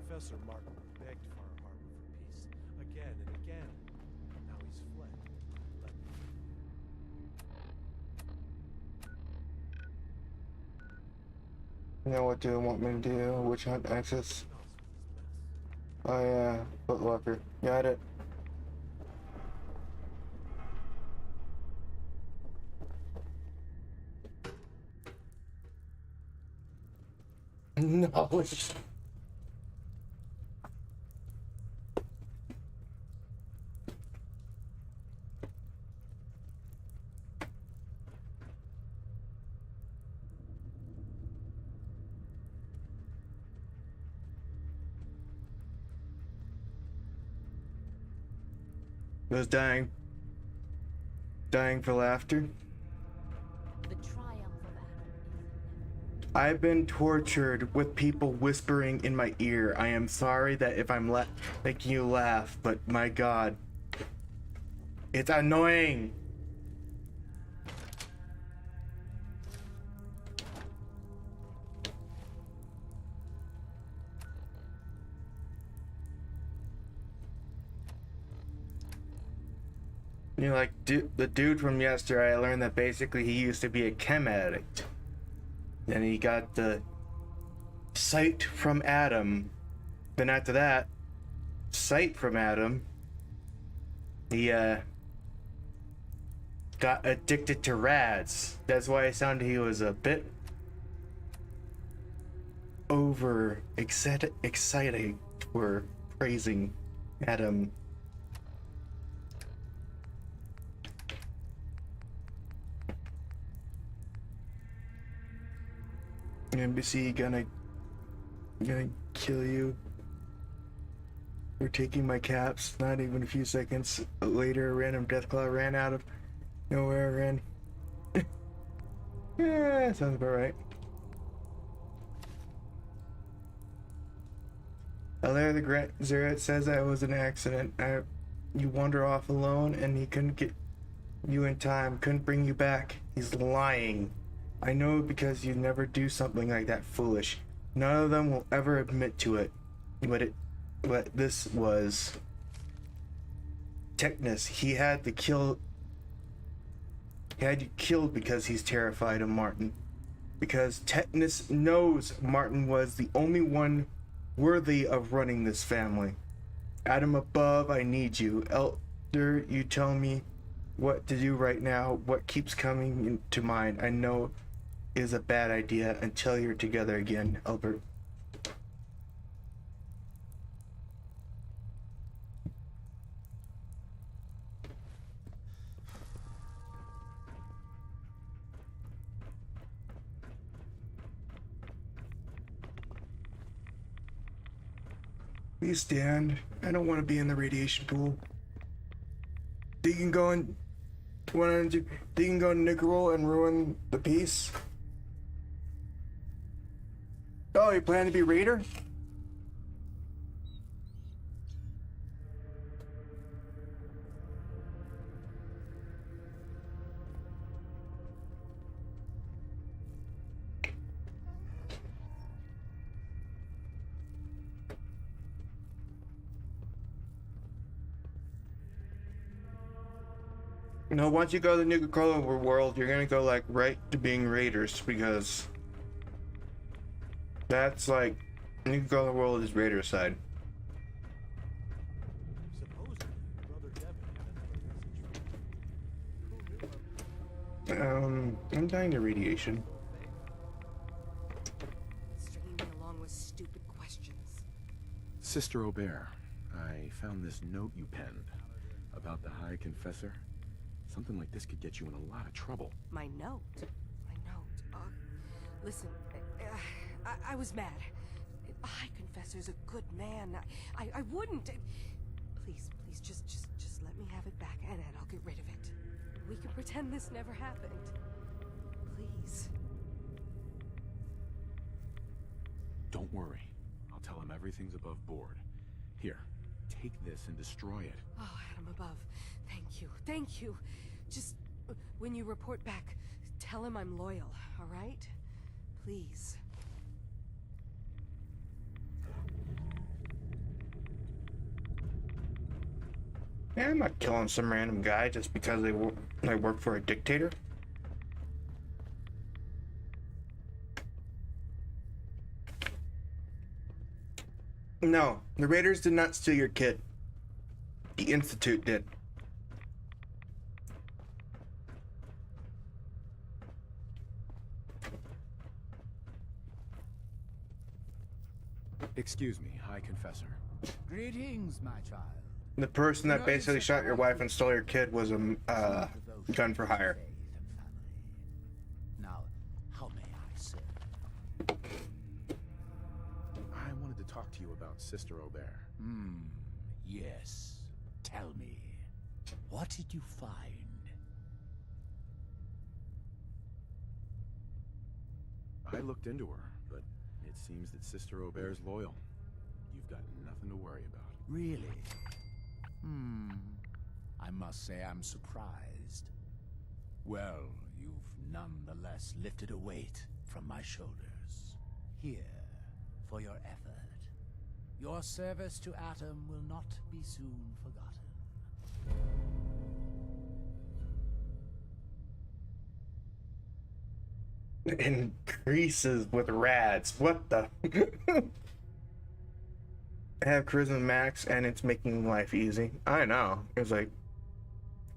Professor Martin begged Far Harbor for peace again and again. Now he's fled. Let Now what do you want me to do? Which hunt access? Oh yeah, footlocker. Got it. Knowledge. was dying for laughter. The triumph of Adam. I've been tortured with people whispering in my ear. I am sorry that if I'm making you laugh, but my God, it's annoying. You know, like the dude from yesterday, I learned that basically he used to be a chem addict. Then he got the sight from Adam. Then after that, sight from Adam, he got addicted to rads. That's why it sounded he was a bit over exciting for praising Adam. NBC gonna kill you. We're taking my caps. Not even a few seconds later, a random deathclaw ran out of nowhere. Yeah, sounds about right. Alaire the Great Zerat says that it was an accident. You wander off alone, and he couldn't get you in time. Couldn't bring you back. He's lying. I know because you never do something like that foolish. None of them will ever admit to it. But this was Technus. He had you killed because he's terrified of Martin. Because Technus knows Martin was the only one worthy of running this family. Adam above, I need you. Elder, you tell me what to do right now. What keeps coming to mind? I know is a bad idea until you're together again, Albert. Please stand. I don't want to be in the radiation pool. They can go and Nickerol and ruin the peace. Oh, you plan to be Raider? You know, once you go to the Nuka Cola world, you're gonna go like right to being Raiders because that's like Nuka Cola world is Raider side. I'm dying to radiation. Stringing me along with stupid questions. Sister Aubert, I found this note you penned about the High Confessor. Something like this could get you in a lot of trouble. My note? Listen, I was mad. The High Confessor's a good man. I wouldn't. Please, just let me have it back and I'll get rid of it. We can pretend this never happened. Please. Don't worry. I'll tell him everything's above board. Here, take this and destroy it. Oh, Adam above. Thank you. Just, when you report back, tell him I'm loyal, all right? Please. Yeah, I'm not killing some random guy just because they work for a dictator. No, the Raiders did not steal your kid. The Institute did. Excuse me, High Confessor. Greetings, my child. The person that basically shot your wife and stole your kid was a gun for hire. Now, how may I serve? I wanted to talk to you about Sister Aubert. Yes. Tell me. What did you find? I looked into her, but it seems that Sister Aubert's loyal. You've got nothing to worry about. Really? I must say I'm surprised. Well, you've nonetheless lifted a weight from my shoulders. Here, for your effort. Your service to Atom will not be soon forgotten. Increases with rads. What the? I have charisma max and it's making life easy. I know. It's like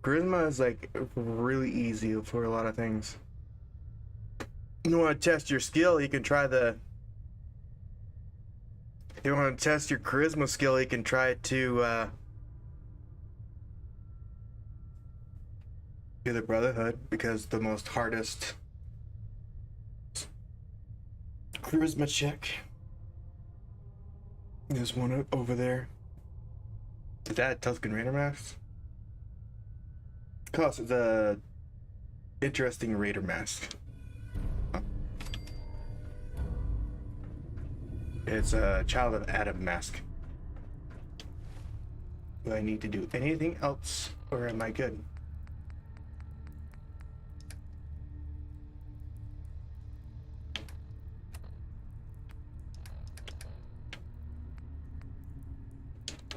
charisma is like really easy for a lot of things. You want to test your skill, you can try the. If you want to test your charisma skill, you can try to do the Brotherhood, because the most hardest charisma check. There's one over there. Is that Tuscan Raider mask? Oh, so it's a interesting Raider mask. It's a Child of Adam mask. Do I need to do anything else, or am I good?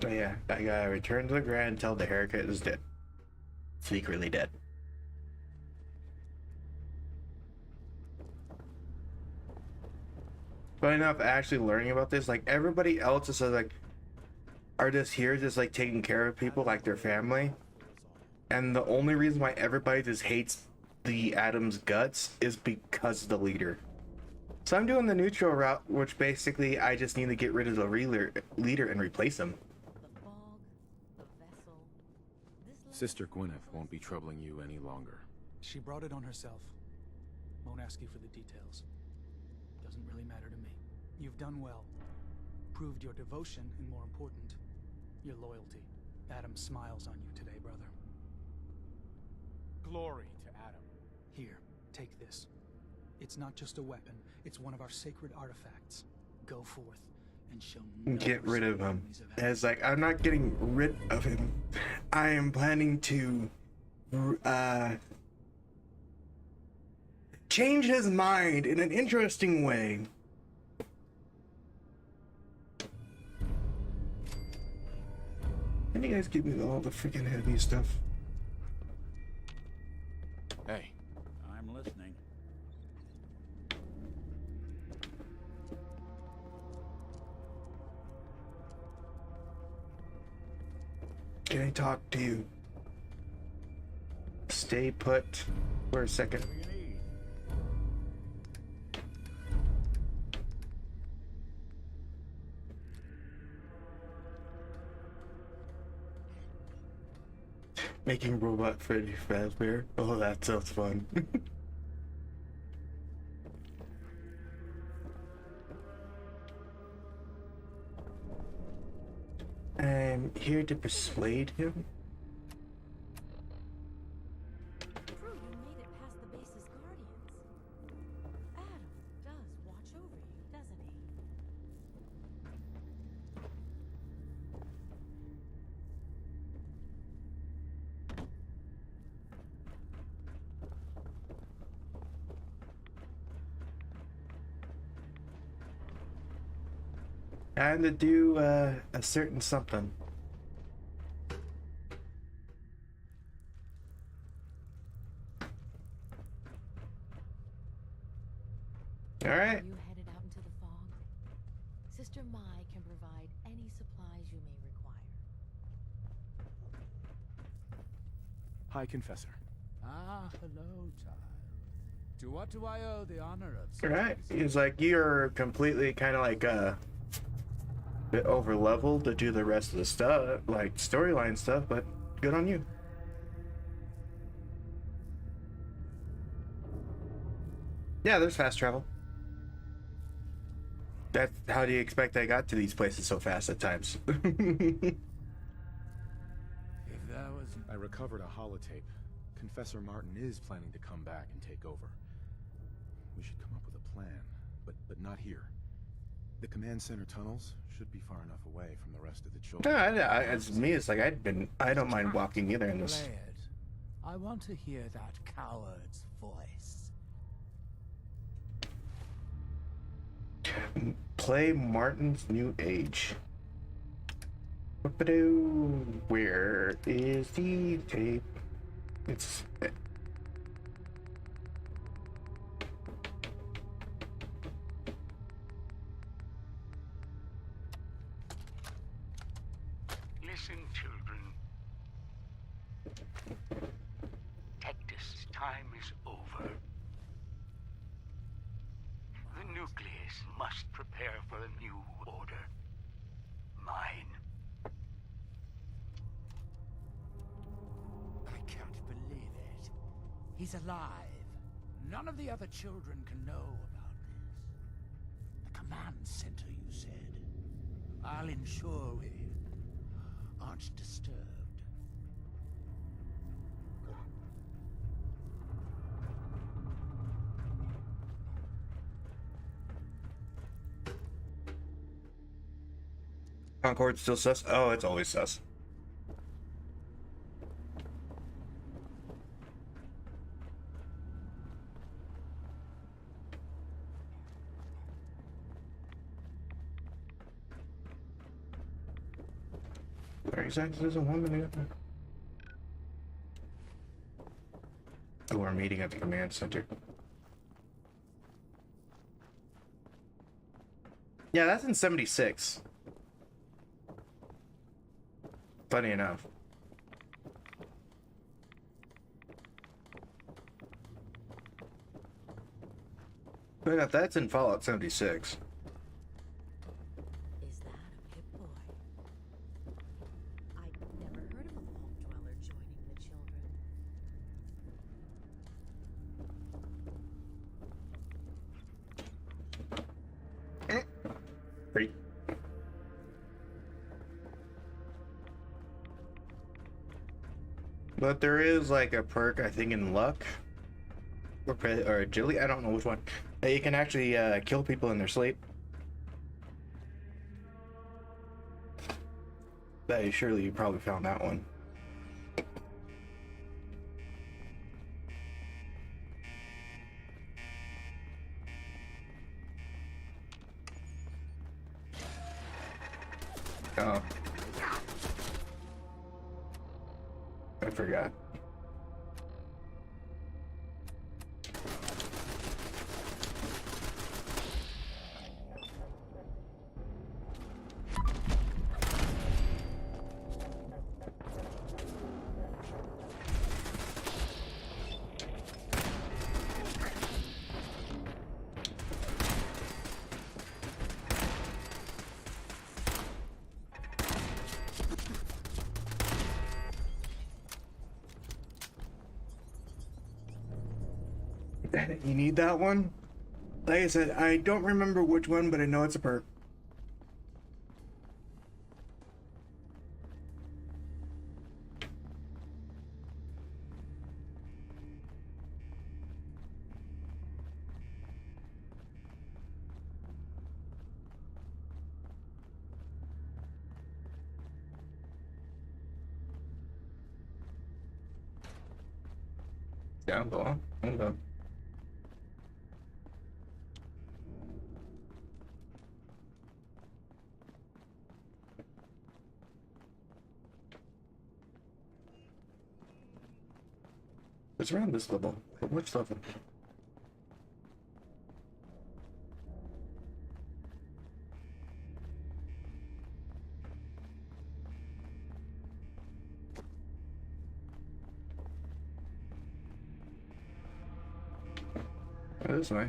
Oh yeah, I gotta return to the Grand and tell the haircut is dead. Secretly dead. But enough actually learning about this, like everybody else is like, are just here just like taking care of people like their family. And the only reason why everybody just hates the Adam's guts is because of the leader. So I'm doing the neutral route, which basically I just need to get rid of the leader and replace him. Sister Gwyneth won't be troubling you any longer. She brought it on herself. Won't ask you for the details. Doesn't really matter to me. You've done well. Proved your devotion, and more important, your loyalty. Adam smiles on you today, brother. Glory to Adam. Here, take this. It's not just a weapon, it's one of our sacred artifacts. Go forth and show no get rid of him. It's like, I'm not getting rid of him. I am planning to change his mind in an interesting way. Can you guys give me all the freaking heavy stuff? Hey. I'm listening. Can I talk to you? Stay put for a second. Making robot Freddy Fazbear. Oh, that sounds fun. I'm here to persuade him. True, you made it past the base's guardians. Adam does watch over you, doesn't he? And to do a certain something. All right. You headed out into the fog? Sister Mai can provide any supplies you may require. High Confessor. Ah, hello, child. To what do I owe the honor of All right. He's like, you're completely kind of like bit over leveled to do the rest of the stuff, like storyline stuff, but good on you. Yeah, there's fast travel. That's how do you expect I got to these places so fast at times? If there was I recovered a holotape. Confessor Martin is planning to come back and take over. We should come up with a plan, but not here. The command center tunnels should be far enough away from the rest of the children. As me, it's like I don't mind walking either in this. Play it. I want to hear that coward's voice. Play Martin's New Age. Where is the tape? It's... Listen, children. Tectus' time is over. The nucleus must prepare for a new order. Mine. I can't believe it. He's alive. None of the other children can know about this. The command center, you said. I'll ensure we aren't disturbed. Concord's still sus? Oh, it's always sus. Exactly, there's a woman here. Oh, we're meeting at the command center. Yeah, that's in 76. Funny enough. But if that's in Fallout 76. Is that a Pip-Boy? I'd never heard of a vault dweller joining the children. Pretty. But there is like a perk, I think, in luck or agility. I don't know which one. That you can actually kill people in their sleep. That surely you probably found that one. Oh. I forgot. You need that one? Like I said, I don't remember which one, but I know it's a perk. Yeah, go on. Hold on. It's around this level. Which level? This way.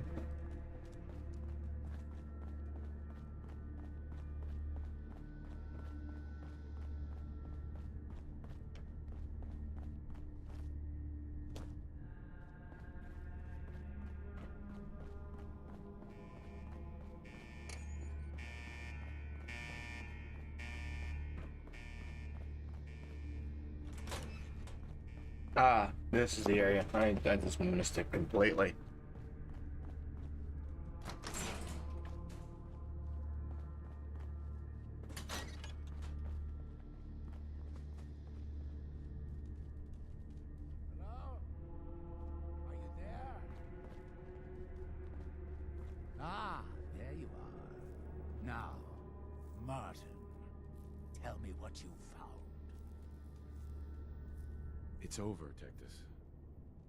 Ah, this is the area. I just missed it completely. Hello? Are you there? Ah, there you are. Now, Martin, tell me what you found. It's over, Tectus.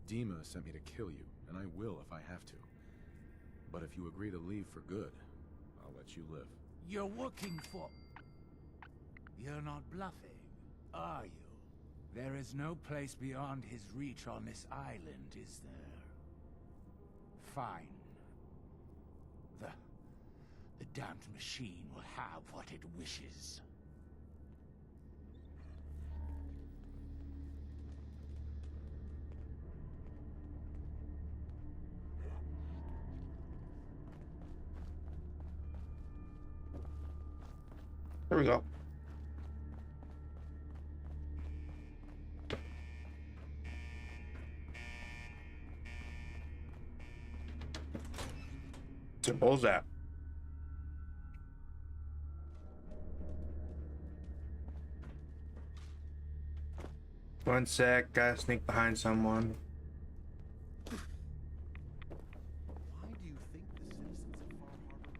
Dima sent me to kill you, and I will if I have to. But if you agree to leave for good, I'll let you live. You're working for... You're not bluffing, are you? There is no place beyond his reach on this island, is there? Fine. The damned machine will have what it wishes. There we go. Simple as that. One sec, gotta sneak behind someone. Why do you think the citizens of Far Harbor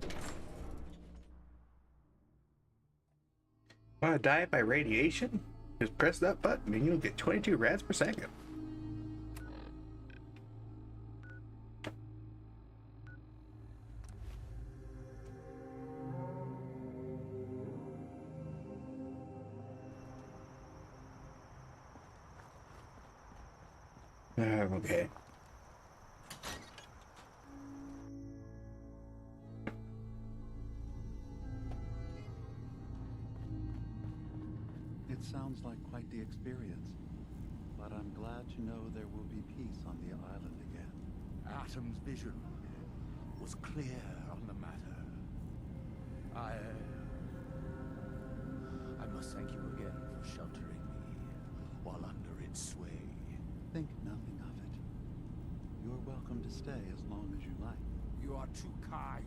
rejected? Want to die by radiation? Just press that button and you'll get 22 rads per second. Okay. It sounds like quite the experience, but I'm glad to know there will be peace on the island again. Atom's vision was clear on the matter. I must thank you again for sheltering me while under its sway. Think nothing of it. You're welcome to stay as long as you like. You are too kind.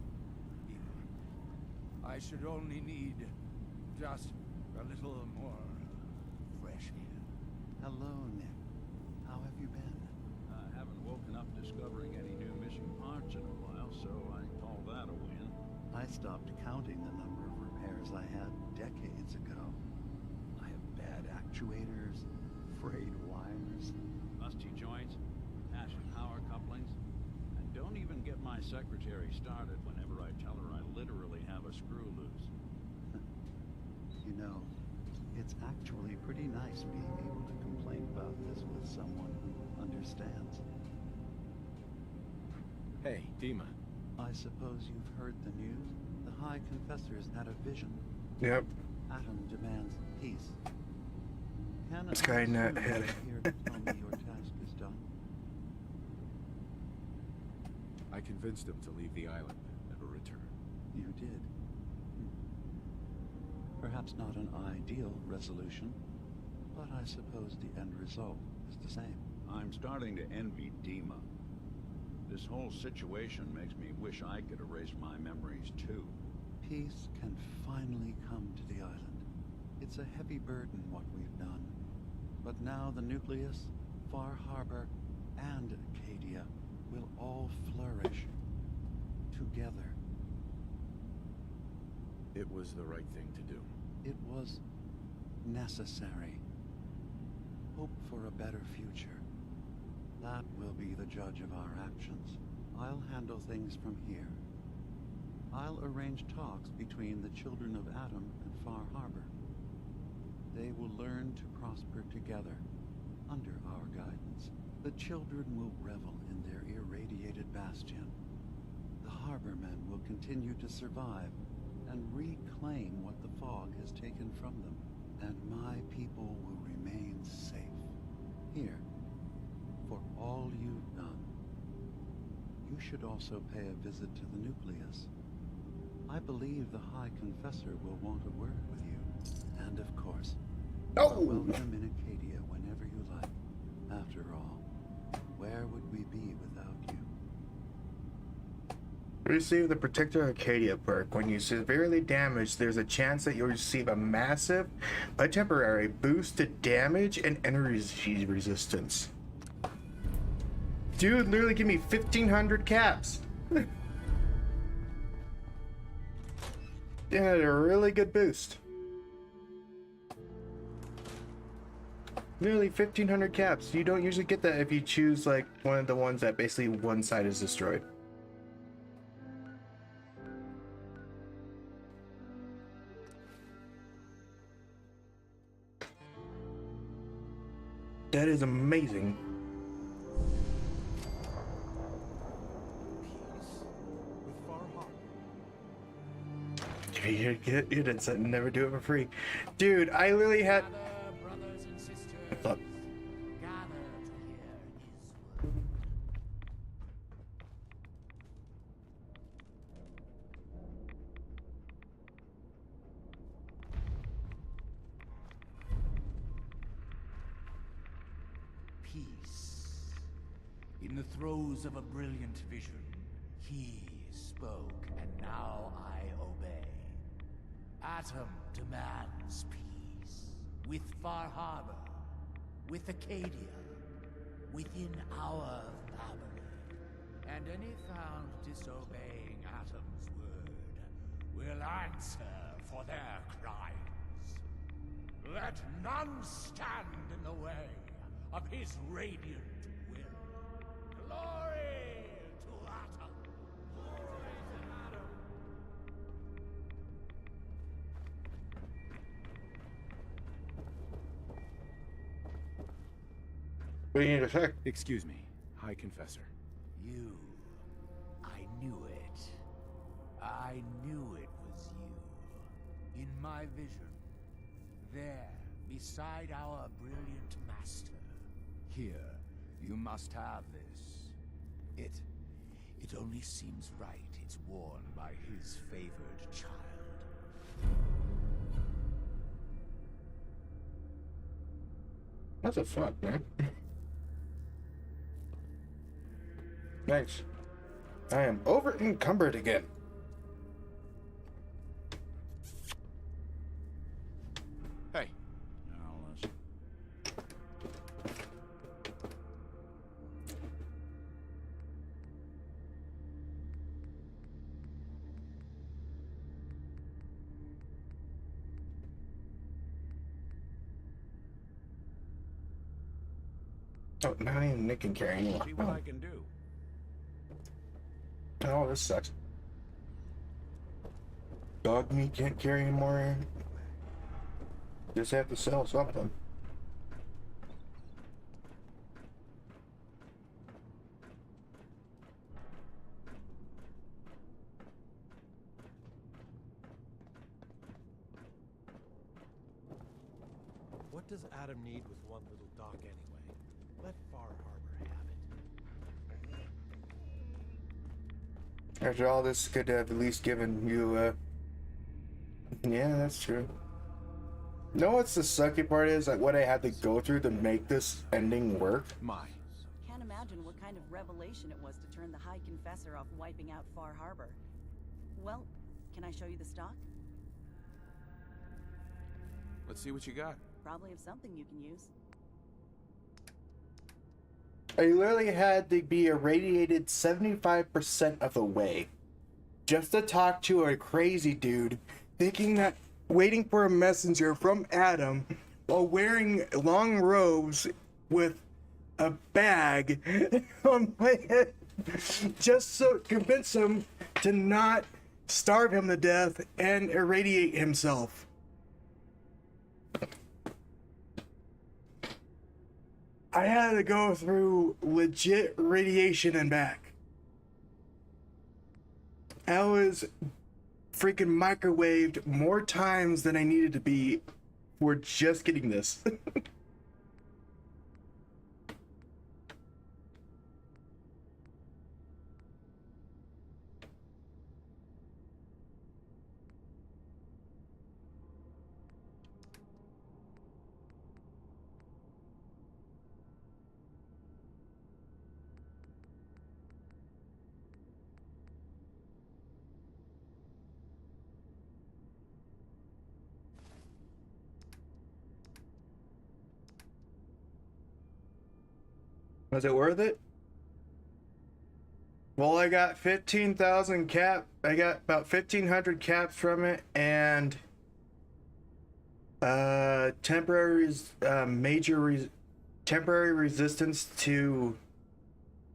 I should only need just a little more fresh air. Hello, Nick. How have you been? I haven't woken up discovering any new missing parts in a while, so I call that a win. I stopped counting the number of repairs I had decades ago. I have bad actuators, frayed wires. Rusty joints, passion power couplings, and don't even get my secretary started whenever I tell her I literally have a screw loose. You know, it's actually pretty nice being able to complain about this with someone who understands. Hey, Dima. I suppose you've heard the news? The High Confessor's had a vision. Yep. Atom demands peace. Can This guy I not assume had you're here to tell me your task is done? I convinced him to leave the island, never return. You did. Perhaps not an ideal resolution, but I suppose the end result is the same. I'm starting to envy Dima. This whole situation makes me wish I could erase my memories too. Peace can finally come to the island. It's a heavy burden what we've done. But now the Nucleus, Far Harbor, and Acadia will all flourish together. It was the right thing to do. It was necessary. Hope for a better future. That will be the judge of our actions. I'll handle things from here. I'll arrange talks between the children of Atom and Far Harbor. They will learn to prosper together under our guidance. The children will revel in their irradiated bastion. The Harbormen will continue to survive and reclaim what the fog has taken from them. And my people will remain safe. Here, for all you've done. You should also pay a visit to the Nucleus. I believe the High Confessor will want a word with you. And of course, Oh! you're welcome in Acadia whenever you like. After all, where would we be without you? Receive the Protector Arcadia perk. When you severely damaged, there's a chance that you'll receive a massive, but temporary boost to damage and energy resistance. Dude, literally give me 1,500 caps. Yeah, a really good boost. Nearly 1,500 caps. You don't usually get that if you choose like one of the ones that basically one side is destroyed. That is amazing. You didn't say never do it for free. Dude, I literally had... Brothers and sisters, Look. gather to hear his word. Peace. In the throes of a brilliant vision, he spoke, and now I obey. Atom demands peace. With Far Harbor, with Acadia, within our family. And any found disobeying Atom's word will answer for their crimes. Let none stand in the way of his radiant will. Glory to Atom! Glory to Atom! What do you need to check? Excuse me, High Confessor. You. I knew it. I knew it was you. In my vision. There, beside our brilliant master. Here, you must have this. It only seems right it's worn by his favored child. What the fuck, man? Thanks. I am over encumbered again. Hey. Now listen. Oh, not even Nick can carry anymore. See what I can do. Oh, this sucks. Dog meat can't carry anymore. Just have to sell something. What does Adam need with one little dock anyway? Let Far Harbor have it. After all this, good to have at least given you, yeah, that's true. You know what's the sucky part is? Like, what I had to go through to make this ending work? Can't imagine what kind of revelation it was to turn the High Confessor off wiping out Far Harbor. Well, can I show you the stock? Let's see what you got. Probably have something you can use. I literally had to be irradiated 75% of the way just to talk to a crazy dude, thinking that waiting for a messenger from Adam while wearing long robes with a bag on my head, just so convince him to not starve him to death and irradiate himself. I had to go through legit radiation and back. I was freaking microwaved more times than I needed to be for just getting this. Was it worth it? Well, I got 15,000 cap. I got about 1,500 caps from it, and temporary temporary resistance to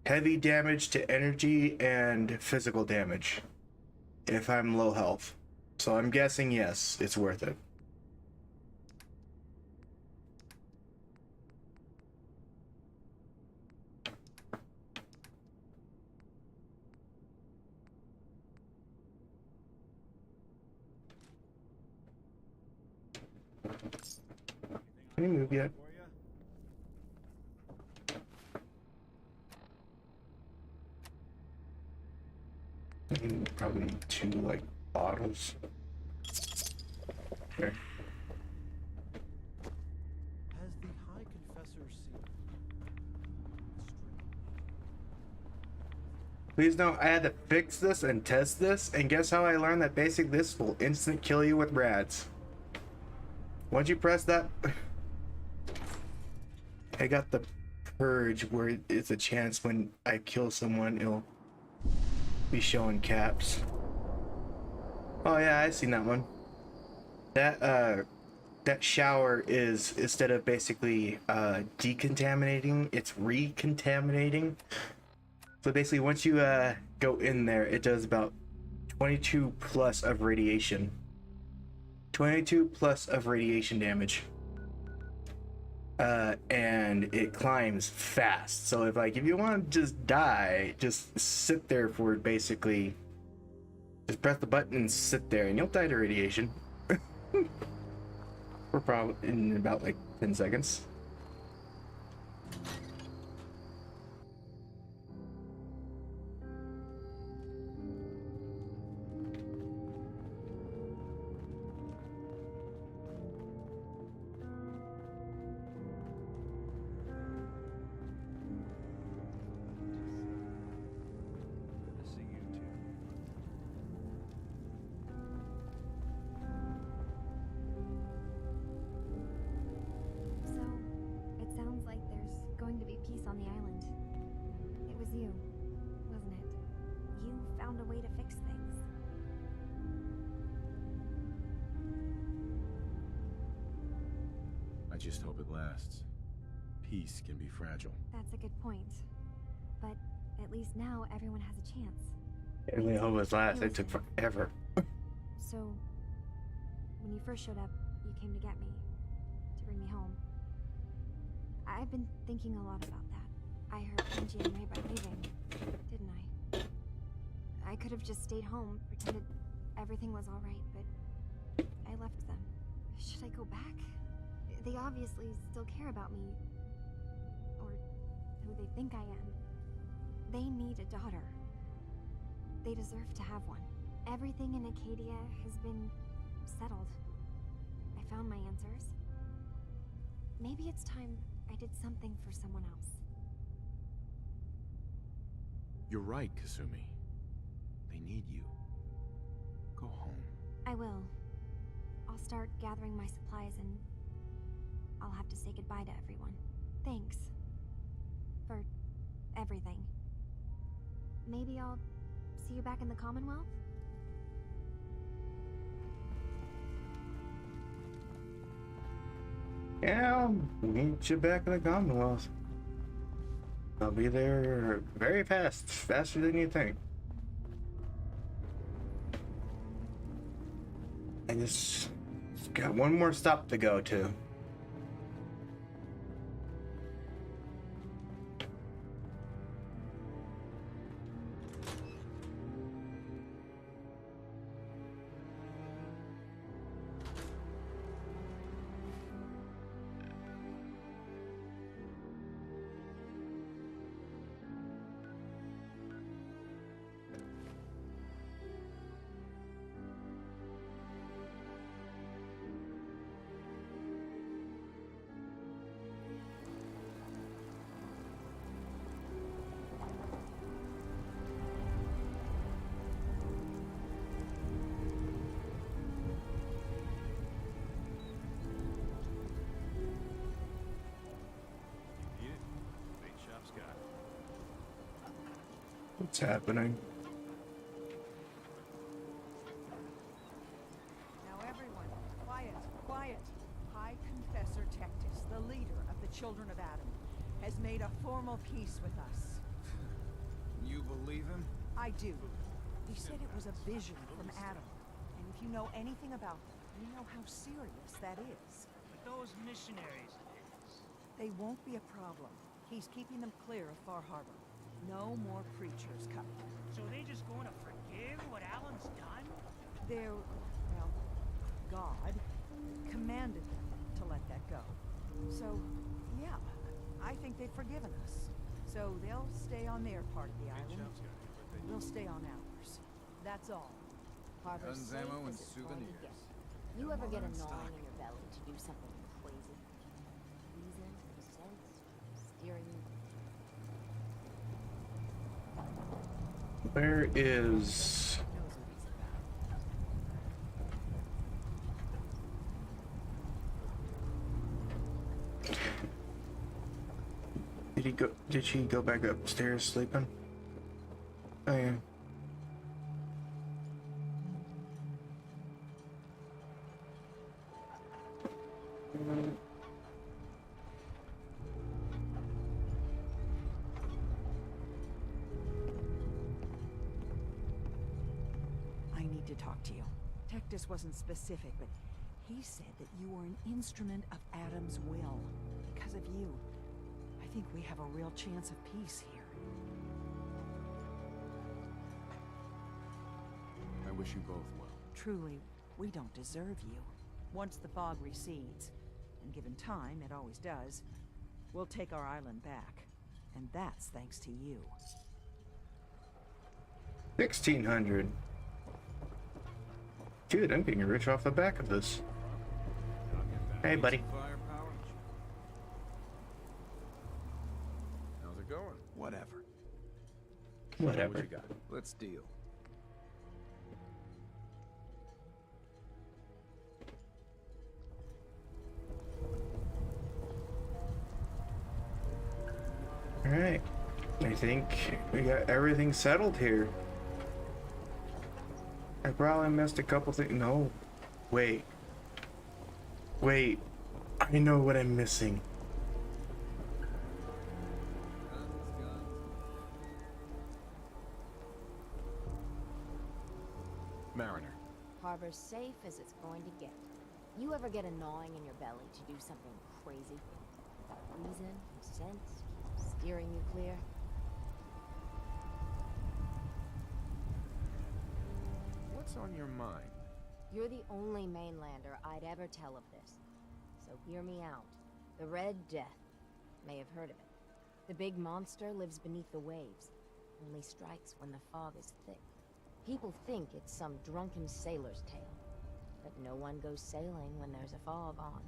heavy damage to energy and physical damage if I'm low health. So I'm guessing yes, it's worth it. Can you move yet? Probably need 2 like bottles. Okay. Has the High Confessor seen Please note, I had to fix this and test this, and guess how I learned that basic this will instant kill you with rads. Once you press that, I got the purge where it's a chance when I kill someone, it'll be showing caps. Oh yeah, I seen that one. That shower is, instead of basically decontaminating, it's recontaminating. So basically once you go in there, it does about 22 plus of radiation. 22 plus of radiation damage. And it climbs fast. So if you want to just die, just sit there for basically, just press the button and sit there and you'll die to radiation. For probably in about like 10 seconds. Going to be peace on the island. It was you, wasn't it? You found a way to fix things. I just hope it lasts. Peace can be fragile. That's a good point. But at least now everyone has a chance. It really almost lasts. It took forever. So, when you first showed up, you came to get me, to bring me home. I've been thinking a lot about that. I hurt Kenji and Ray by leaving, didn't I? I could have just stayed home, pretended everything was alright, but I left them. Should I go back? They obviously still care about me. Or who they think I am. They need a daughter. They deserve to have one. Everything in Acadia has been settled. I found my answers. Maybe it's time I did something for someone else. You're right, Kasumi. They need you. Go home. I will. I'll start gathering my supplies and I'll have to say goodbye to everyone. Thanks. For everything. Maybe I'll see you back in the Commonwealth? Yeah, I'll meet you back in the Commonwealth. I'll be there very fast, faster than you think. I just got one more stop to go to. What's happening? Now everyone, quiet, quiet. High Confessor Tectus, the leader of the Children of Adam, has made a formal peace with us. You believe him? I do. He said it was a vision from Adam. And if you know anything about them, you know how serious that is. But those missionaries of his... They won't be a problem. He's keeping them clear of Far Harbor. No more preachers coming. So they just going to forgive what Alan's done? They're, well, God commanded them to let that go. So, yeah, I think they've forgiven us. So they'll stay on their part of the island. We'll stay on ours. That's all. Harbor's Guns, safe ammo, and as it's going to souvenirs. get. You ever get a Modern gnawing stock. in your belly to do something crazy? Reason, sense, steering you. Where is... Did she go back upstairs sleeping? Oh yeah. I need to talk to you. Tectus wasn't specific, but he said that you were an instrument of Adam's will. Because of you, I think we have a real chance of peace here. I wish you both well. Truly, we don't deserve you. Once the fog recedes, and given time, it always does, we'll take our island back. And that's thanks to you. 1600. Dude, I'm getting rich off the back of this. Hey, buddy. Firepower? How's it going? Whatever. Whatever. What you got? Let's deal. Alright. I think we got everything settled here. I probably missed a couple things. No. Wait. Wait. I know what I'm missing. Mariner. Harbor's safe as it's going to get. You ever get a gnawing in your belly to do something crazy? Reason, sense, steering you clear? What's on your mind? You're the only mainlander I'd ever tell of this. So hear me out. The Red Death. May have heard of it. The big monster lives beneath the waves. Only strikes when the fog is thick. People think it's some drunken sailor's tale. But no one goes sailing when there's a fog on.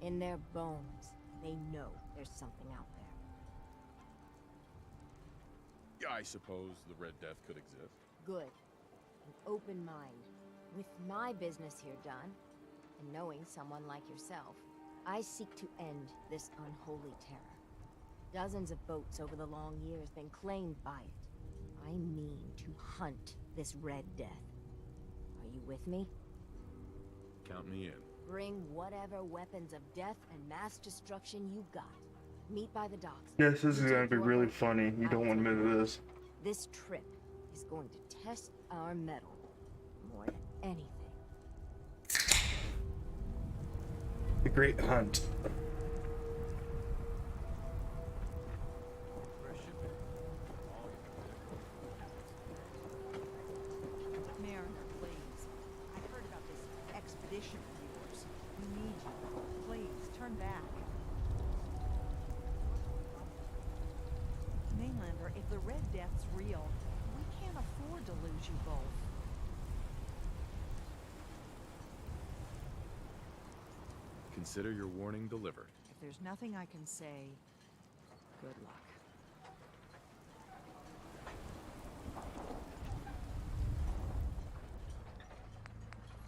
In their bones, they know there's something out there. Yeah, I suppose the Red Death could exist. Good. An open mind. With my business here done, and knowing someone like yourself, I seek to end this unholy terror. Dozens of boats over the long years been claimed by it. I mean to hunt this Red Death. Are you with me? Count me in. Bring whatever weapons of death and mass destruction you got. Meet by the docks. Yes, this is gonna be really funny. You don't want to miss this. This trip is going to test our mettle more than anything. The Great Hunt. Mariner, please. I heard about this expedition of yours. We need you. Please, turn back. Mainlander, if the Red Death's real, we can't afford to lose you both. Consider your warning delivered. If there's nothing I can say, good luck.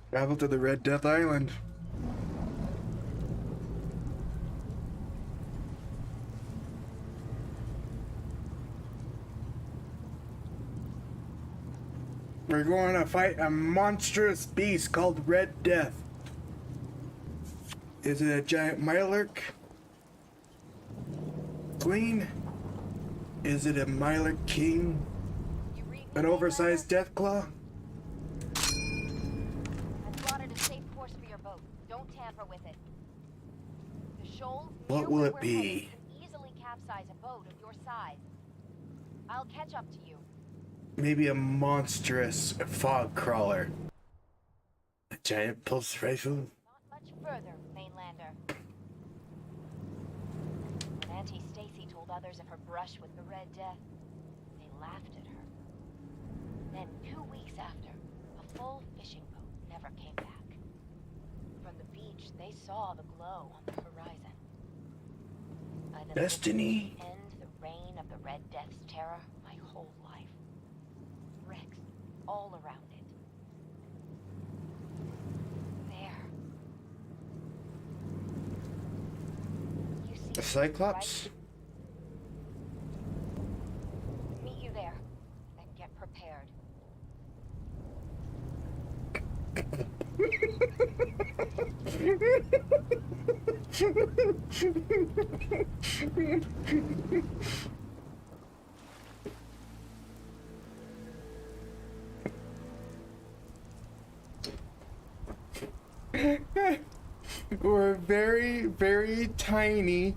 Travel to the Red Death Island. We're going to fight a monstrous beast called Red Death. Is it a giant Mirelurk Queen? Is it a Mirelurk King? An oversized Deathclaw? I plotted a safe course for your boat. Don't tamper with it. The shoal near What will where it we're be? headed can easily capsize a boat of your size. I'll catch up to you. Maybe a monstrous fog crawler. A giant pulse rifle? Not much further, Mainlander. When Auntie Stacy told others of her brush with the Red Death, they laughed at her. Then 2 weeks after, a full fishing boat never came back. From the beach, they saw the glow on the horizon. I've been Destiny. looking to end the reign of the Red Death's terror my whole life. Wrecks all around it. There. You see The it, Cyclops? right? Meet you there, and get prepared. Or a very, very tiny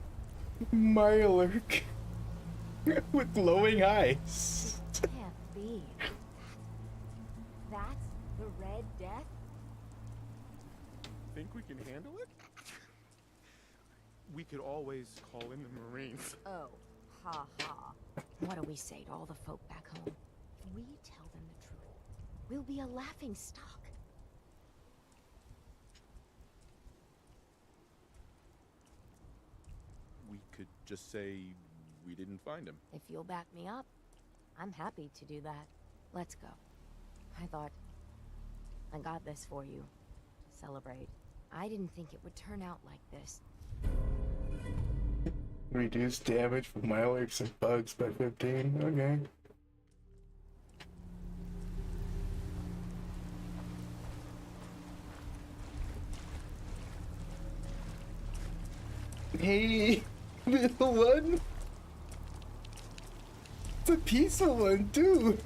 Mirelurk with glowing eyes. Can't be. That's the Red Death? Think we can handle it? We could always call in the Marines. Oh, ha ha. What do we say to all the folk back home? If we tell them the truth, we'll be a laughing stock. We could just say we didn't find him. If you'll back me up, I'm happy to do that. Let's go. I thought I got this for you to celebrate. I didn't think it would turn out like this. Reduce damage from Mirelurks and bugs by 15. Okay. Hey, little one. It's a peaceful one too.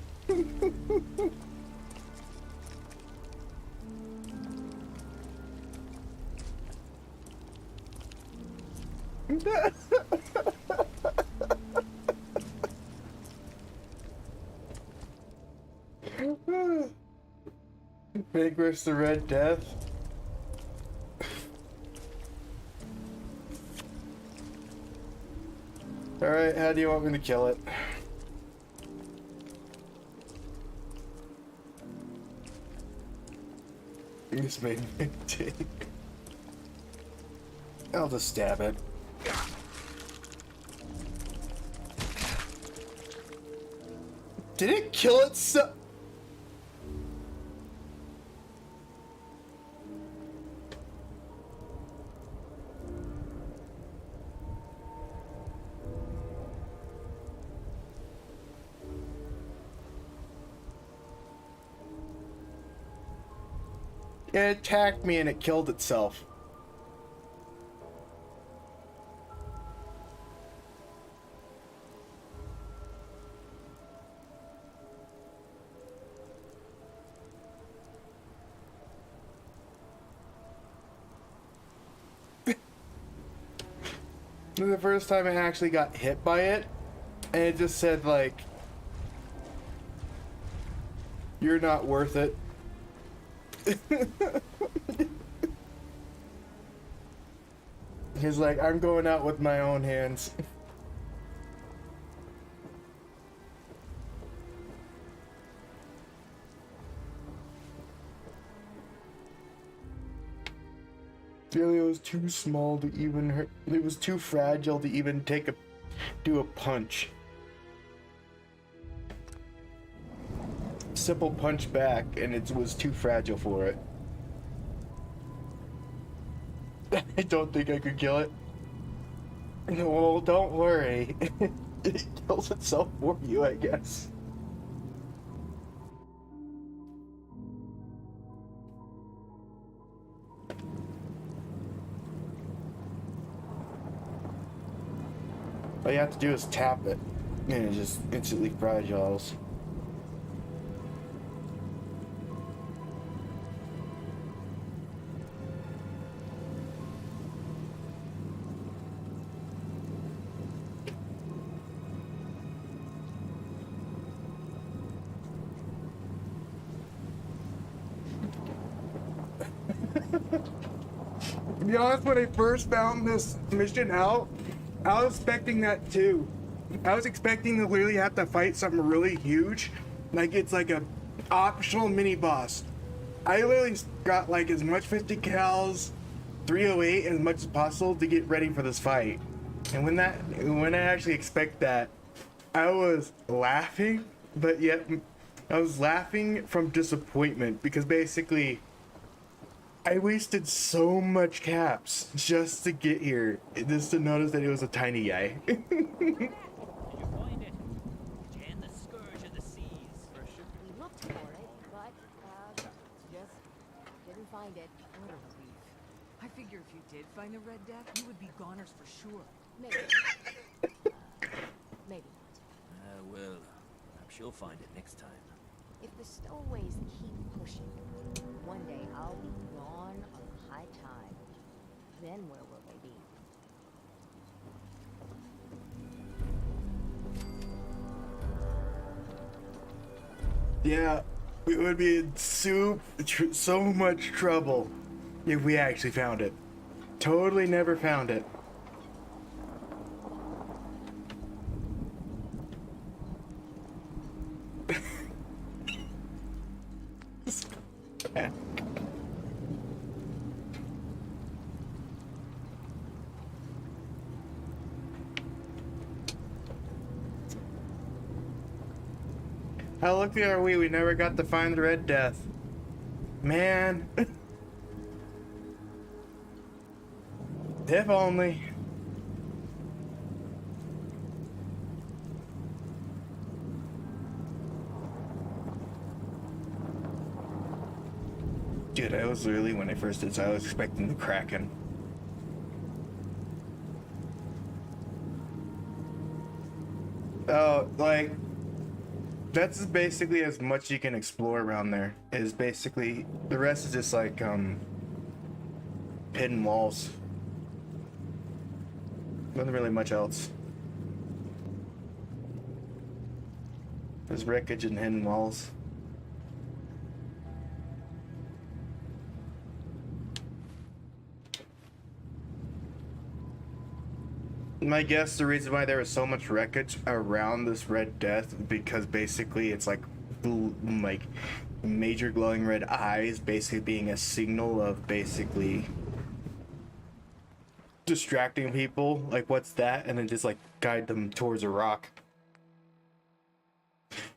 Vanquish the Red Death. Alright, how do you want me to kill it? This made me take. I'll just stab it. Did it kill itself? It attacked me and it killed itself. This is the first time I actually got hit by it, and it just said, like, you're not worth it. He's like, I'm going out with my own hands. Really, it was too small to even hurt. It was too fragile to even do a punch. Simple punch back, and it was too fragile for it. I don't think I could kill it. Well, don't worry. It kills itself for you, I guess. All you have to do is tap it, and it just instantly fragiles. To be honest, when I first found this mission out, I was expecting that too. I was expecting to literally have to fight something really huge, like it's like a optional mini boss. I literally got like as much 50 cals, 308 as much as possible to get ready for this fight. And when I actually expect that, I was laughing, but yet I was laughing from disappointment because basically I wasted so much caps just to get here, just to notice that it was a tiny guy. Did you find it? Jan the Scourge of the Seas. We looked for it, but, just didn't find it. What a relief. I figure if you did find the Red Death, you would be goners for sure. Maybe. Maybe not. Well, I'm sure find it next time. If the stowaways keep pushing, one day I'll be gone on a high tide. Then where will they be? Yeah, we would be in so much trouble if we actually found it. Totally never found it. How lucky are we? We never got to find the Red Death. Man. If only. Dude, I was literally, when I first did this, I was expecting the Kraken. Oh, like, that's basically as much you can explore around there. Is basically, the rest is just like, hidden walls. Nothing really much else. There's wreckage and hidden walls. My guess, the reason why there was so much wreckage around this Red Death, because basically it's like major glowing red eyes, basically being a signal of basically distracting people, like what's that, and then just like guide them towards a rock.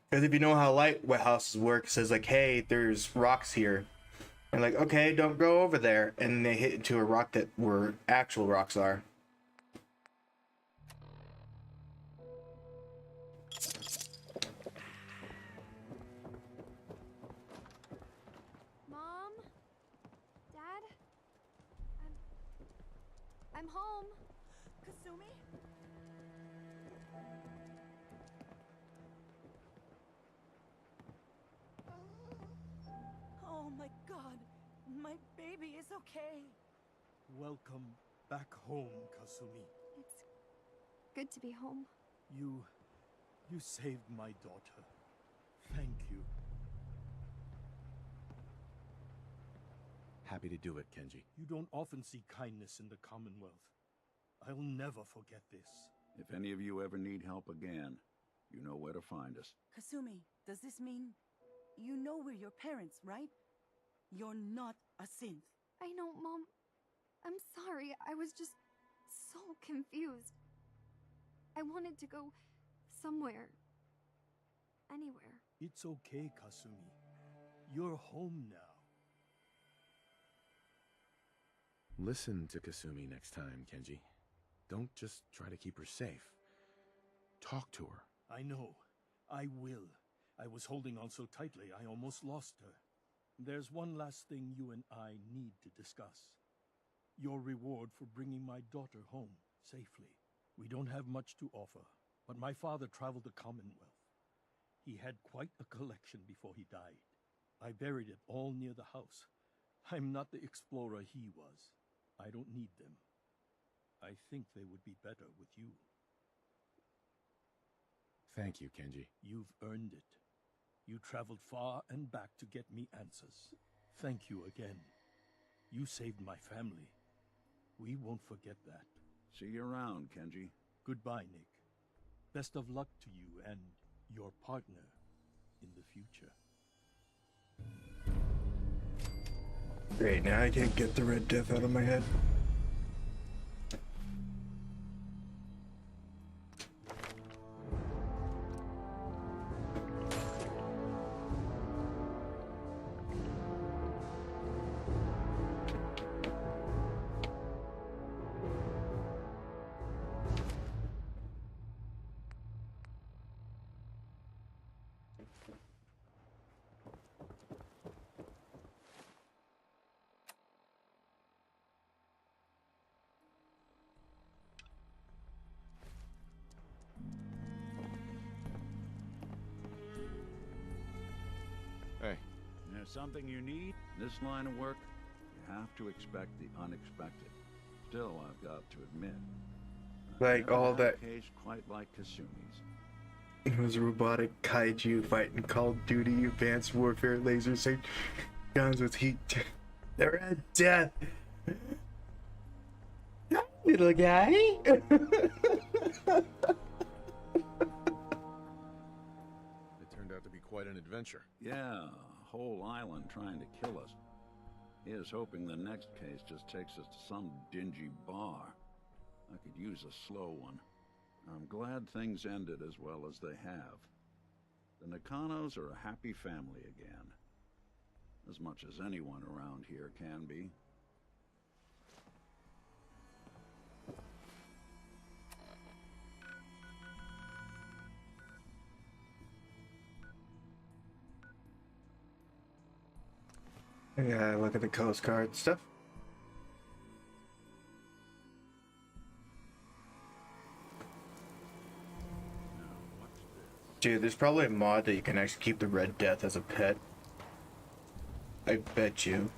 Because if you know how lighthouses work, it says like, hey, there's rocks here, and like, okay, don't go over there, and they hit into a rock that where actual rocks are. Mom? Dad? I'm home. Kasumi? Oh my god. My baby is okay. Welcome back home, Kasumi. It's good to be home. You saved my daughter. Thank you. Happy to do it, Kenji. You don't often see kindness in the Commonwealth. I'll never forget this. If any of you ever need help again, you know where to find us. Kasumi, does this mean you know we're your parents, right? You're not a synth. I know, Mom. I'm sorry. I was just so confused. I wanted to go somewhere. Anywhere. It's okay, Kasumi. You're home now. Listen to Kasumi next time, Kenji. Don't just try to keep her safe. Talk to her. I know. I will. I was holding on so tightly, I almost lost her. There's one last thing you and I need to discuss. Your reward for bringing my daughter home safely. We don't have much to offer, but my father traveled the Commonwealth. He had quite a collection before he died. I buried it all near the house. I'm not the explorer he was. I don't need them. I think they would be better with you. Thank you, Kenji. You've earned it. You traveled far and back to get me answers. Thank you again. You saved my family. We won't forget that. See you around, Kenji. Goodbye, Nick. Best of luck to you and your partner in the future. Great, now I can't get the Red Death out of my head. Hey. There's something you need? This line of work, you have to expect the unexpected. Still, I've got to admit, Like never all had a that. case quite like Kasumi's. It was a robotic kaiju fighting Call of Duty, Advanced Warfare, laser sight guns with heat. The Red Death. Hi, little guy. It turned out to be quite an adventure. Yeah, a whole island trying to kill us. Here's hoping the next case just takes us to some dingy bar. I could use a slow one. I'm glad things ended as well as they have. The Nakanos are a happy family again. As much as anyone around here can be. Yeah, look at the Coast Guard stuff. Dude, there's probably a mod that you can actually keep the Red Death as a pet. I bet you.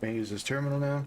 Can I use this terminal now?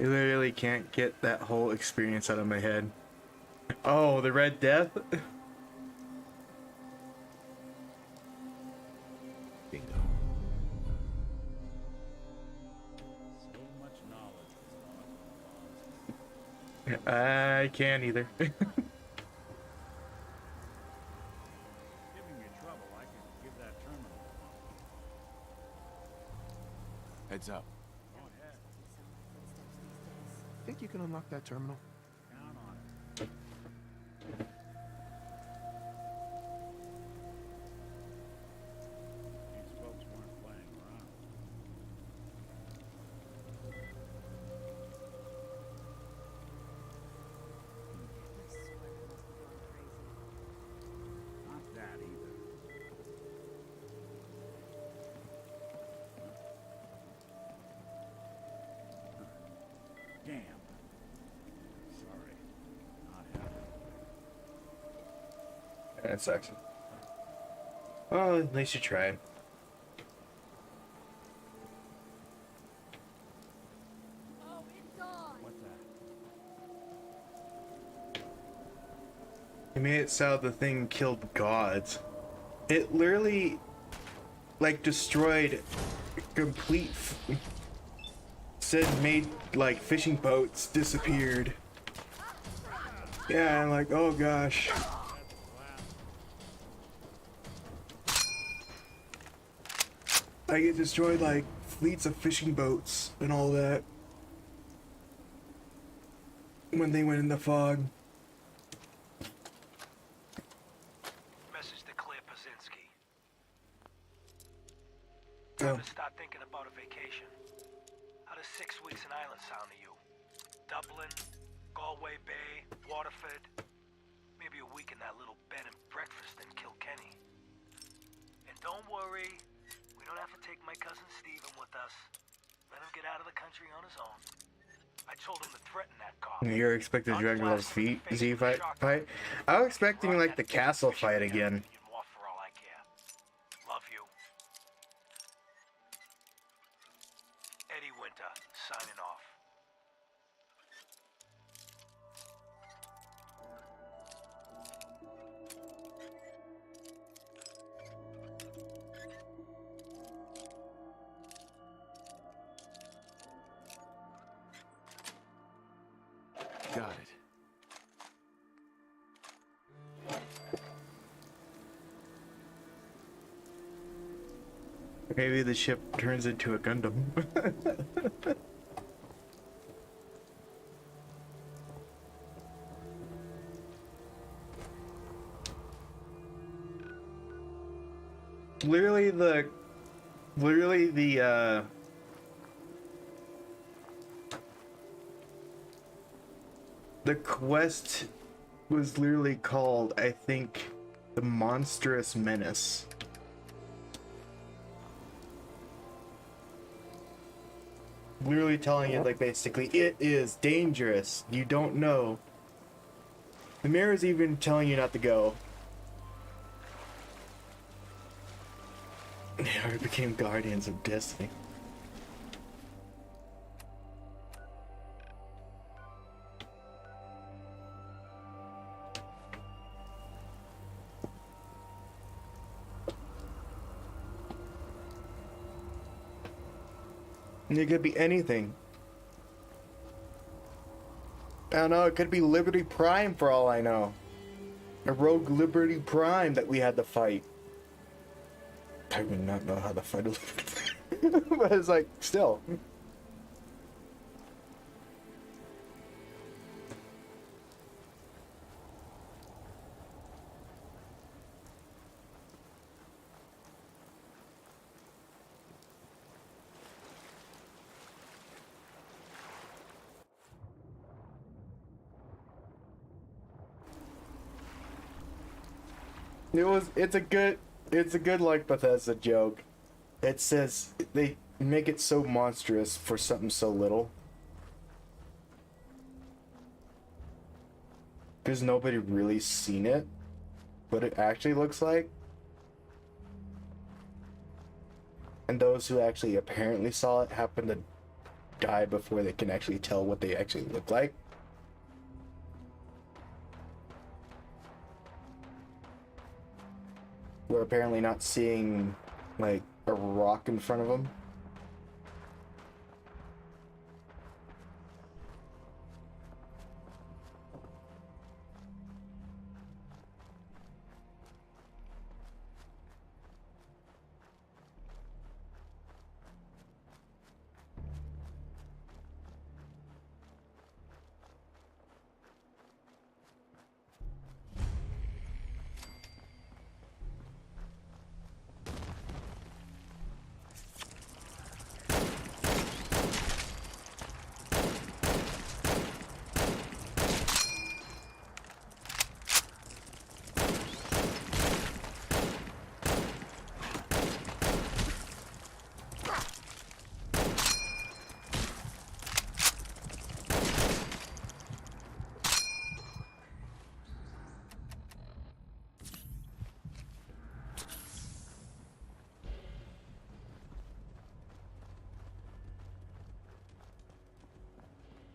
I literally can't get that whole experience out of my head. Oh, the Red Death? Bingo. So much knowledge is lost. I can't either. Heads up. Think you can unlock that terminal? Count on it. These folks weren't playing around. Not that either. Damn. Sorry. Not happening. That sucks. Well, at least you tried. What's that? He made it sound the thing killed gods. It literally, like, destroyed complete. Said made like fishing boats disappeared. Yeah, I'm like, oh gosh. Like it destroyed like fleets of fishing boats and all that when they went in the fog. Message to Claire Pazinski. Oh. Time to start thinking about a vacation. How does 6 weeks in Ireland sound to you? Dublin, Galway Bay, Waterford. Maybe a week in that little bed and breakfast in Kilkenny. And don't worry, we don't have to take my cousin Stephen with us. Let him get out of the country on his own. I told him to threaten that cop. You're expecting Dragon Ball Z fight? I was expecting like the castle fight again. For all I care. Love you. Eddie Winter, signing off. Got it. Maybe the ship turns into a Gundam. literally the quest was literally called, I think, the Monstrous Menace. Literally telling you, like, basically, it is dangerous. You don't know. The mirror's even telling you not to go. They already became guardians of destiny. And it could be anything. I don't know, it could be Liberty Prime for all I know. A rogue Liberty Prime that we had to fight. I would not know how to fight a Liberty Prime. But it's like, still. It's a good like Bethesda joke. It says they make it so monstrous for something so little. Because nobody really seen it. What it actually looks like. And those who actually apparently saw it happen to die before they can actually tell what they actually look like. We're apparently not seeing, like, a rock in front of them.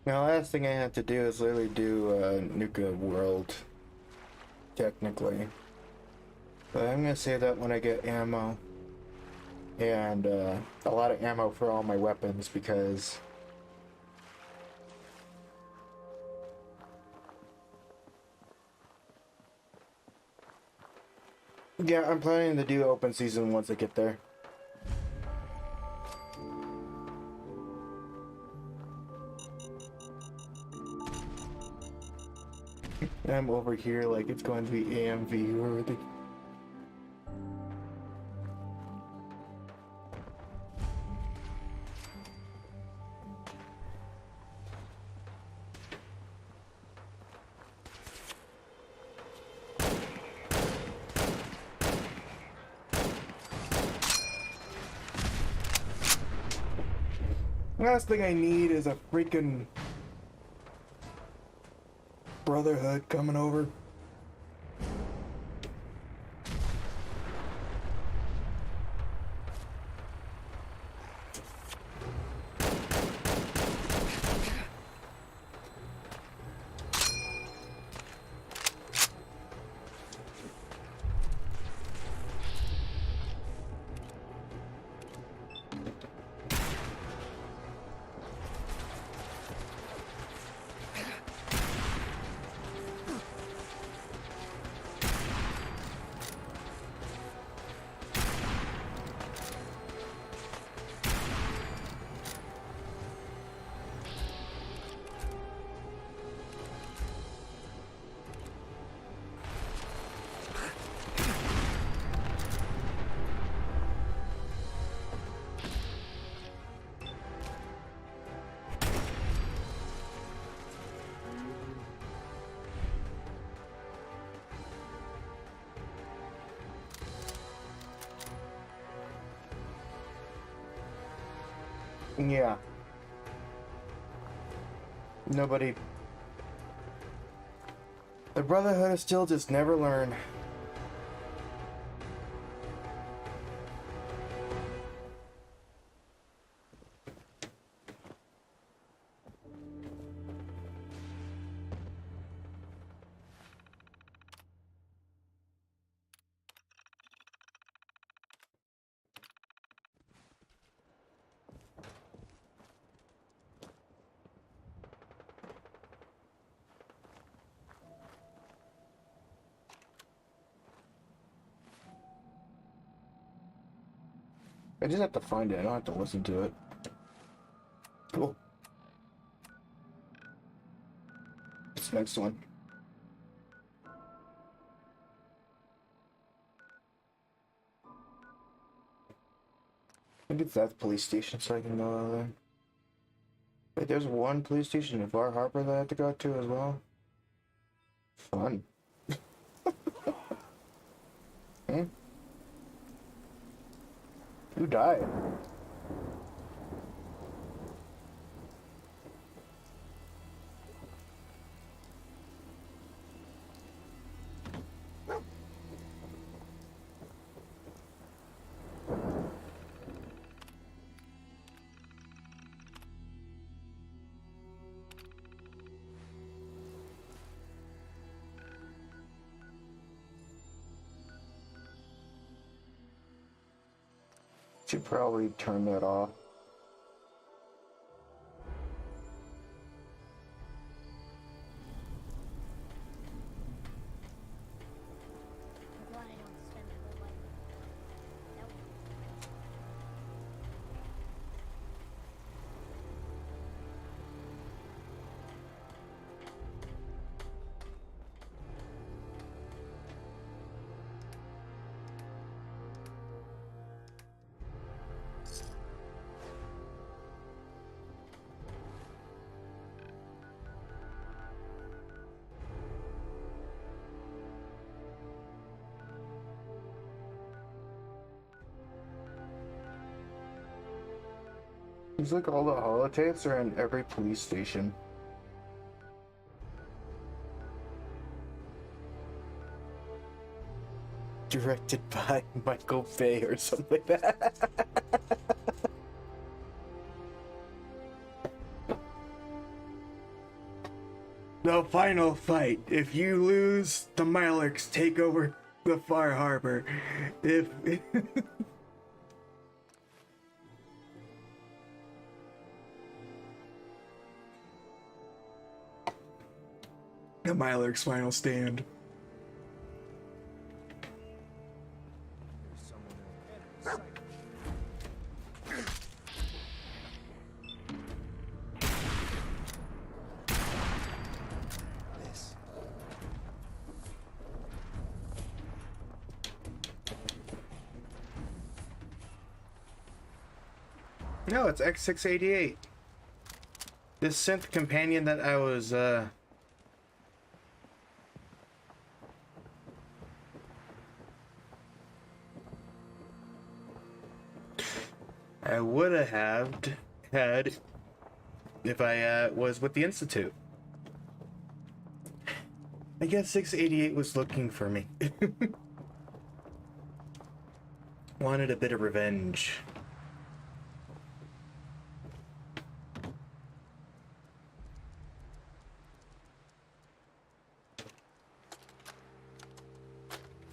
Now, last thing I have to do is literally do Nuka World, technically. But I'm gonna save that when I get ammo. And a lot of ammo for all my weapons because... Yeah, I'm planning to do open season once I get there. I'm over here like it's going to be AMV worthy. Last thing I need is a freaking Brotherhood coming over. Yeah. Nobody. The Brotherhood is still just never learn. I just have to find it. I don't have to listen to it. Cool. What's the next one? I think it's that police station so I can go out there. Wait, there's one police station in Bar Harbor that I have to go to as well? Fun. Hmm? Who died? Should probably turn that off. Seems like all the holotapes are in every police station. Directed by Michael Bay or something like that. The final fight. If you lose, the Mylarks take over the Far Harbor. If the Mylarks' final stand. No, it's X688. This synth companion that I was, I would have had if I was with the Institute. I guess 688 was looking for me. Wanted a bit of revenge.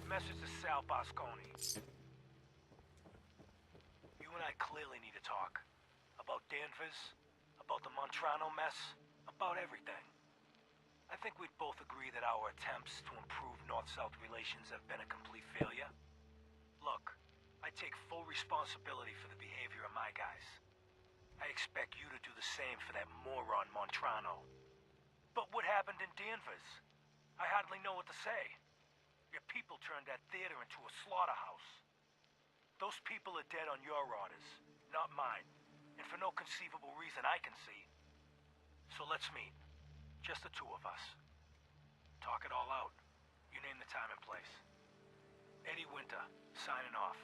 Message to Sal Bosconi. You and I clearly need to talk. About Danvers, about the Montrano mess, about everything. I think we'd both agree that our attempts to improve North-South relations have been a complete failure. Look, I take full responsibility for the behavior of my guys. I expect you to do the same for that moron Montrano. But what happened in Danvers? I hardly know what to say. Your people turned that theater into a slaughterhouse. Those people are dead on your orders, not mine. And for no conceivable reason I can see. So let's meet. Just the two of us. Talk it all out. You name the time and place. Eddie Winter, signing off.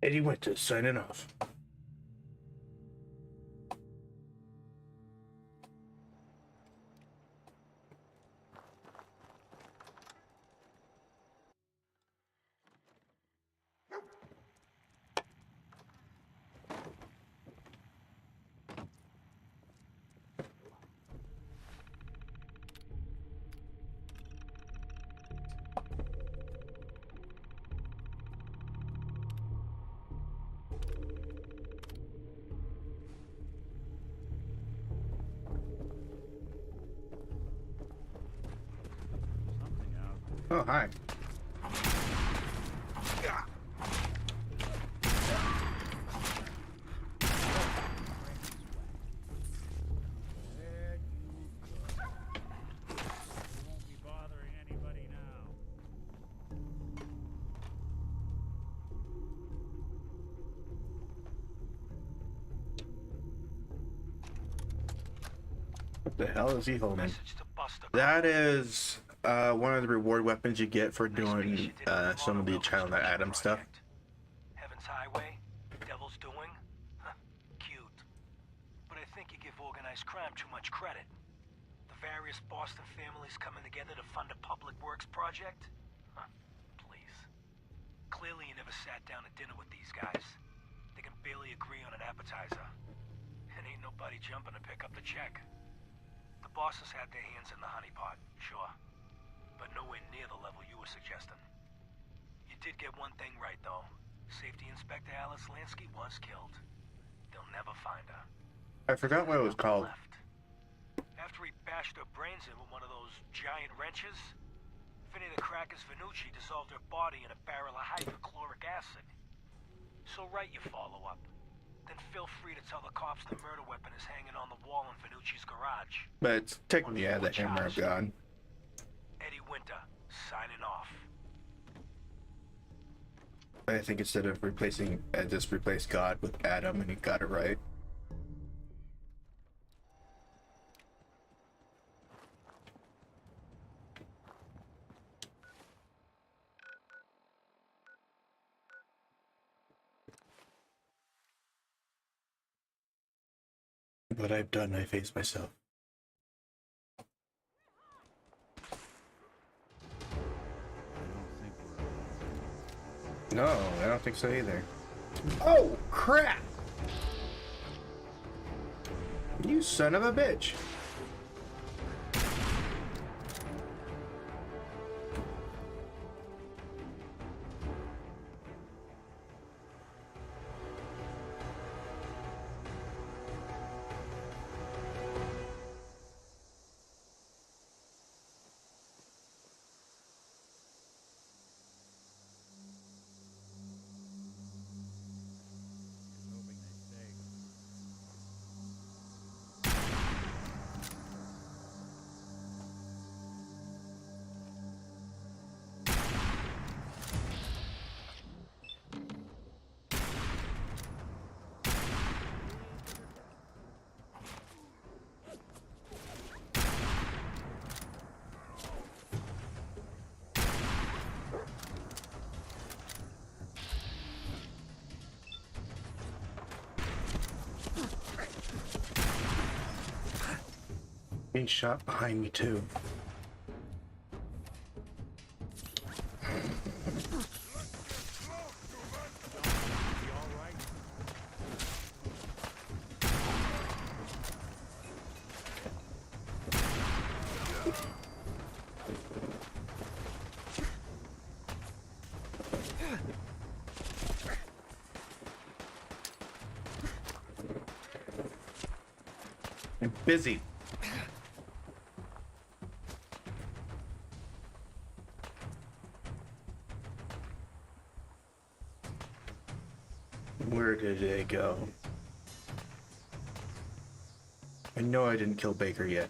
Eddie Winter signing off. Oh, hi. What the hell is he holding? That is one of the reward weapons you get for doing some of the Child of Adam stuff. Heaven's Highway? Devil's Doing? Huh, cute. But I think you give organized crime too much credit. The various Boston families coming together to fund a public works project? Huh, please. Clearly you never sat down to dinner with these guys. They can barely agree on an appetizer. And ain't nobody jumping to pick up the check. The bosses had their hands in the honeypot, sure. But nowhere near the level you were suggesting. You did get one thing right, though. Safety Inspector Alice Lansky was killed. They'll never find her. I forgot what it was called. After he bashed her brains in with one of those giant wrenches, Vinny the Cracker's Venucci dissolved her body in a barrel of hydrochloric acid. So write your follow-up. Then feel free to tell the cops the murder weapon is hanging on the wall in Venucci's garage. But it's technically, yeah, the Hammer of God. Eddie Winter, signing off. I think instead of replacing, I just replaced God with Adam and he got it right. What I've done, I face myself. No, I don't think so either. Oh, crap! You son of a bitch. Being shot behind me too. I'm busy. Where did it go? I know I didn't kill Baker yet.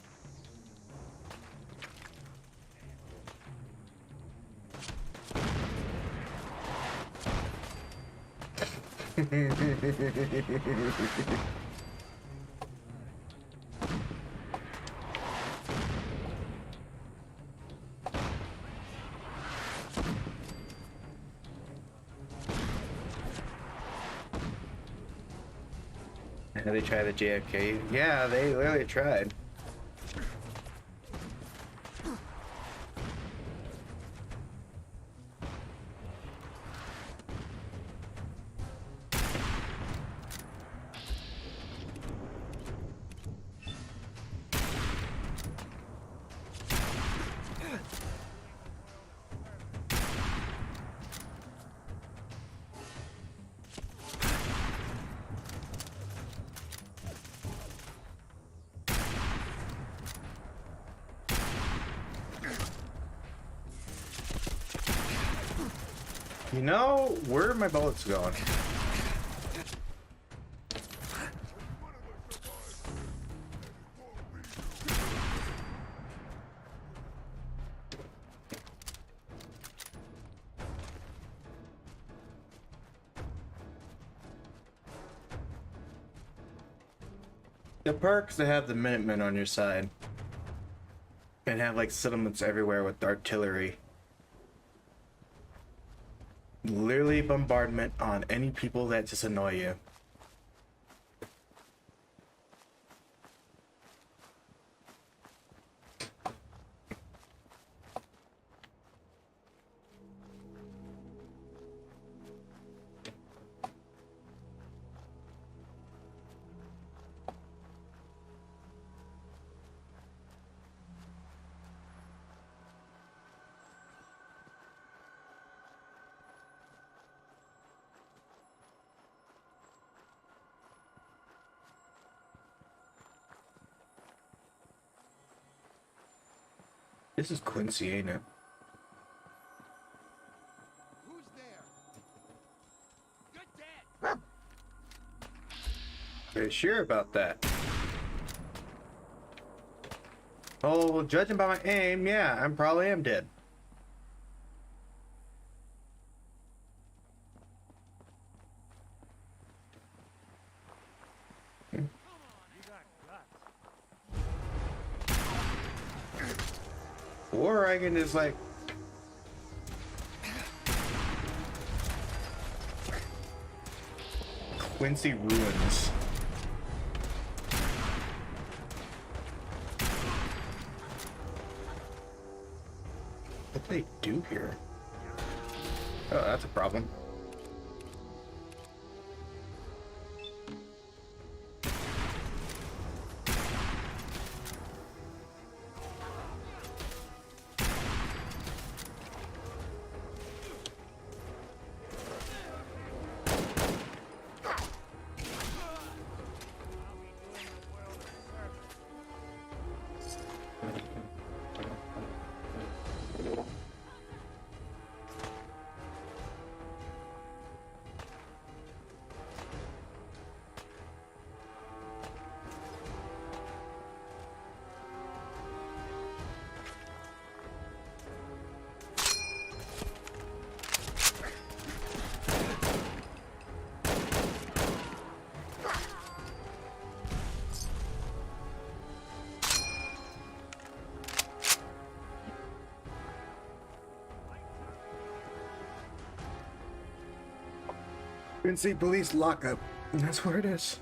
Did they try the JFK? Yeah, they literally tried. You know, where are my bullets going? The perks to have the Minutemen on your side and have like settlements everywhere with artillery. Literally bombardment on any people that just annoy you. This is Quincy, ain't it? Who's there? You're dead. Are you sure about that? Oh, well, judging by my aim, yeah, I probably am dead. Or I can just like Quincy ruins. What do they do here? Oh, that's a problem. Quincy Police Lockup. And that's where it is.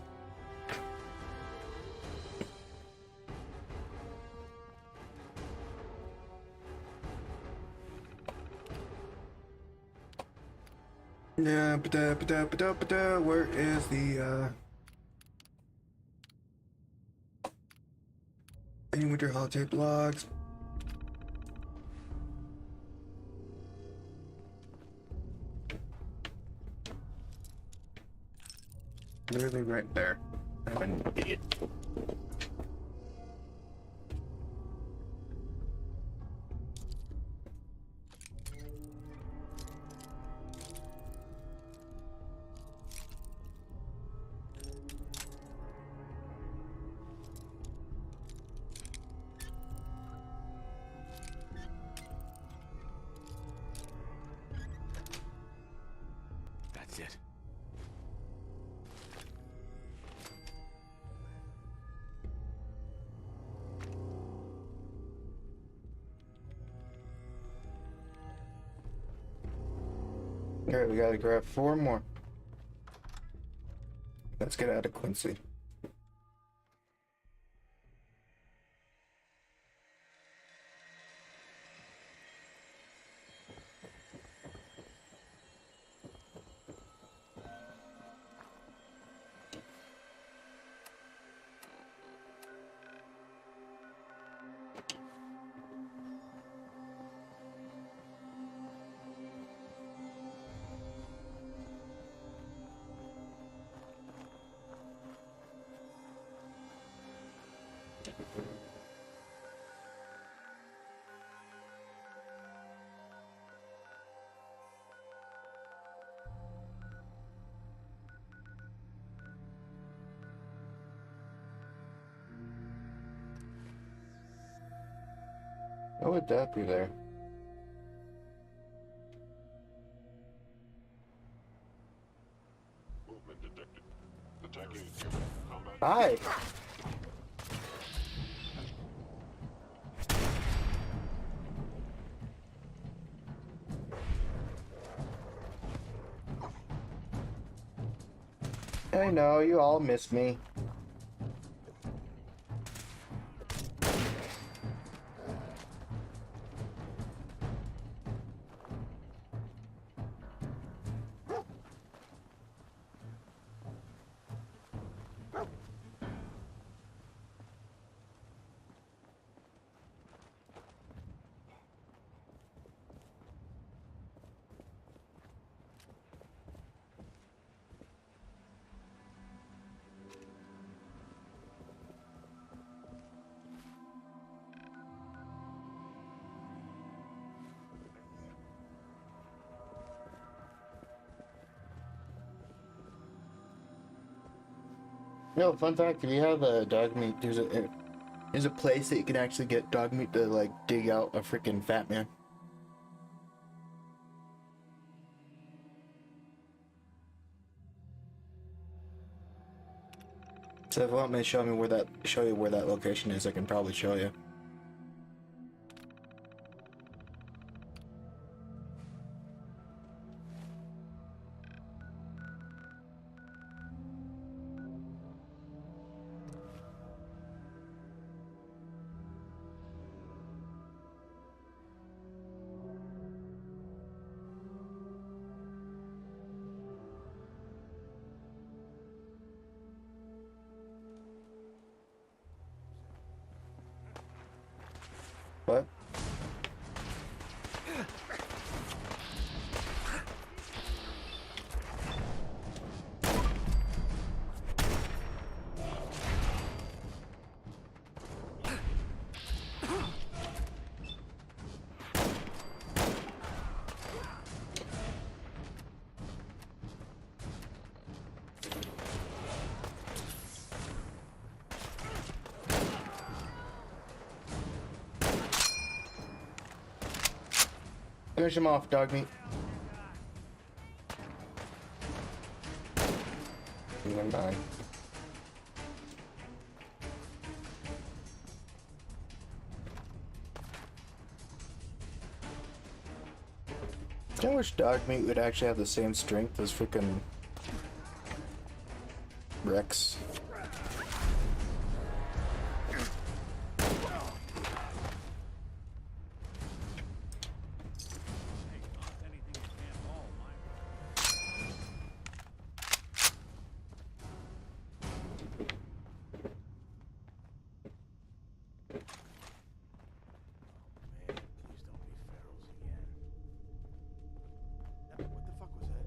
Yeah, where is the any winter holiday blogs? Literally right there. I'm an idiot. That's it. Alright, we gotta grab 4 more. Let's get out of Quincy. What would that be there? Movement detected. Attacking human combat. Hi! I know, you all miss me. No, fun fact, if you have a dog meat, there's a place that you can actually get dog meat to like dig out a freaking fat man. So if you want me to show you where that location is, I can probably show you. What? Finish him off, dog meat. Never mind. I wish dog meat would actually have the same strength as freaking Rex. What the fuck was that?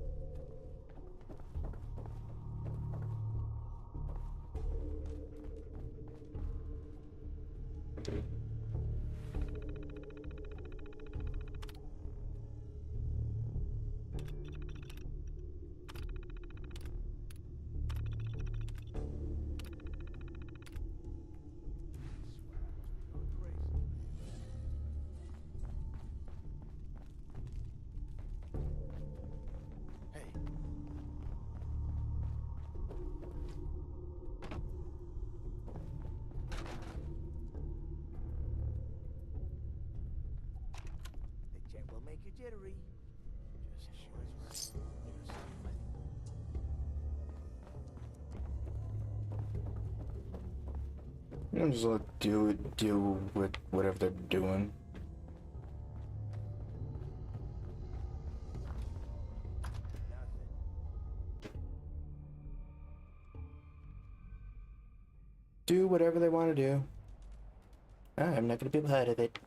The jet will make you jittery. Just sure I'm just like deal with whatever they're doing. Do whatever they want to do. I'm not gonna be part of it.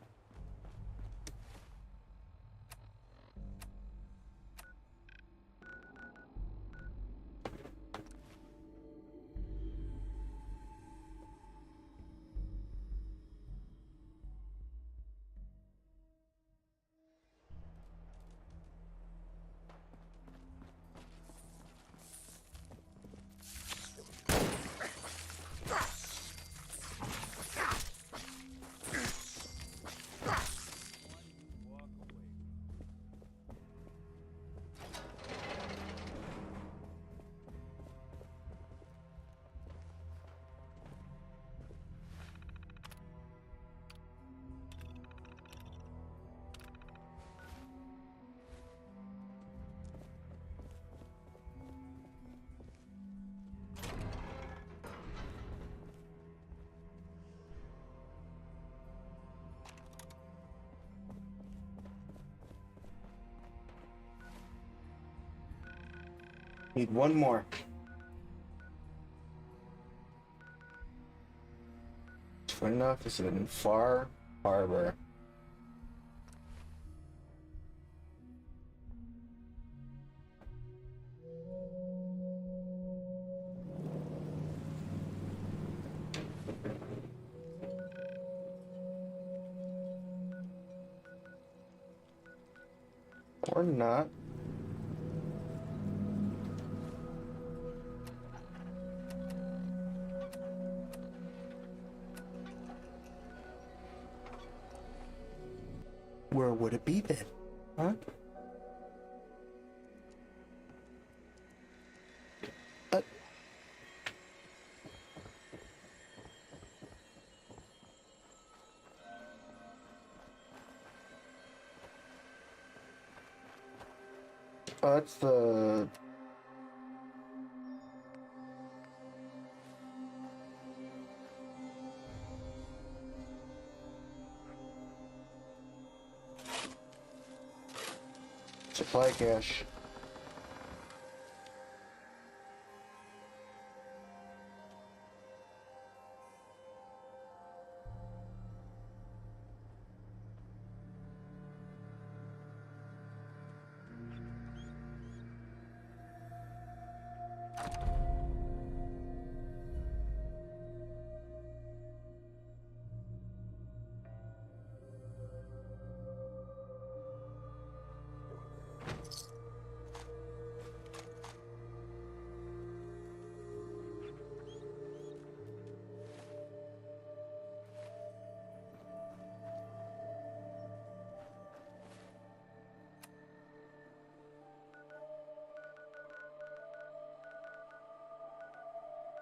Need one more. Twin office in Far Harbor. Or not. Where would it be then? Huh? Oh, that's the... supply cache.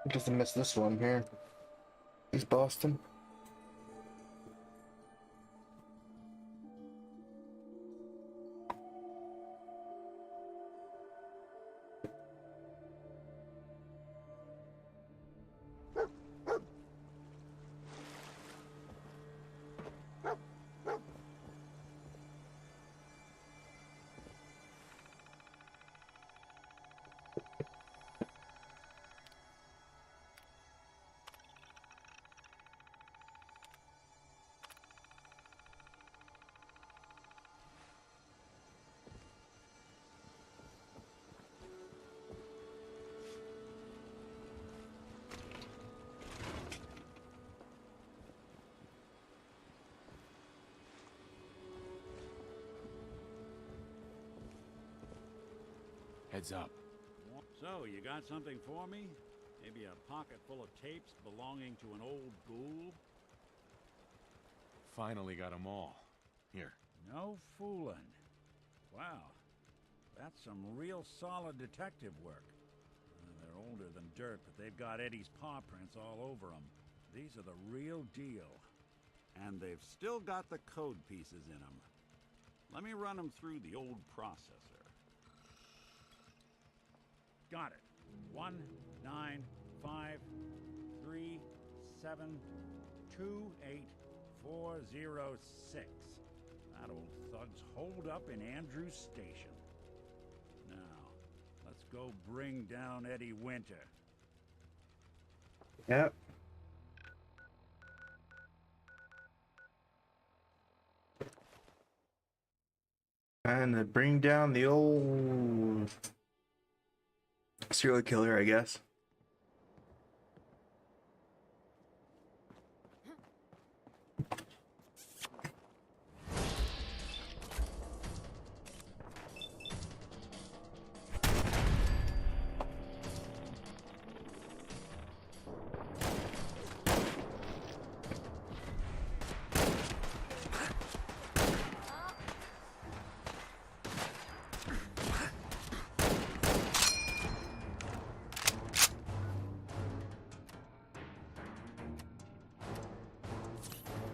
I guess I missed this one here. East Boston. Heads up. So, you got something for me? Maybe a pocket full of tapes belonging to an old ghoul? Finally got them all. Here. No fooling. Wow. That's some real solid detective work. They're older than dirt, but they've got Eddie's paw prints all over them. These are the real deal. And they've still got the code pieces in them. Let me run them through the old processor. Got it. 1 9 5 3 7 2 8 4 0 6. That old thug's holed up in Andrews Station. Now, let's go bring down Eddie Winter. Yep. And to bring down the old serial killer, I guess.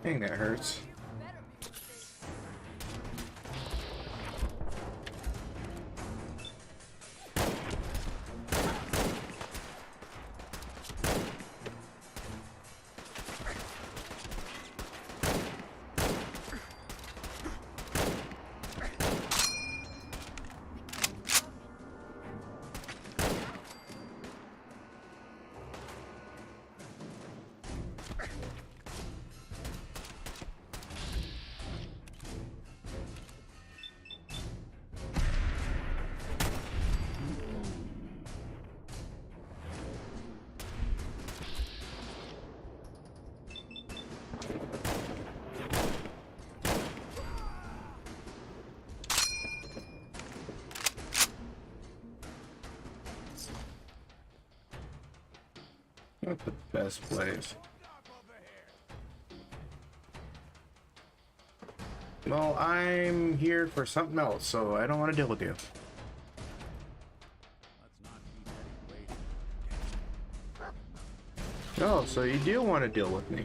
Dang, that hurts. Not the best place. Well, I'm here for something else, so I don't want to deal with you. Oh, so you do want to deal with me.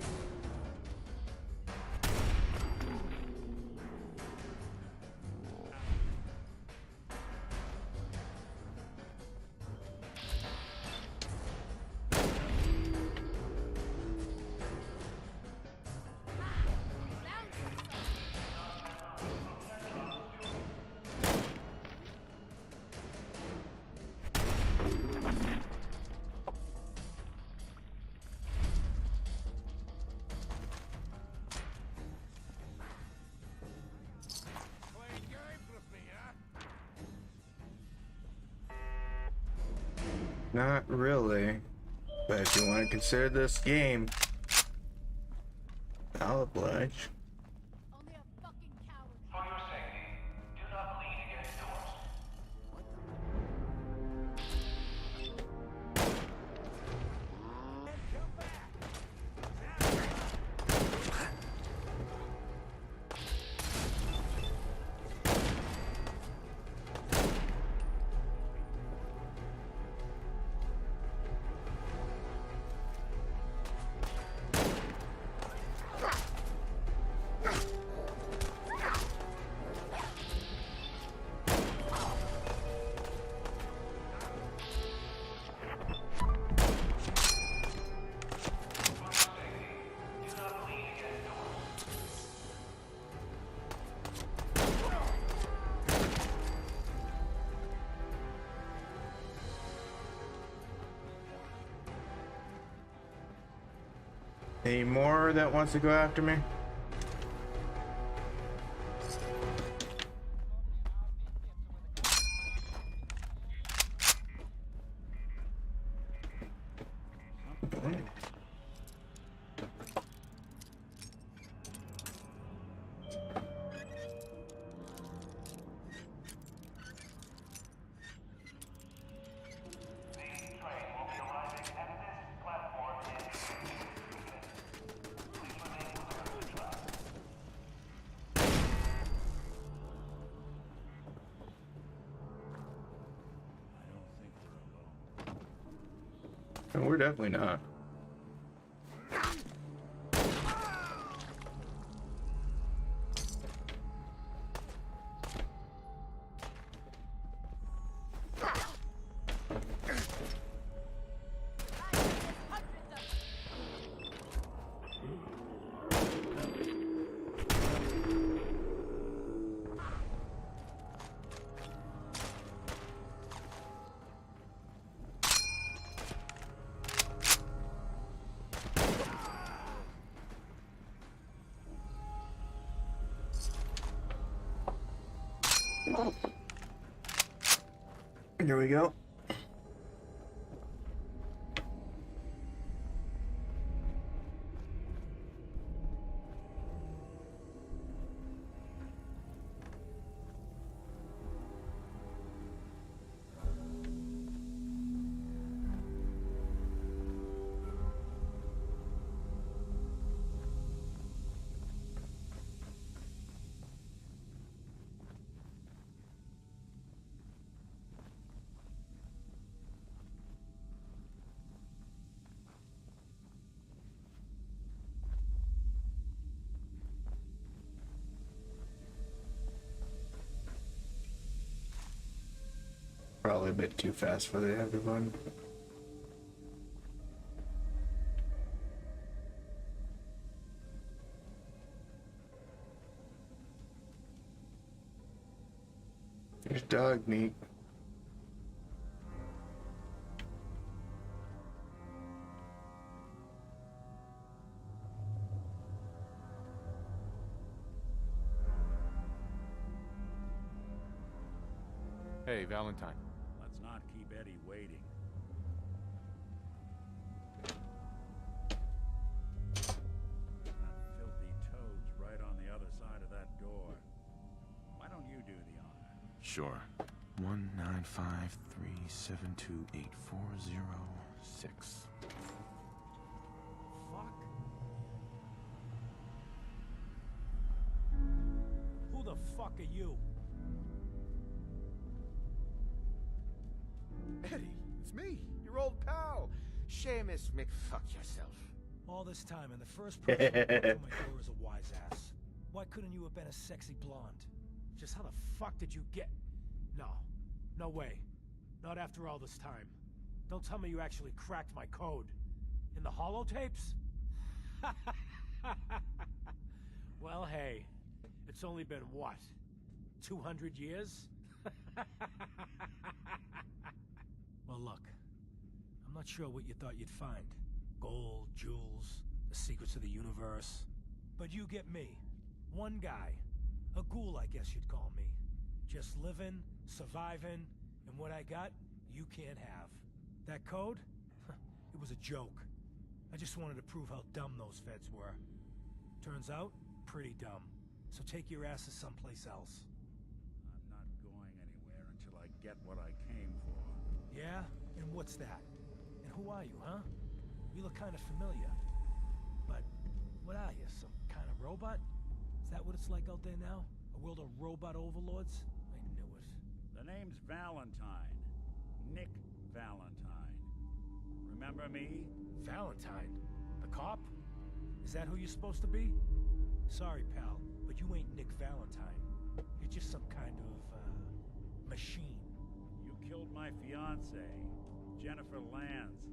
Not really. But if you want to consider this game, I'll oblige. Any more that wants to go after me? No, we're definitely not. Here we go. Probably a bit too fast for everyone. There's dog meat. Hey, Valentine. Let's not keep Eddie waiting. That filthy toad's right on the other side of that door. Why don't you do the honor? Sure. 19537284006. Fuck. Who the fuck are you? Eddie, it's me, your old pal. Seamus McFuck yourself. All this time, and the first person who walked through my door is a wise ass. Why couldn't you have been a sexy blonde? Just how the fuck did you get... No. No way. Not after all this time. Don't tell me you actually cracked my code. In the holotapes? Well, hey. It's only been, what? 200 years? Well, look. I'm not sure what you thought you'd find. Gold, jewels, the secrets of the universe. But you get me. One guy. A ghoul, I guess you'd call me. Just living, surviving, and what I got, you can't have. That code? It was a joke. I just wanted to prove how dumb those feds were. Turns out, pretty dumb. So take your asses someplace else. I'm not going anywhere until I get what I came for. Yeah? And what's that? And who are you, huh? You look kind of familiar. But what are you, some kind of robot? Is that what it's like out there now? A world of robot overlords? I knew it. The name's Valentine. Nick Valentine. Remember me? Valentine? The cop? Is that who you're supposed to be? Sorry, pal, but you ain't Nick Valentine. You're just some kind of, machine. You killed my fiancée, Jennifer Lands.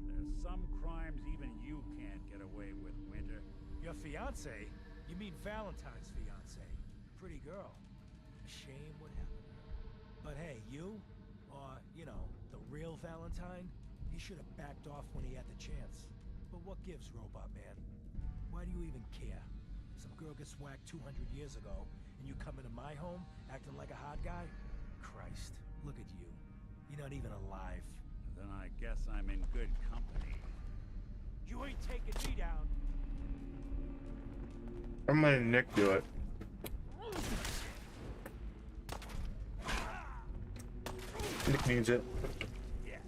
There's some crimes even you can't get away with, Winter. Your fiancée? You mean Valentine's fiancée? Pretty girl. A shame what happened to her. But hey, you, or, you know, the real Valentine, he should have backed off when he had the chance. But what gives, Robot Man? Why do you even care? Some girl gets whacked 200 years ago, and you come into my home acting like a hot guy? Christ, look at you. You're not even alive. Then I guess I'm in good company. You ain't taking me down. I'm letting Nick do it. Nick needs it. Yeah.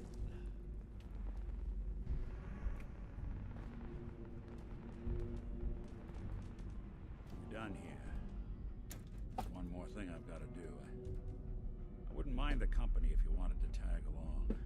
You're done here. One more thing I've got to do. I wouldn't mind the company if you wanted to tag along.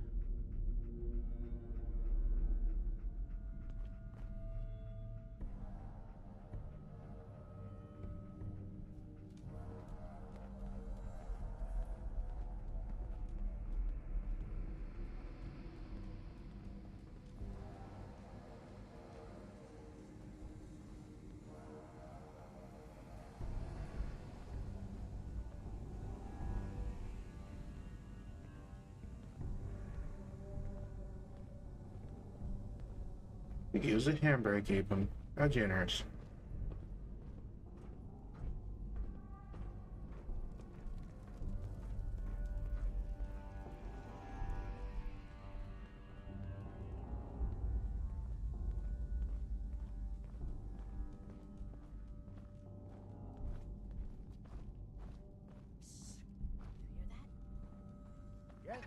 Use a handbrake, keep him. How generous. Yes,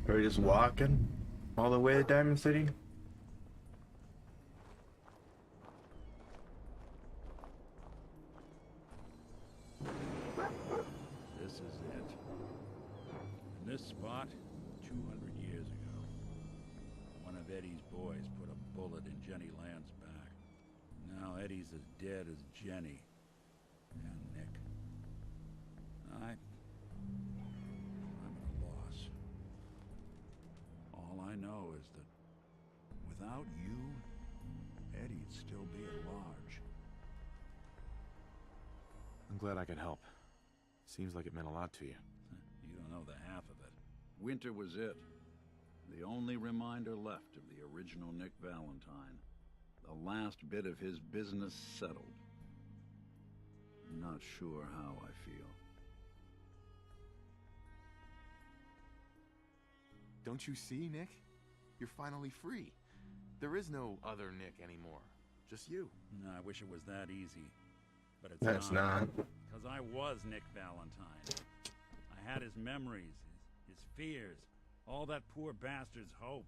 Are we just walking all the way to Diamond City? This is it. In this spot, 200 years ago, one of Eddie's boys put a bullet in Jenny Land's back. Now Eddie's as dead as Jenny and Nick. I'm at a loss. All I know is that without you, Eddie'd still be at large. I'm glad I could help. Seems like it meant a lot to you. You don't know the half of it. Winter was it. The only reminder left of the original Nick Valentine. The last bit of his business settled. Not sure how I feel. Don't you see, Nick? You're finally free. There is no other Nick anymore. Just you. No, I wish it was that easy. But it's That's not. Because I was Nick Valentine. I had his memories, his fears, all that poor bastard's hope.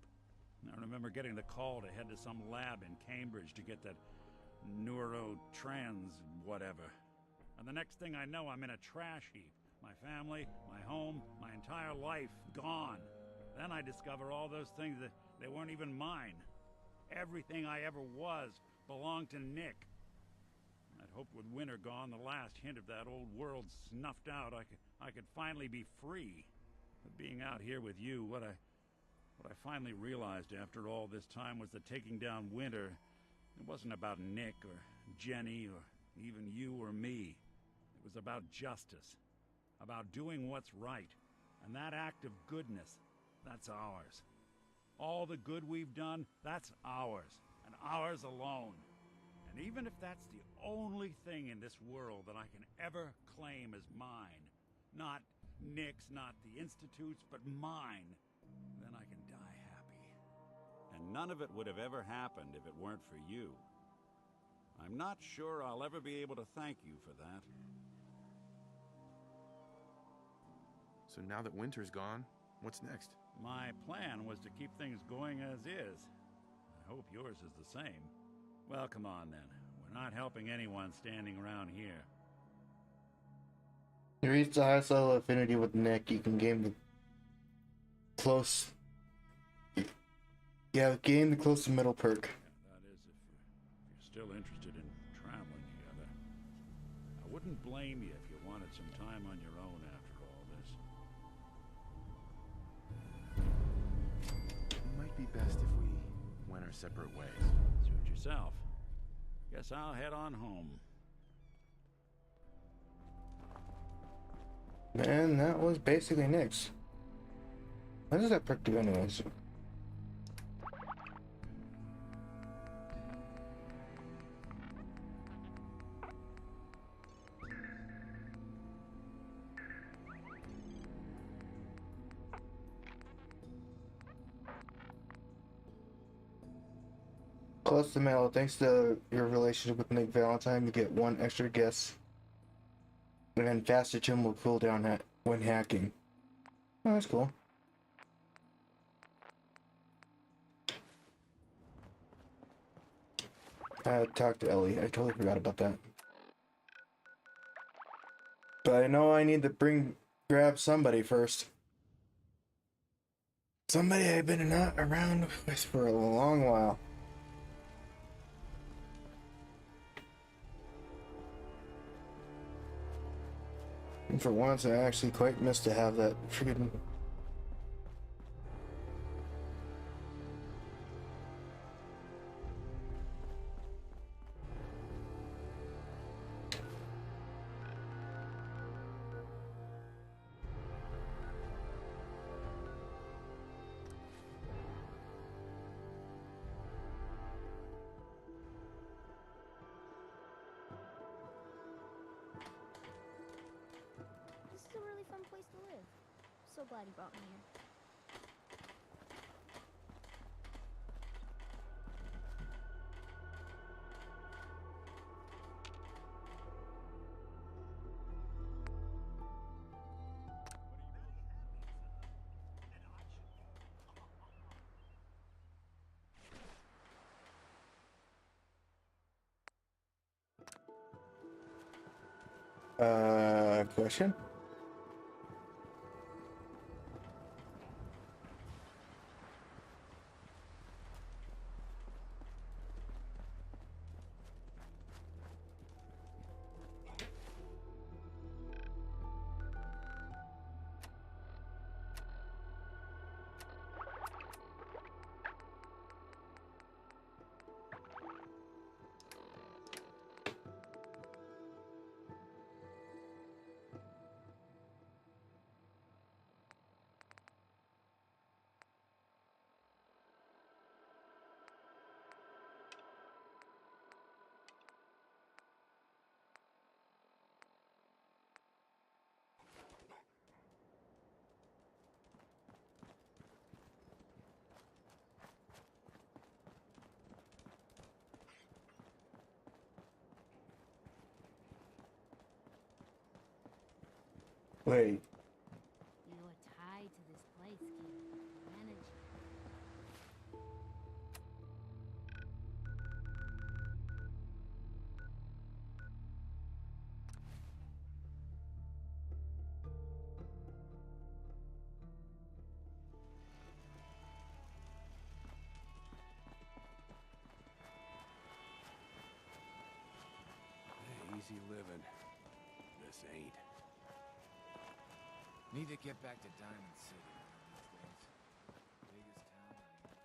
I remember getting the call to head to some lab in Cambridge to get that neurotrans whatever. And the next thing I know, I'm in a trash heap. My family, my home, my entire life gone. Then I discover all those things that they weren't even mine. Everything I ever was belonged to Nick. I'd hoped with winter gone, the last hint of that old world snuffed out, I could finally be free. But being out here with you, what I finally realized after all this time was that taking down Winter, it wasn't about Nick or Jenny or even you or me. It was about justice, about doing what's right. And that act of goodness, that's ours. All the good we've done, that's ours, and ours alone. And even if that's the only thing in this world that I can ever claim as mine, not Nick's, not the Institute's, but mine, then I can die happy. And none of it would have ever happened if it weren't for you. I'm not sure I'll ever be able to thank you for that. So now that Winter's gone, what's next? My plan was to keep things going as is. I hope yours is the same. Well, come on then. We're not helping anyone standing around here. You reach the highest level of affinity with Nick, you can gain the close. Yeah, gain the close to middle perk. Yeah, that is if you're still interested in traveling together. I wouldn't blame you if you wanted some time on your own after all this. It might be best if we went our separate ways. Suit yourself. Guess I'll head on home. Man, that was basically Nick's. What does that perk do anyways? Plus the mail. Thanks to your relationship with Nick Valentine, you get one extra guess. And then faster tune will cool down when hacking. Oh, that's cool. I talked to Ellie. I totally forgot about that. But I know I need to grab somebody first. Somebody I've been not around with for a long while. And for once, I actually quite missed to have that freaking... This is a really fun place to live. So glad you brought me here. Question? Wait. You are tied to this place, kid. Manage it. Easy living. This ain't. Need to get back to Diamond City one of these days. Biggest town on the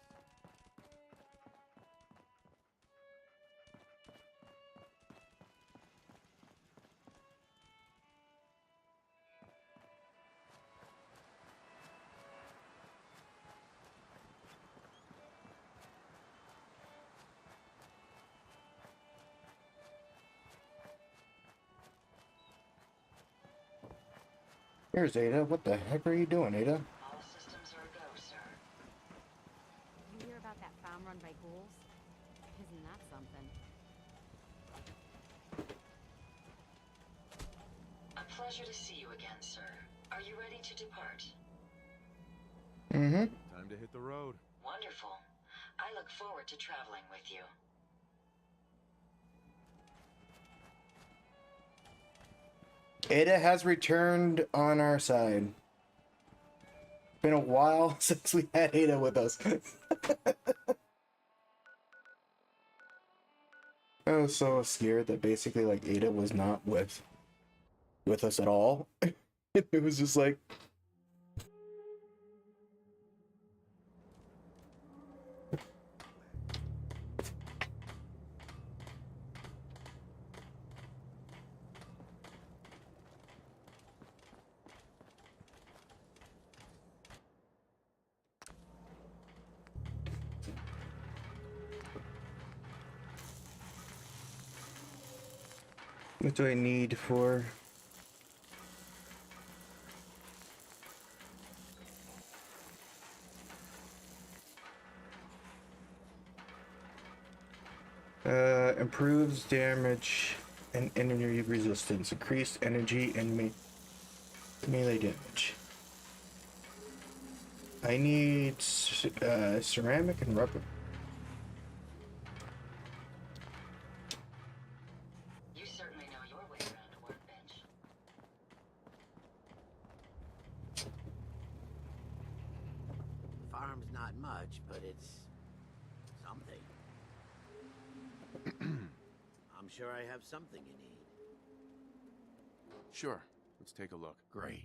Here's Ada. What the heck are you doing, Ada? All systems are a go, sir. You hear about that farm run by ghouls? Isn't that something? A pleasure to see you again, sir. Are you ready to depart? Mm-hmm. Time to hit the road. Wonderful. I look forward to traveling with you. Ada has returned on our side. Been a while since we had Ada with us. I was so scared that basically like Ada was not with us at all. It was just like what do I need for... Improves damage and energy resistance. Increased energy and melee damage. I need ceramic and rubber. You certainly know your way around a workbench. Farm's not much, but it's something. I'm sure I have something you need. Sure. Let's take a look. Great.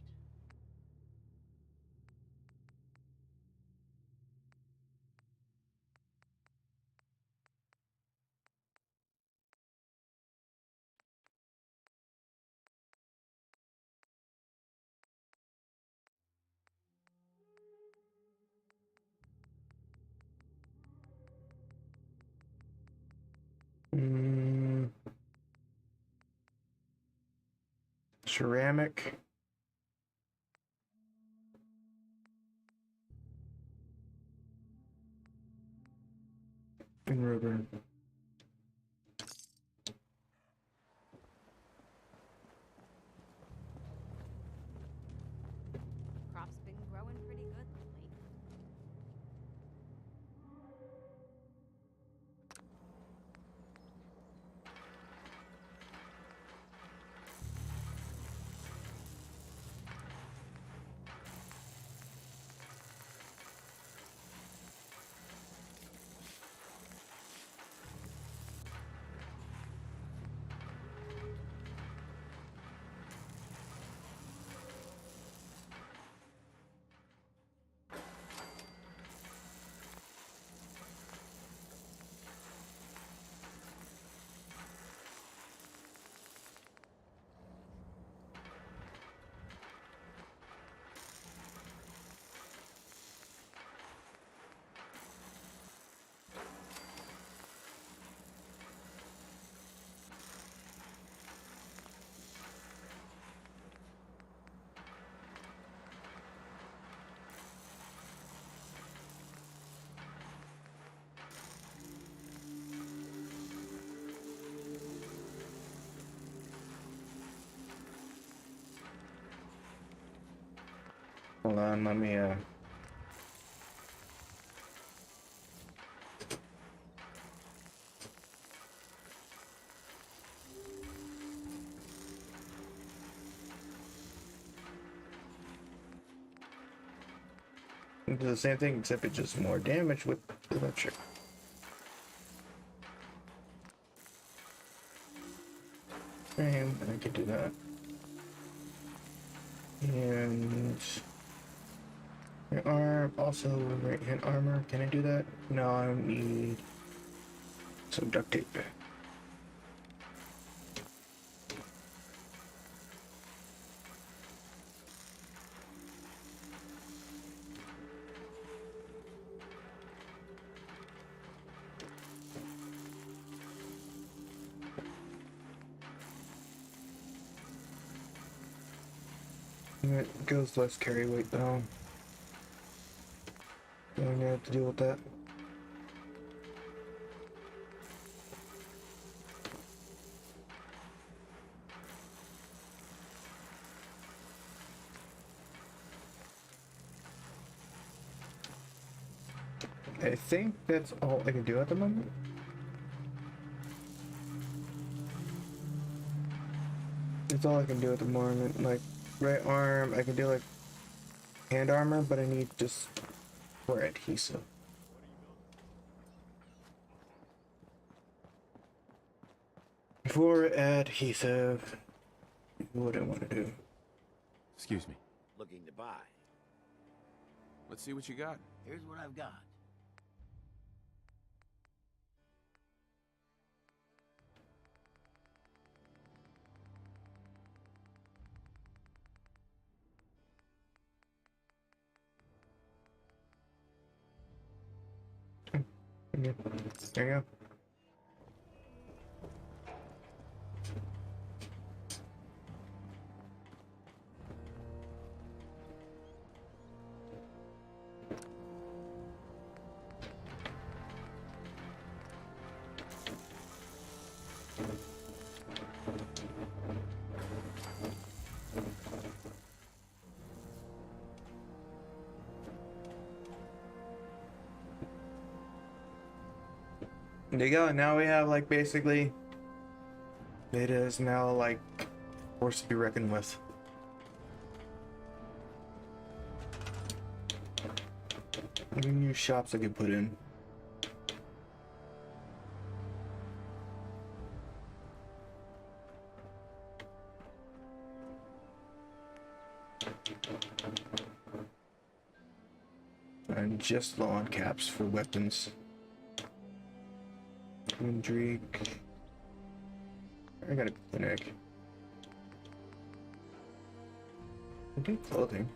Ceramic. And rubber. Crop's been growing pretty good lately. Hold on, let me do the same thing, except it's just more damage with electric. And I could do that. And right arm, also right hand armor. Can I do that? No, I need some duct tape. It goes less carry weight though. I'm gonna have to deal with that. I think that's all I can do at the moment. That's all I can do at the moment. Like, right arm, I can do like hand armor, but I need just more adhesive. For adhesive, what do I want to do? Excuse me. Looking to buy. Let's see what you got. Here's what I've got. Yeah, there you go. There you go. Now we have like basically it is now like forced to be reckoned with. New shops I could put in. I'm just low on caps for weapons. Drake. I got a clinic. I do clothing.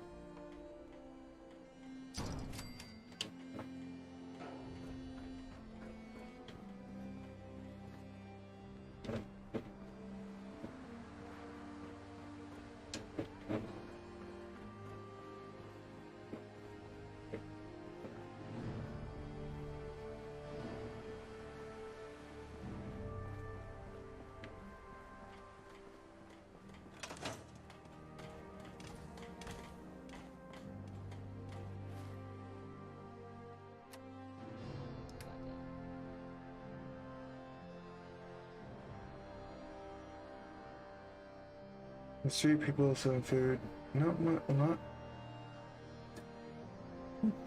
There's 3 people selling food. Not much, not.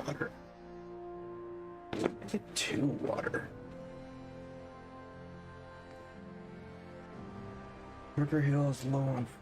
Water. I get 2 water. River Hill is low on food.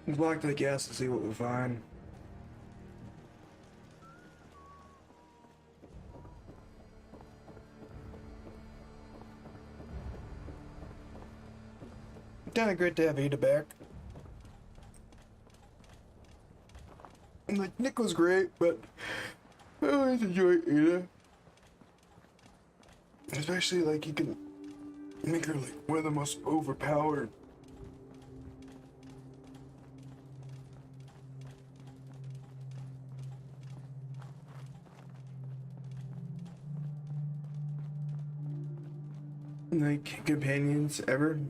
Block the gas to see what we find. Kinda great to have Ada back. And like Nick was great, but I always enjoy Ada. Especially like you can make her like one of the most overpowered. Like companions ever.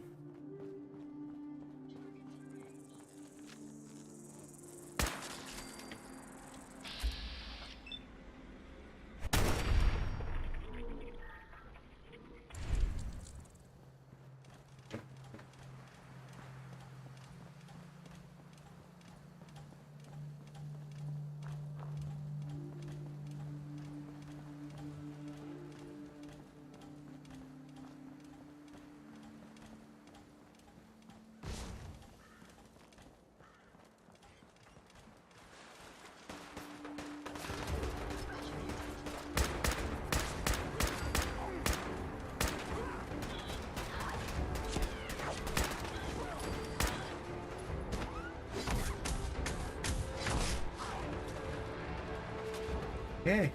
Hey.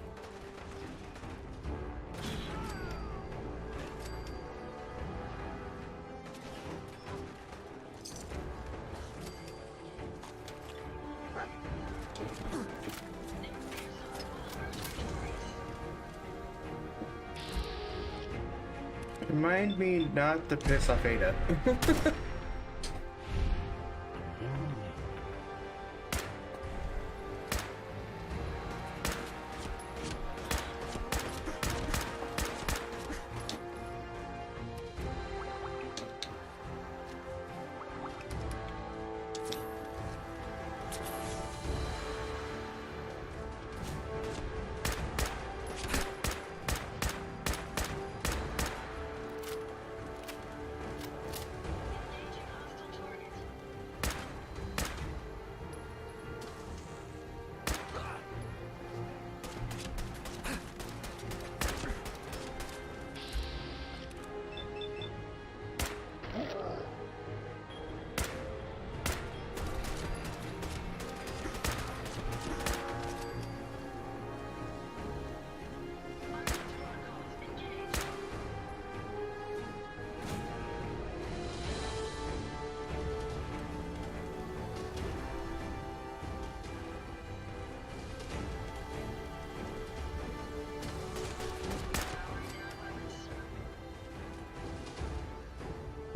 Remind me not to piss off Ada.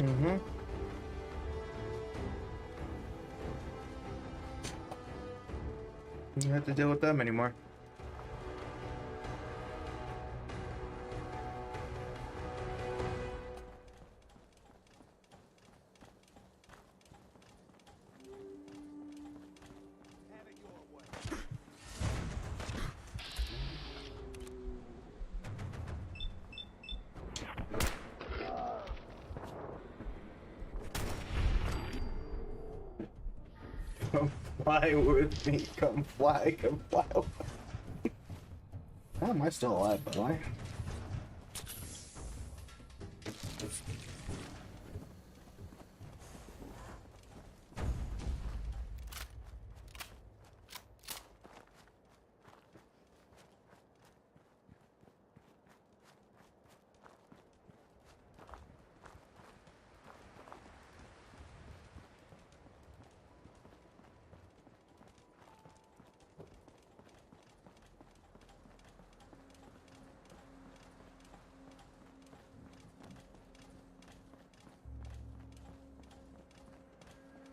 Mm-hmm. You don't have to deal with them anymore. Come fly with me. Come fly. Come fly. How am I still alive, by the way?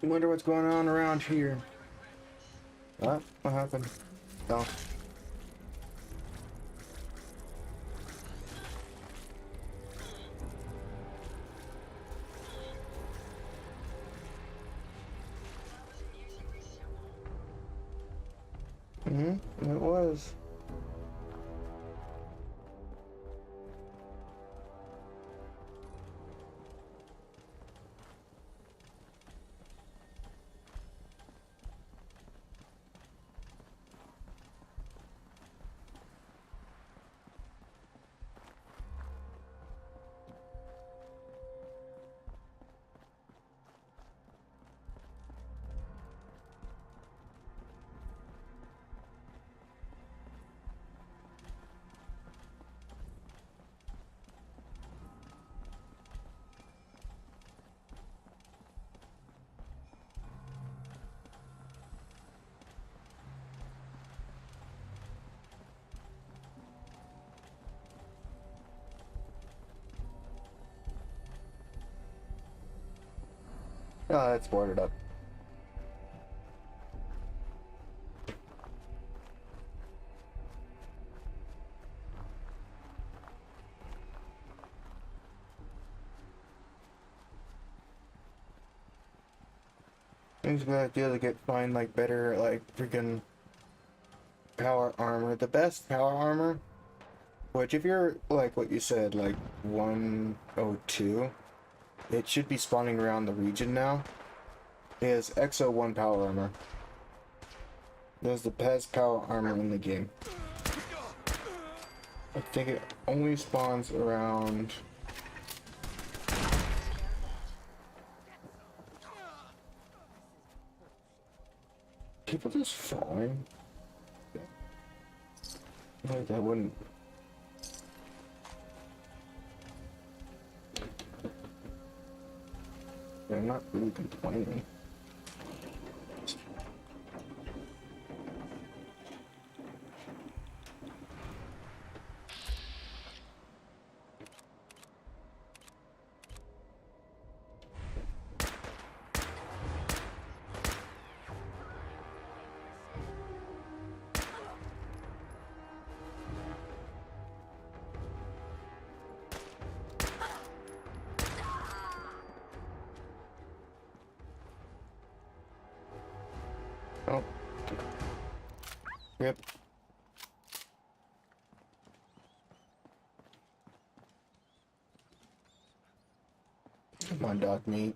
I wonder what's going on around here. What? What happened? Oh. Mm-hmm. It was. Oh, that's boarded up. It's a good idea to find like better like freaking power armor. The best power armor, which if you're like what you said, like 102, it should be spawning around the region now, is XO1 power armor. That's the best power armor in the game. I think it only spawns around... People just falling? Like that wouldn't... They're not really complaining. Oh. Yep. Come on, dog meat.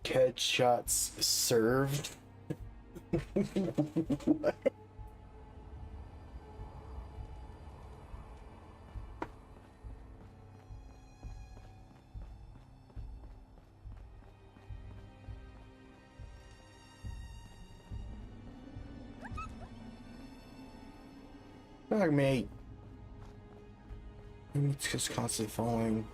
Headshots served. What? Dog mate. It's just constantly falling.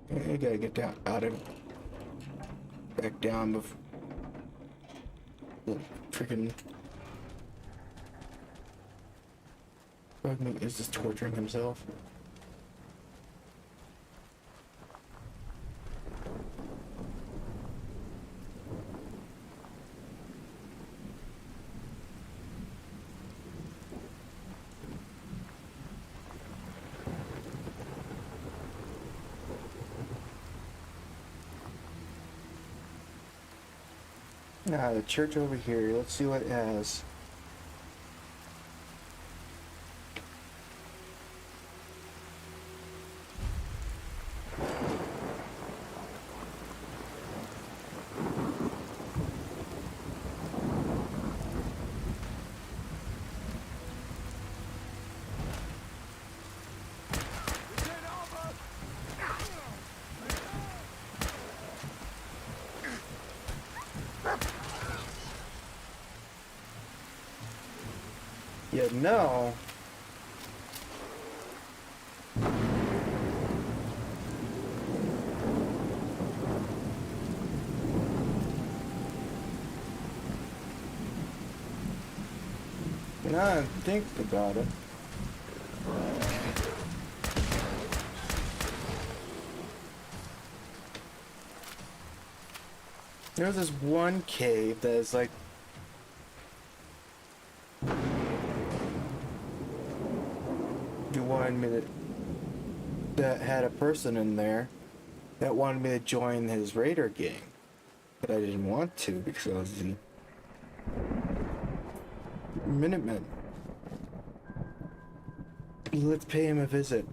You gotta get down, back down before the freaking Bugman is just torturing himself. Now the church over here, let's see what it has. Yeah, no. Now I think about it. There's this one cave that is like you wanted me that had a person in there that wanted me to join his raider gang, but I didn't want to because I was the Minutemen. Let's pay him a visit.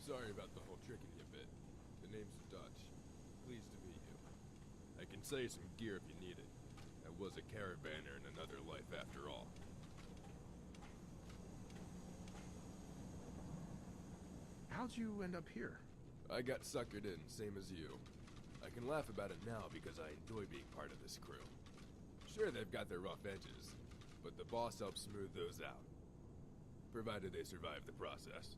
Sorry about the whole tricking you bit. The name's Dutch. Pleased to meet you. I can sell you some gear if you need it. I was a caravaner in another life after all. How'd you end up here? I got suckered in, same as you. I can laugh about it now because I enjoy being part of this crew. Sure, they've got their rough edges, but the boss helps smooth those out. Provided they survive the process.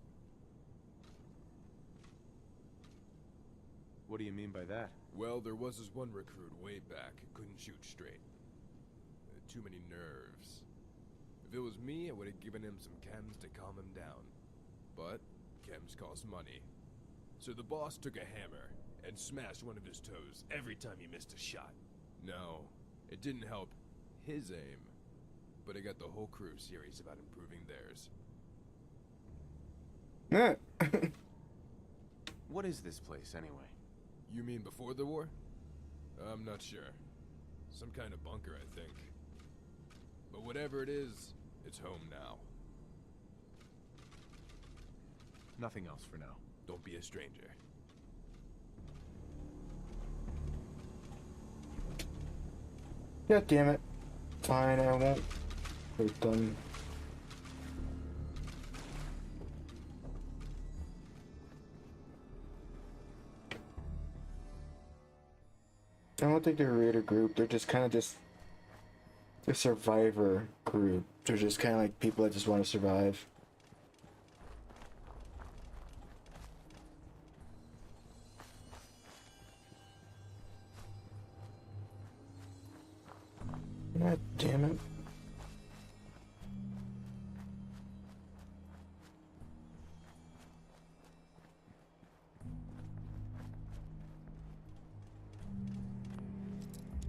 What do you mean by that? Well, there was this one recruit way back who couldn't shoot straight. Too many nerves. If it was me, I would have given him some chems to calm him down. But chems cost money. So the boss took a hammer and smashed one of his toes every time he missed a shot. No, it didn't help his aim, but it got the whole crew serious about improving theirs. What is this place, anyway? You mean before the war? I'm not sure. Some kind of bunker, I think. But whatever it is, it's home now. Nothing else for now. Don't be a stranger. God damn it. Fine, I won't hurt them. I don't think they're a raider group. They're just kind of just a survivor group. They're just kind of like people that just want to survive. God damn it.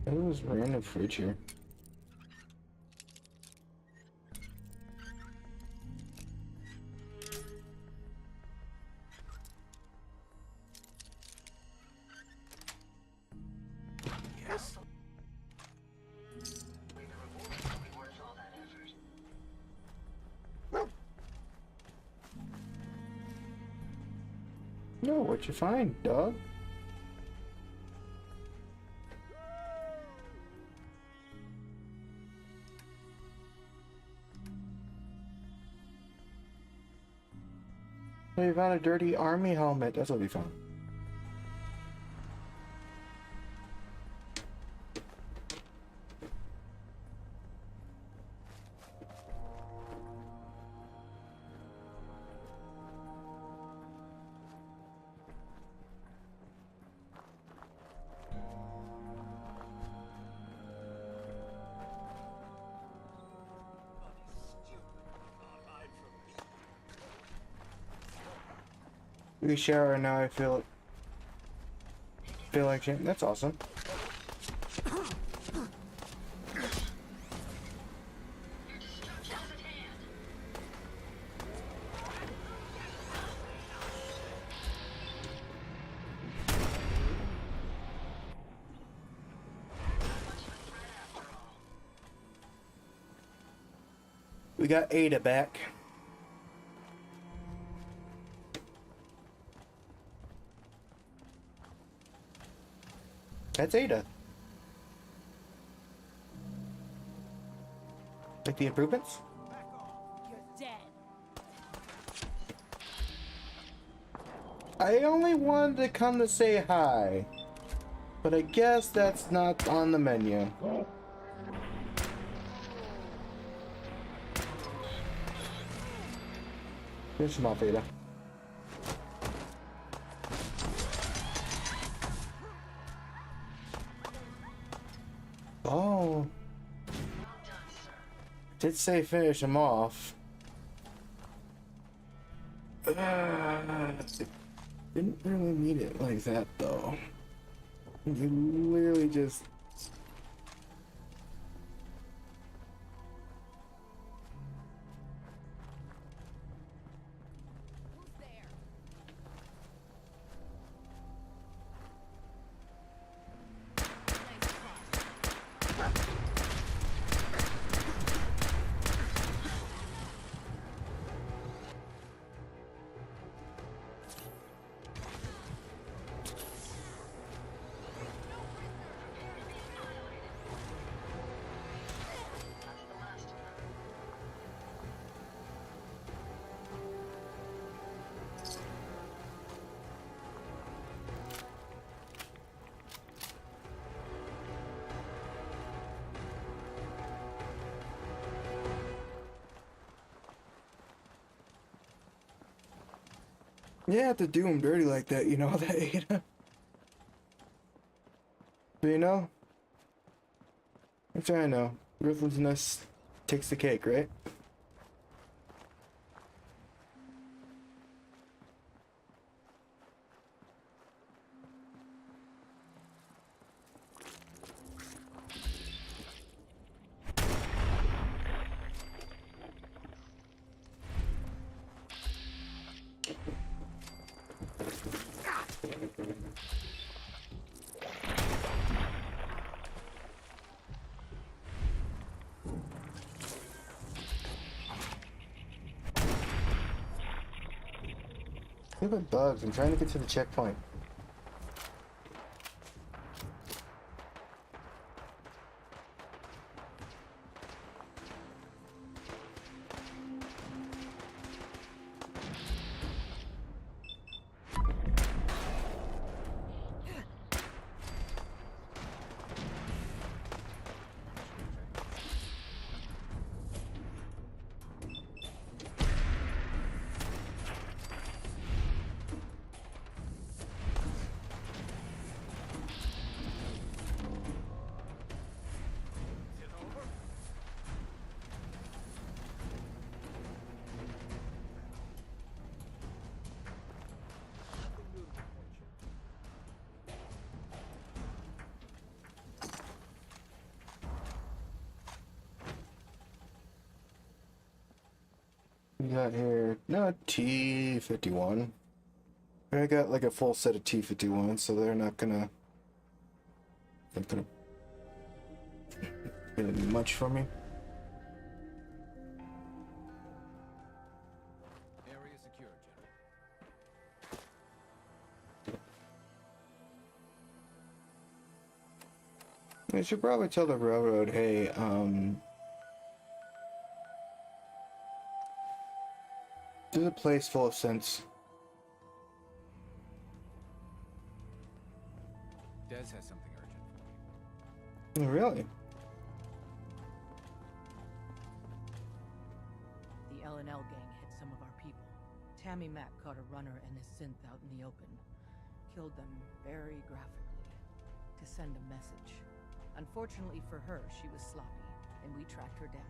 It was random fridge here. Yes. No, what you find, dog? We found a dirty army helmet. That's what we found. We shower now. I feel like shit. That's awesome. We got Ada back. That's Ada. Like the improvements? You're dead. I only wanted to come to say hi. But I guess that's not on the menu. Finish him off, Ada. Oh. Did say finish him off. Didn't really need it like that though. You literally just... You have to do him dirty like that, you know that, Ada? But you know? That's what I know. Griffin's nest takes the cake, right? Stupid bugs. I'm trying to get to the checkpoint. We got here, no, T51. I got like a full set of T51s, so they're not gonna do much for me. Area secure, General. I should probably tell the railroad, hey, there's a place full of sense. Des has something urgent for you. Oh, really? The L&L gang hit some of our people. Tammy Mack caught a runner and his synth out in the open. Killed them very graphically. To send a message. Unfortunately for her, she was sloppy, and we tracked her down.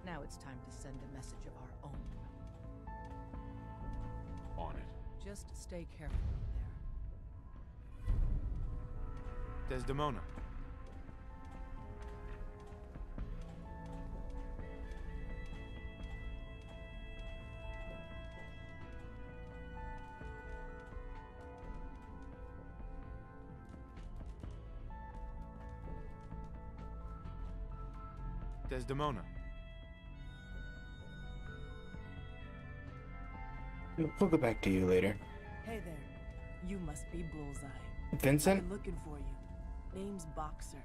Now it's time to send a message of our own. On it. Just stay careful out there. Desdemona. Desdemona. We'll go back to you later. Hey there. You must be Bullseye. Vincent? I've been looking for you. Name's Boxer.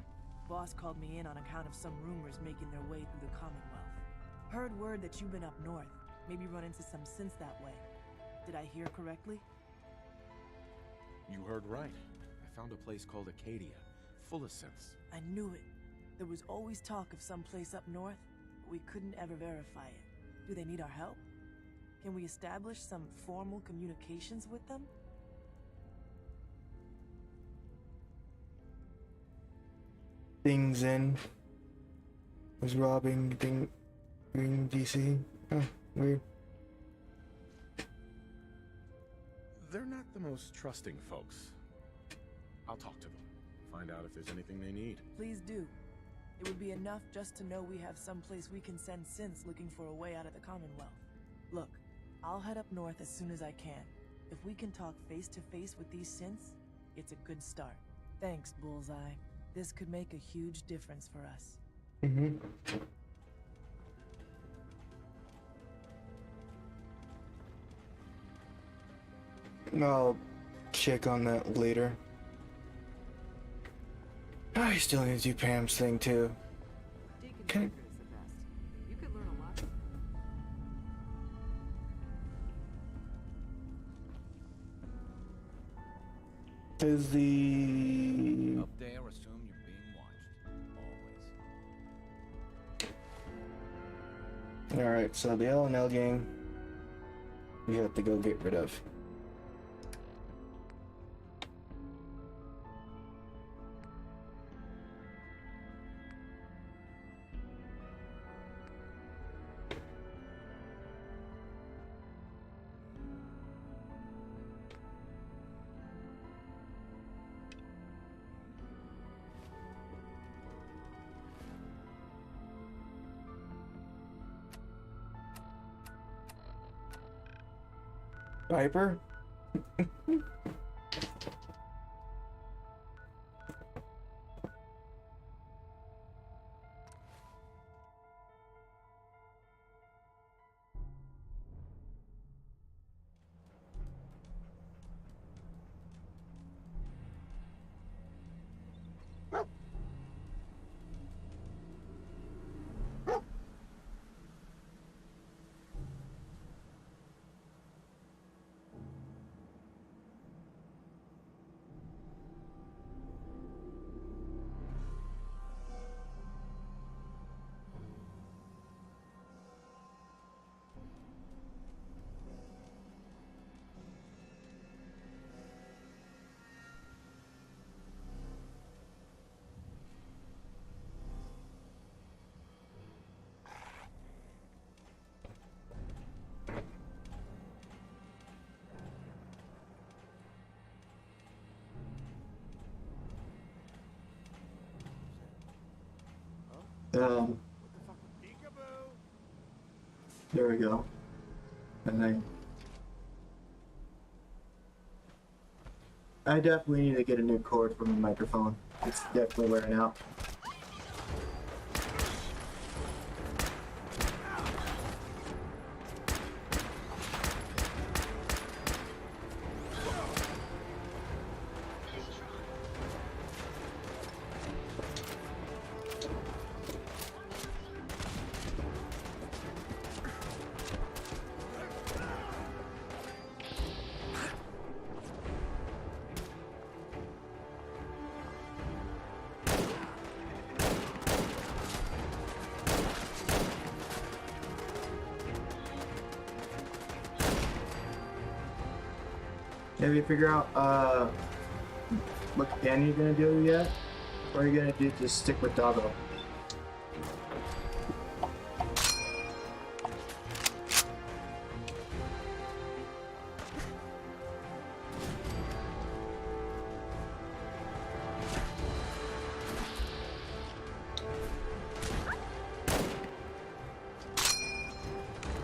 Boss called me in on account of some rumors making their way through the Commonwealth. Heard word that you've been up north. Maybe run into some synths that way. Did I hear correctly? You heard right. I found a place called Acadia, full of synths. I knew it. There was always talk of some place up north, but we couldn't ever verify it. Do they need our help? Can we establish some formal communications with them? Things in. Was robbing DC. Oh, weird. They're not the most trusting folks. I'll talk to them. Find out if there's anything they need. Please do. It would be enough just to know we have some place we can send synths looking for a way out of the Commonwealth. Look, I'll head up north as soon as I can. If we can talk face to face with these synths, it's a good start. Thanks, Bullseye. This could make a huge difference for us. Mm-hmm. I'll check on that later. I still need to do Pam's thing too. Can is the best. You could learn a lot from him. Is the Up there, assume you're being watched. Always. Alright, so the L&L gang we have to go get rid of. Viper? There we go. And I definitely need to get a new cord for my microphone. It's definitely wearing out. Have you figured out what companion you're gonna do yet? Or are you gonna do just stick with Doggo?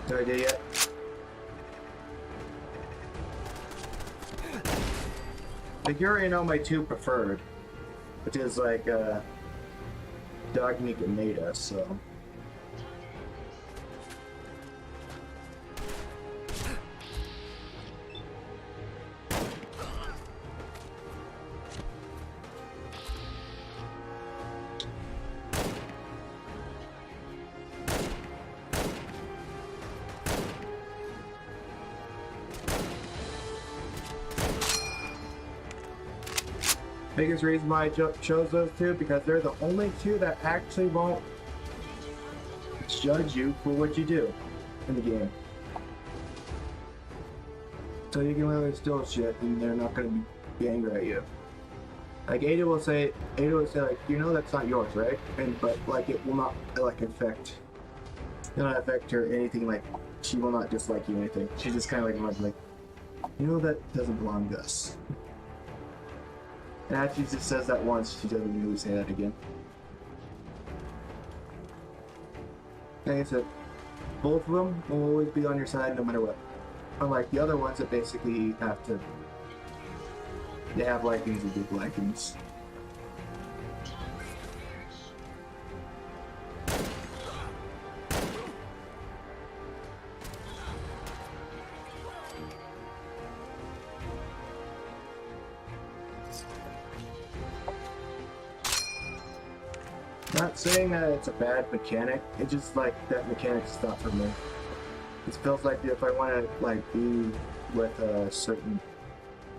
No idea yet. Like, you already know my two preferred, which is like dog meat and Nada, so. Biggest reason why I chose those two, because they're the only two that actually won't judge you for what you do in the game. So you can literally steal shit and they're not going to be angry at you. Like Ada will say like, you know that's not yours, right? But like it will not like affect her anything, like she will not dislike you or anything. She just kind of like, you know that doesn't belong to us. And after she just says that once, she doesn't really say that again. Like I said, both of them will always be on your side no matter what. Unlike the other ones that basically they have likings and dislikings. Not saying that it's a bad mechanic, it's just like that mechanic's not for me. It feels like if I want to like be with a certain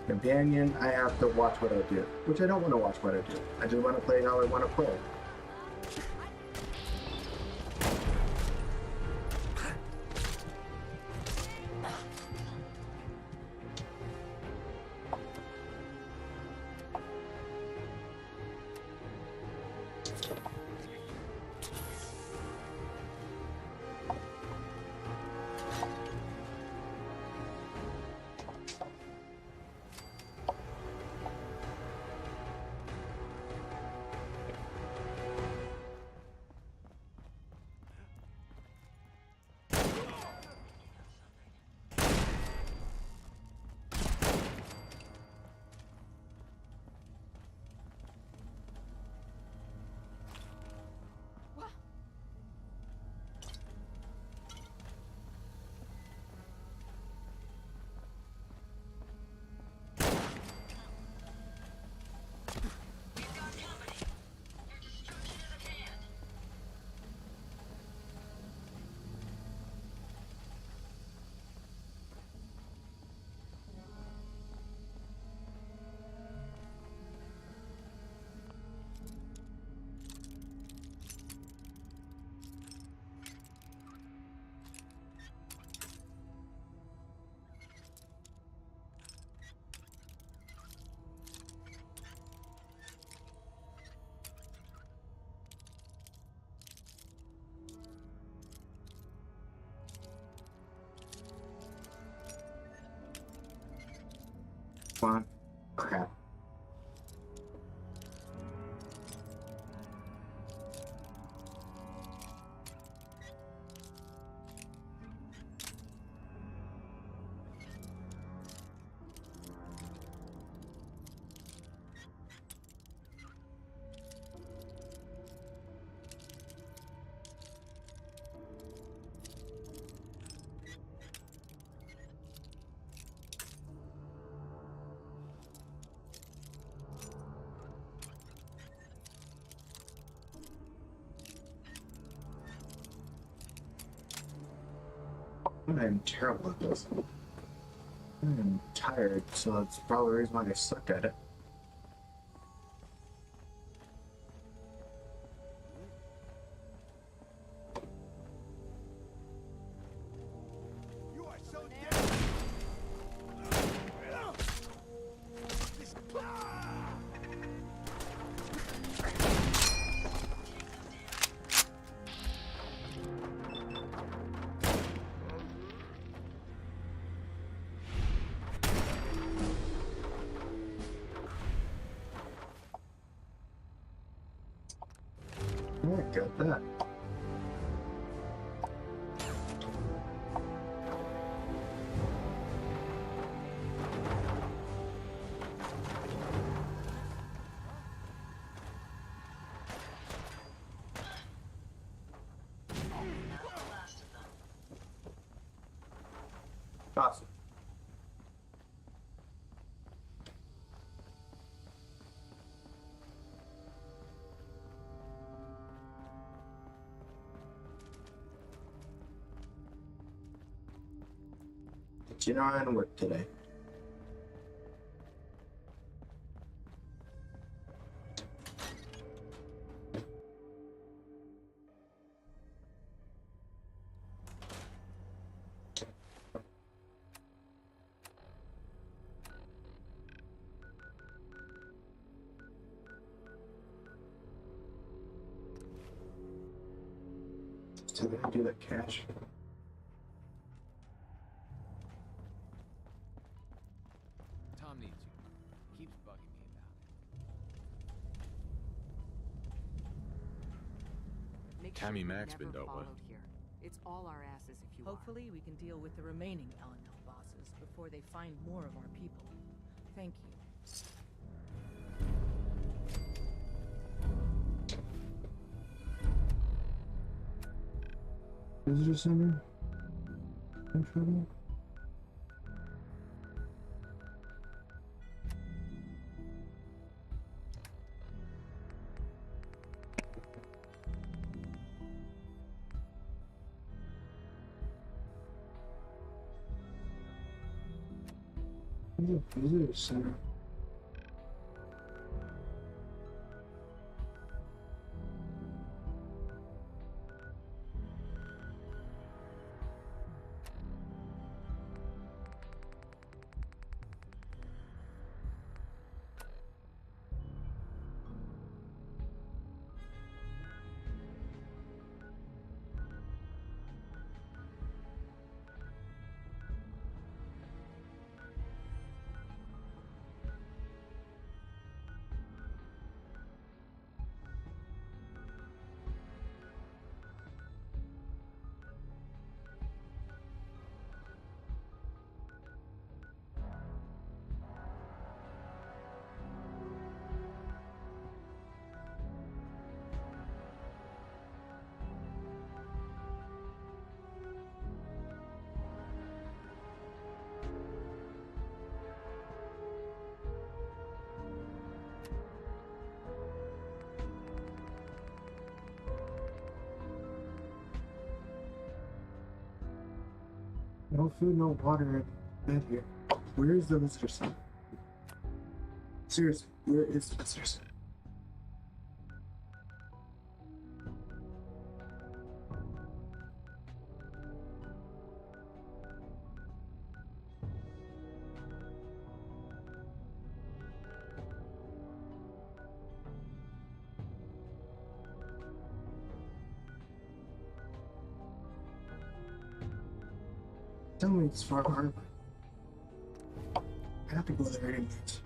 companion, I have to watch what I do, which I don't want to watch what I do. I just want to play how I want to play. Come on. Crap. I'm terrible at this. I'm tired, so that's probably the reason why I sucked at it. You are so dead. I got that. Awesome. Did you know I had to work today? Still gonna do that cash. Tom needs you. Keeps bugging me about it. Make Tammy sure you're Mack's been never dealt with. followed here. It's all our asses if you Hopefully, we can deal with the remaining L&L bosses before they find more of our people. Thank you. Visitor center? Control? Visitor center. No food, no water, bed here. Where is the visitor center? Seriously, where is the visitor center? Tell me it's far harbor. I have to go there anyways.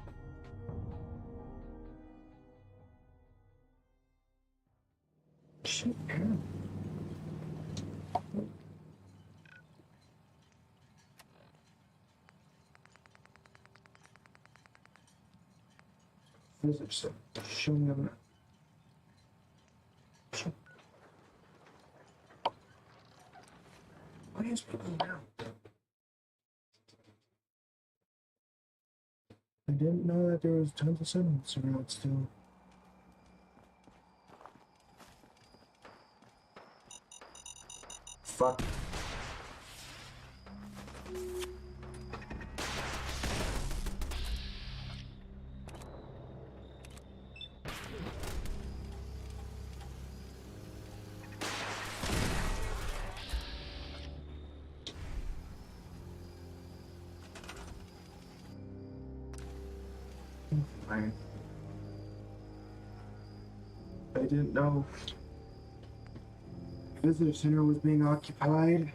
Shit, man. Visitor center. Showing them. Why is people now? I didn't know that there was tons of settlements around still. Fuck. I didn't know the visitor center was being occupied.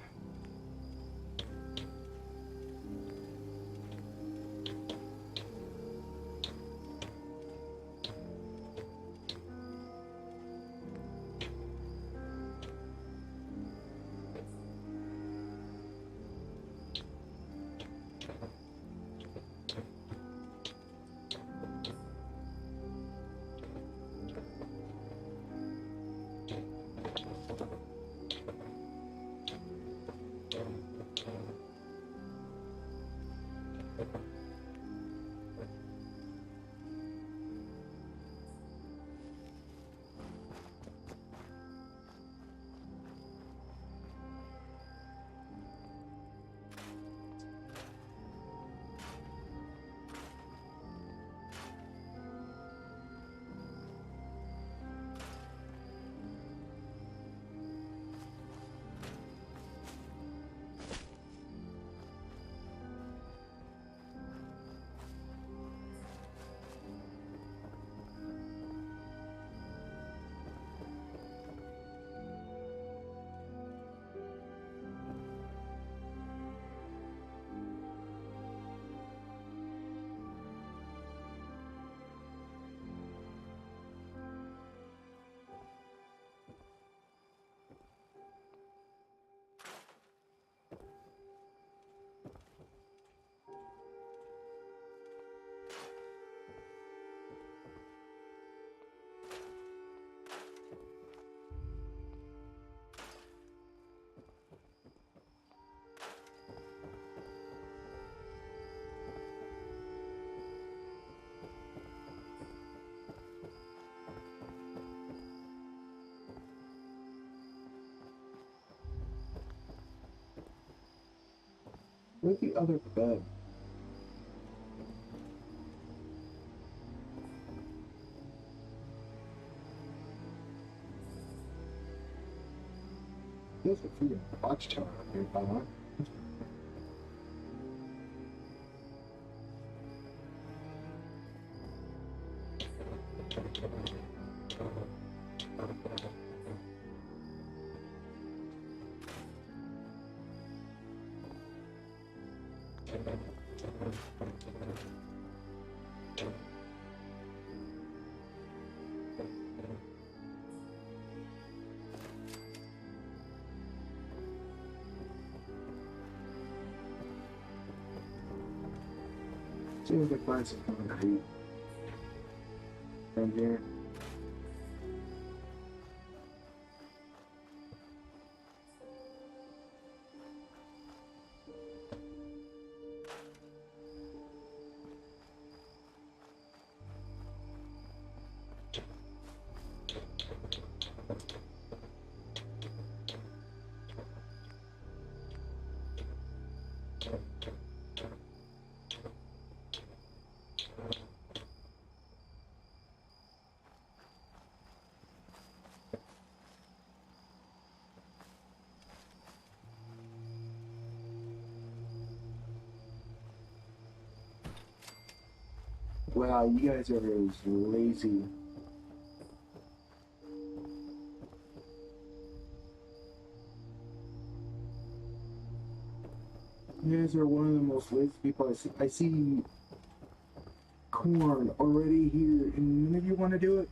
Where's the other bed? There's a freaking watchtower up here, by the way. See if I can find some concrete from here. Wow, you guys are lazy. You guys are one of the most lazy people I see. I see corn already here, and none of you want to do it?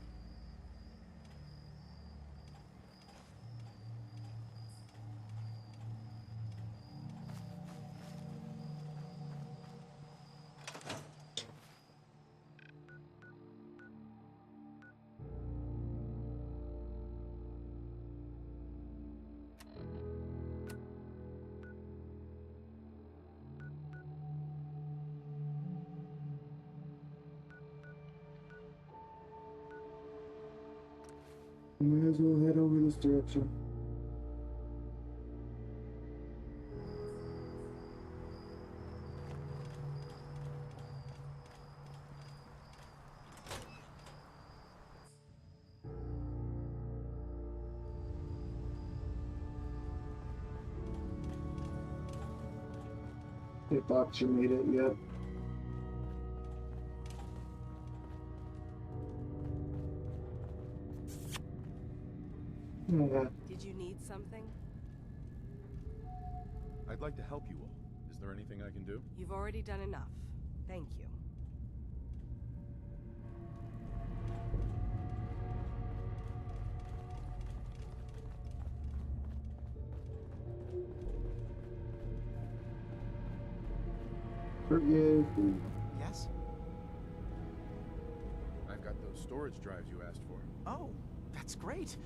Might as well head over this direction. Hey, Boxer made it yet. Yeah. Did you need something? I'd like to help you all. Is there anything I can do? You've already done enough. Thank you. Yes? I've got those storage drives you asked for. Oh, that's great.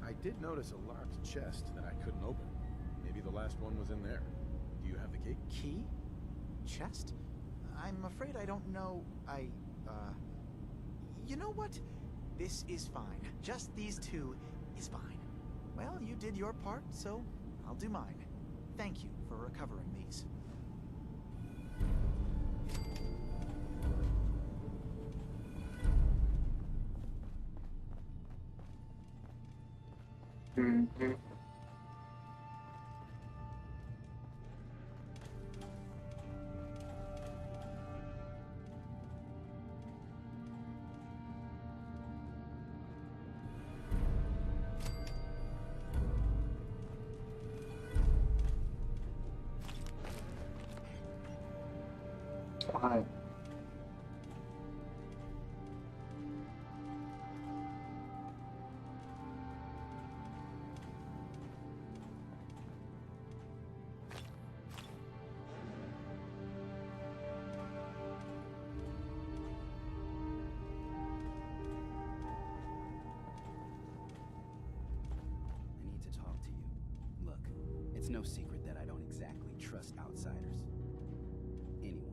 I did notice a locked chest that I couldn't open. Maybe the last one was in there. Do you have the key? Key? Chest? I'm afraid I don't know. You know what? This is fine. Just these two is fine. Well, you did your part, so I'll do mine. Thank you for recovering these. Mm-hmm. Fine. I need to talk to you. Look, it's no secret that I don't exactly trust outsiders. Anyone.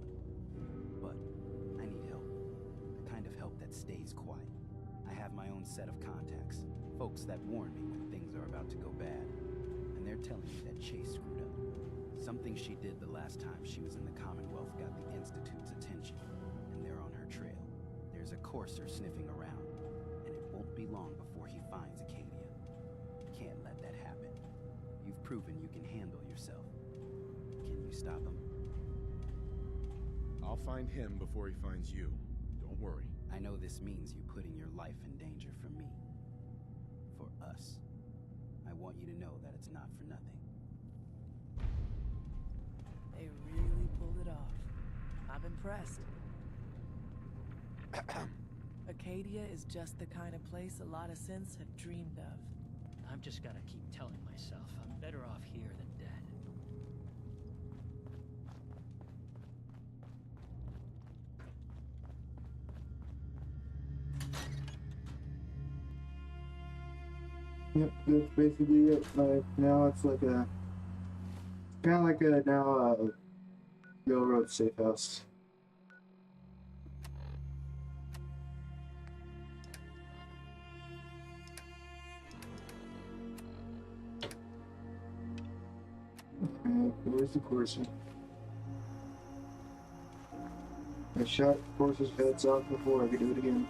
But I need help. The kind of help that stays quiet. I have my own set of contacts. Folks that warn me when things are about to go bad. And they're telling me that Chase screwed up. Something she did the last time she was in the Commonwealth got the Institute's attention, and they're on her trail. There's a courser sniffing around, and it won't be long before he finds Acadia. Can't let that happen. You've proven you can handle yourself. Can you stop him? I'll find him before he finds you. Don't worry. I know this means you putting your life in danger for me. For us. I want you to know that it's not for nothing. They really pulled it off. I'm impressed. Acadia is just the kind of place a lot of synths have dreamed of. I've just gotta keep telling myself I'm better off here than dead. Yep, that's basically it. Like now it's like a kind of like a railroad safe house. Okay, where's the courser? I shot courser's heads off before I could do it again.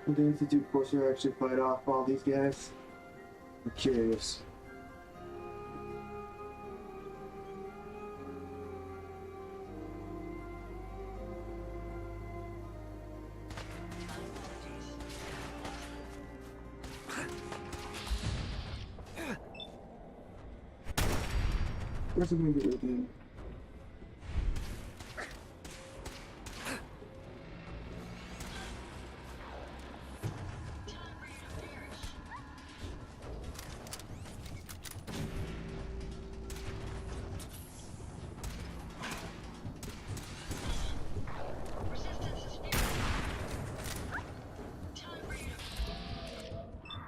Will the Institute courser actually fight off all these guys? I'm curious. Where's it gonna get with me?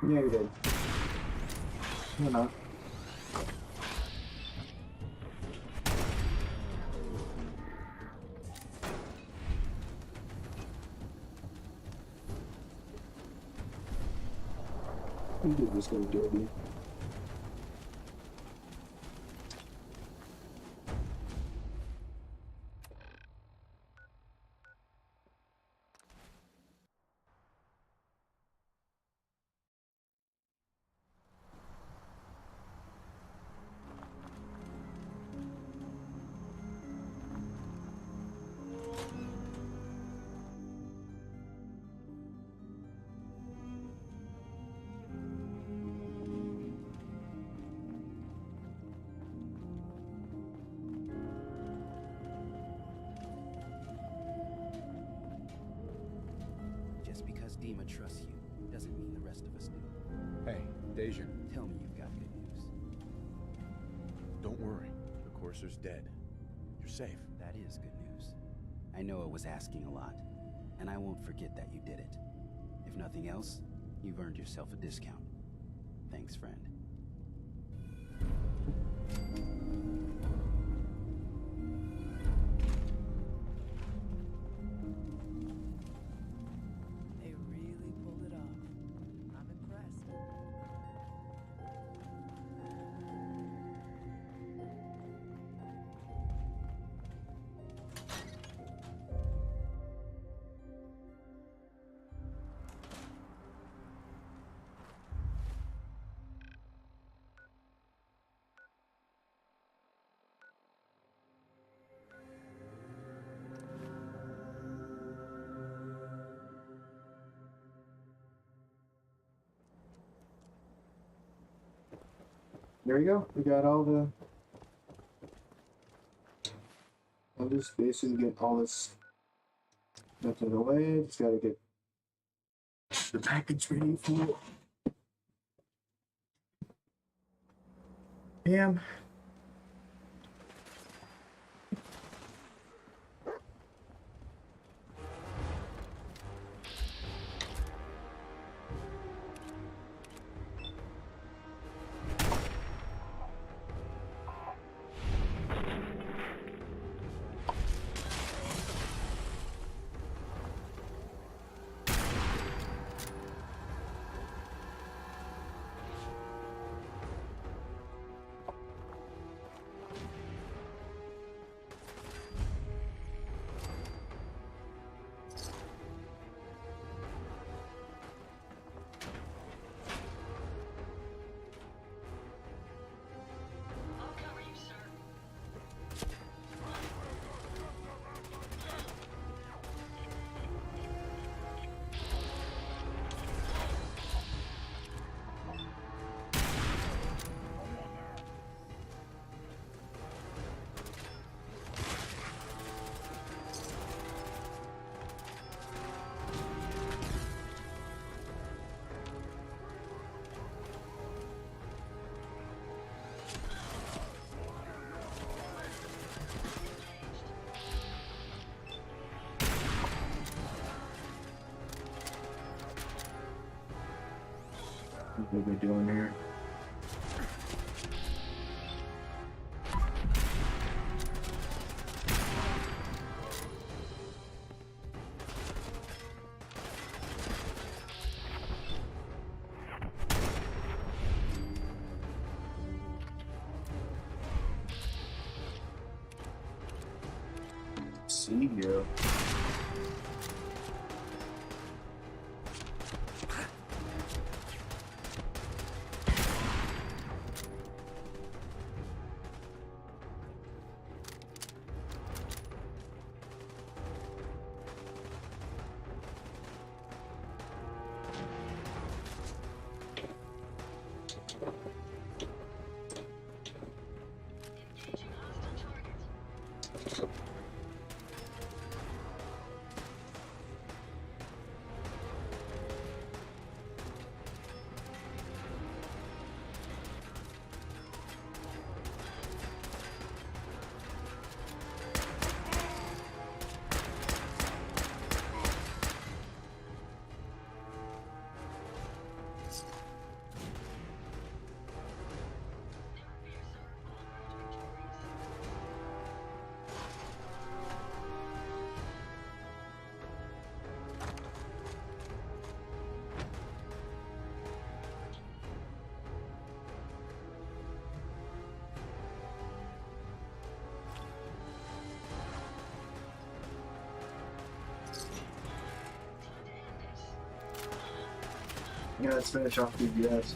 Yeah, you did. You know. You did this gonna do me. Just because Dima trusts you doesn't mean the rest of us do. Hey, Deja. Tell me you've got good news. Don't worry. The courser's dead. You're safe. That is good news. I know it was asking a lot, and I won't forget that you did it. If nothing else, you've earned yourself a discount. Thanks, friend. They really pulled it off. I'm impressed. There we go. We got all the. I'll just basically get all this out of the way. Just gotta get the package ready for Pam. What are we doing here? See you. Yeah, let's finish off BBS.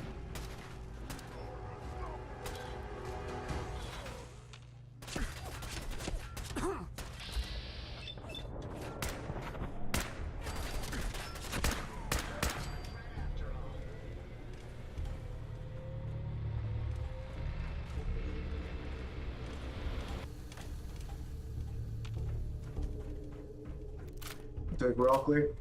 Looks like we're all clear.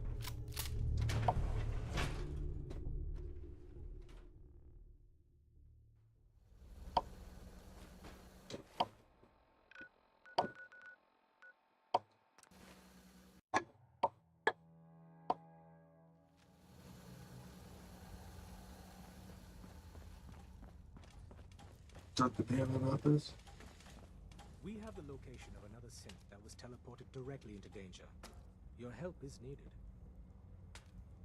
Talk to Pam about this. We have the location of another synth that was teleported directly into danger. Your help is needed.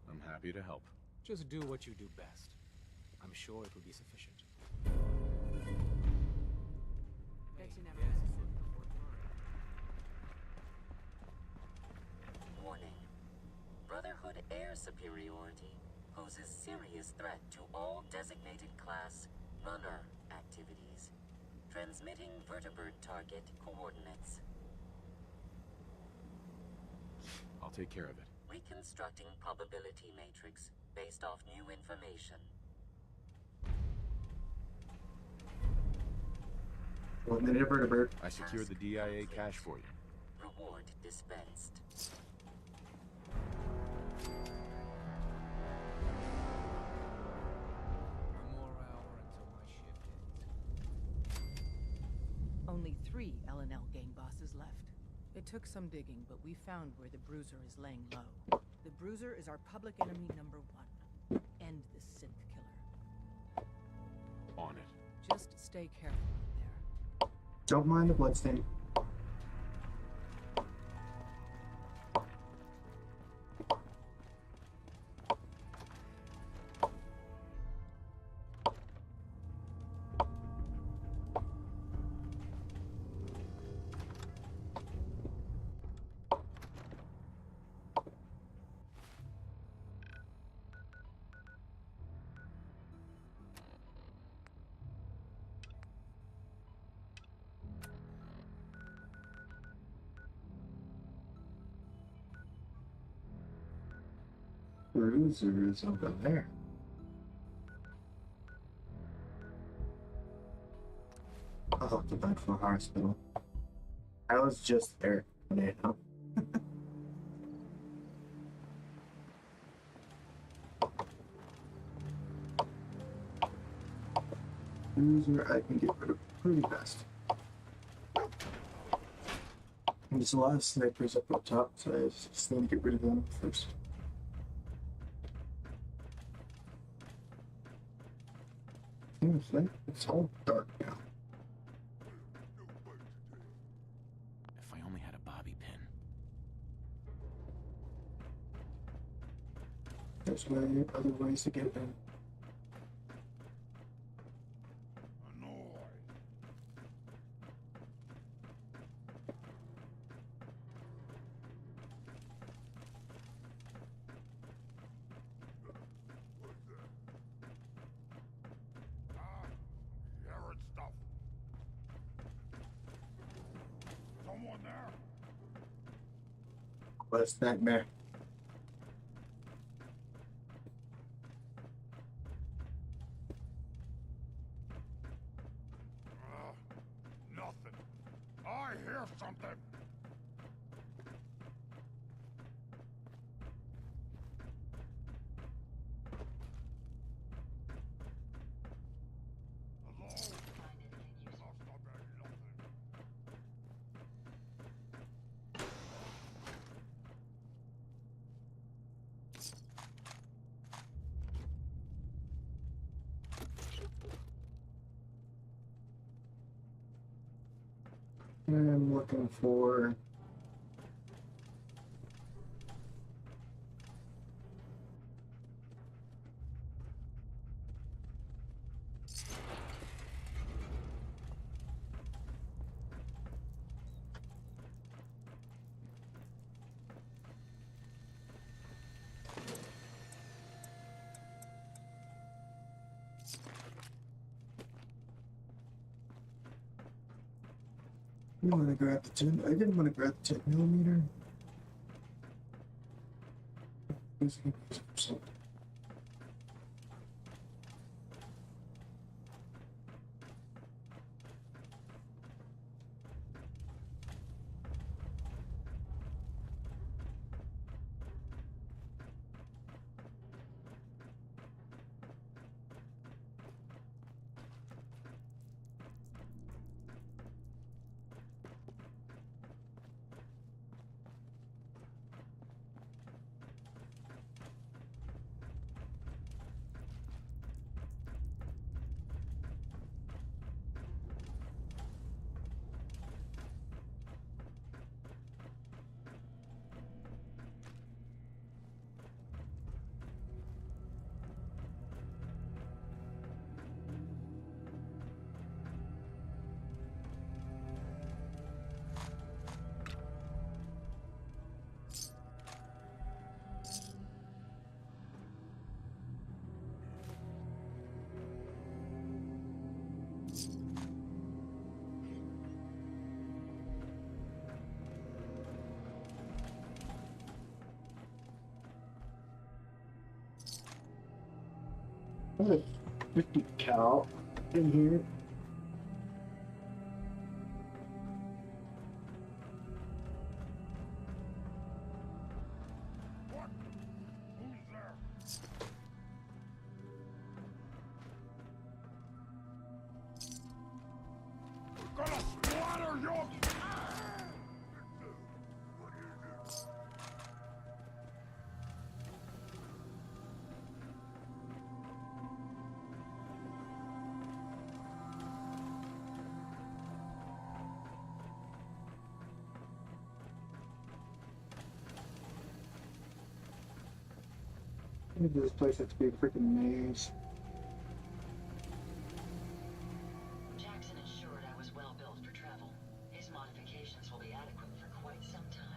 I'm happy to help. Just do what you do best. I'm sure it will be sufficient. Bet you never met a synth before. Warning. Brotherhood air superiority poses serious threat to all designated class runner activities. Transmitting vertebrate target coordinates. I'll take care of it. Reconstructing probability matrix based off new information. Well, then bird. I secured the DIA cache for you. Reward dispensed. One more hour until my shift ends. Only 3 L&L gang bosses left. It took some digging, but we found where the Bruiser is laying low. The Bruiser is our public enemy number 1. End the synth killer. On it. Just stay careful out there. Don't mind the bloodstain. Bruiser is over there. I'll have to back for hospital. I was just there, you know. Bruiser I can get rid of pretty fast. And there's a lot of snipers up top, so I just need to get rid of them first. Seems like it's all dark now. If I only had a bobby pin. There's other ways to get in. What's nightmare? Nothing. I hear something. I'm looking for I didn't want to grab the 10. I didn't want to grab the 10mm. There's a 50 cal in here. gonna splatter your... This place has to be a freaking maze. Jackson assured I was well built for travel. His modifications will be adequate for quite some time.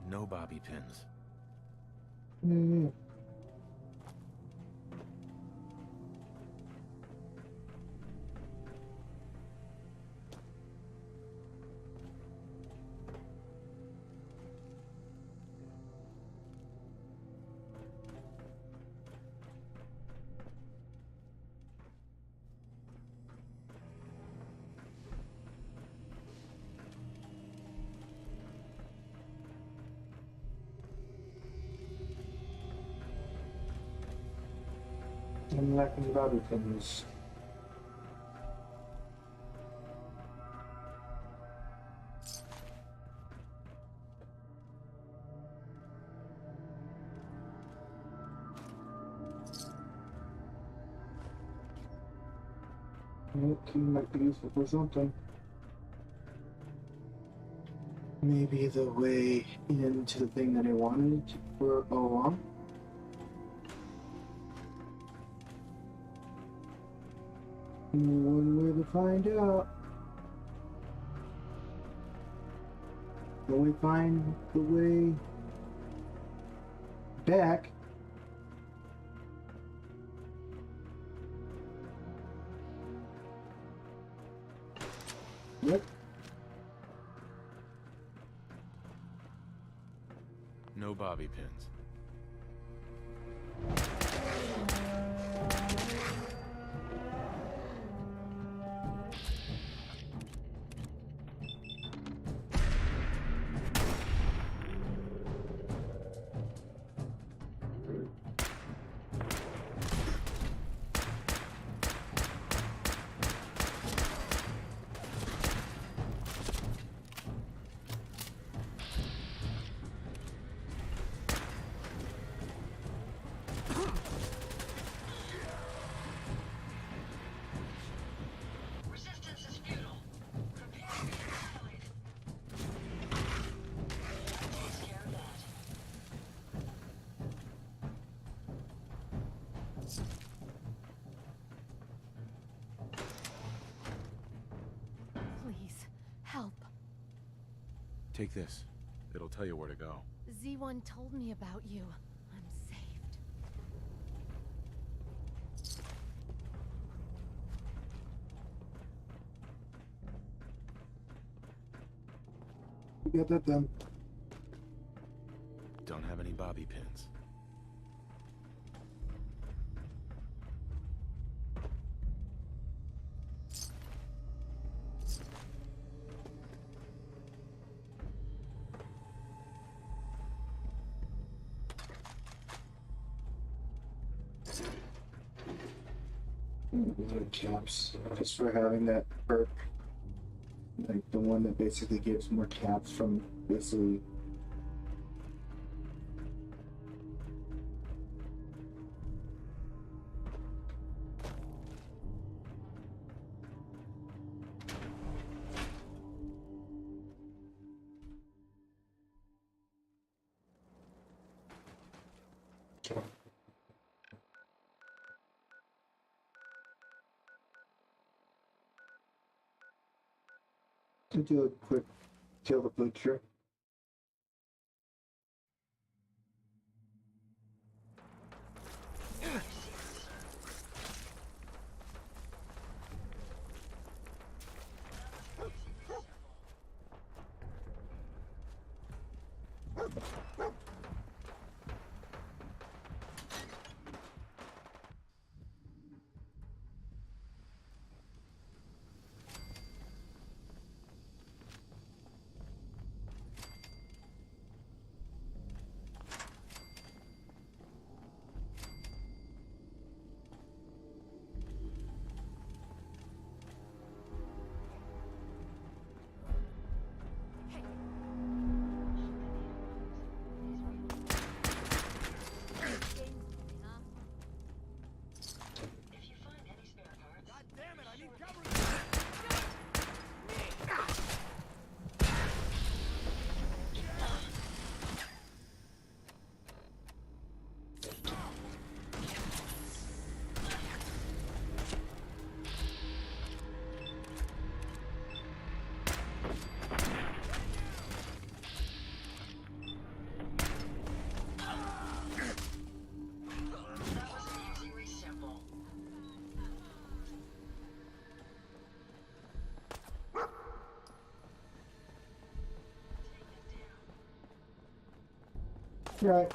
No bobby pins. Mm. I'm lacking bobby pins. Okay, might be useful for something. Maybe the way into the thing that I wanted for all along. One way to find out. When we find the way back. Yep. No bobby pins. Please, help. Take this. It'll tell you where to go. Z1 told me about you. I'm saved. You got that done. Don't have any bobby pins. Caps, just for having that perk, like the one that basically gives more caps from basically. To do a quick kill the butcher. Right.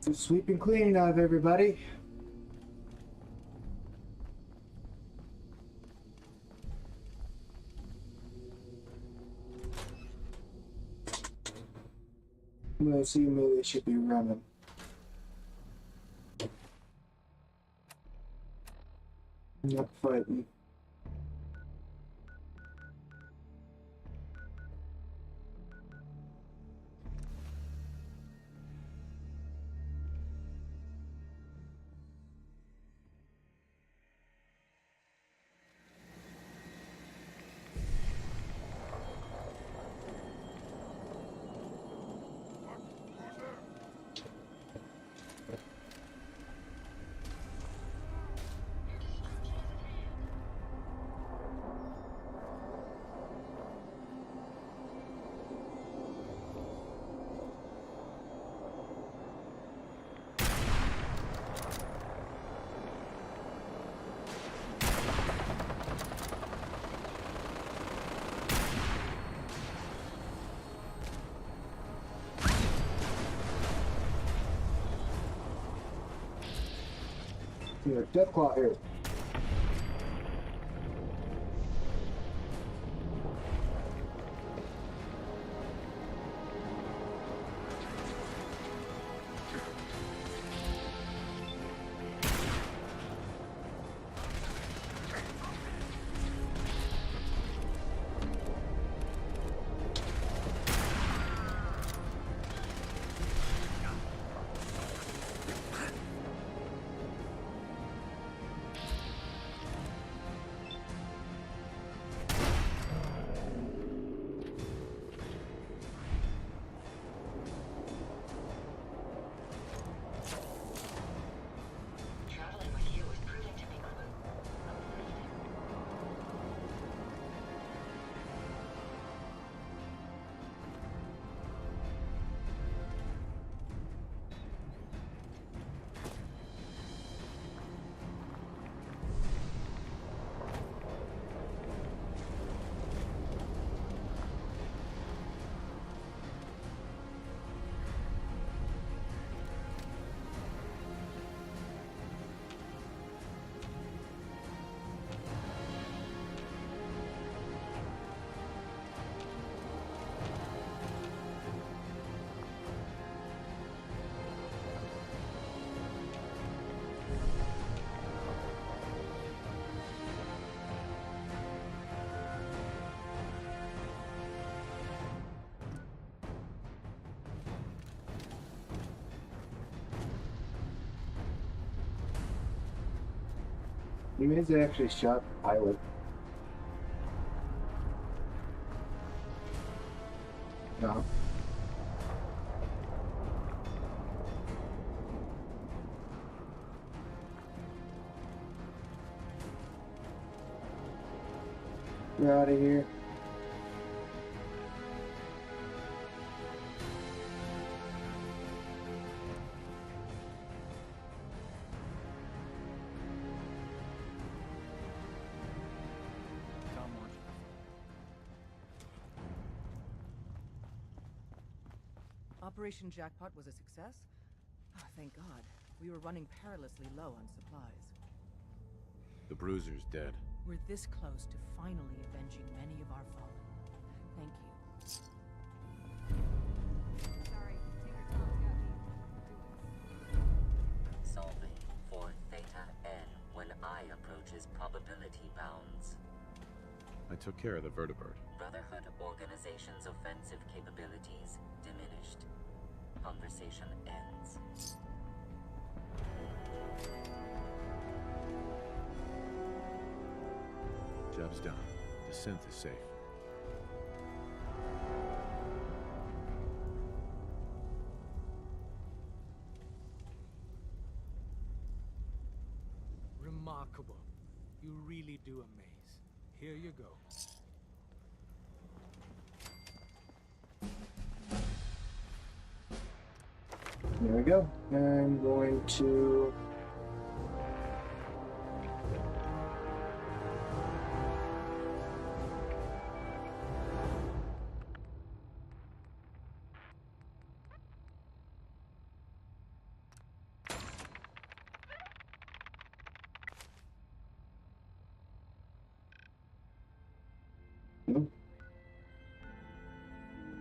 Some sweeping cleaning out of everybody. Let's see, maybe they should be running. Not fighting. Here, Deathclaw here. You means they actually shot the pilot. No. We're out of here. Operation Jackpot was a success? Oh, thank God. We were running perilously low on supplies. The Bruiser's dead. We're this close to finally avenging many of our fallen. Thank you. Sorry, Tinker Tom's got me doing. Solving for Theta N when I approaches probability bounds. I took care of the vertibird. Brotherhood Organization's offensive capabilities diminished. Conversation ends. Job's done. The synth is safe. Remarkable. You really do amaze. Here you go. There we go. I'm going to...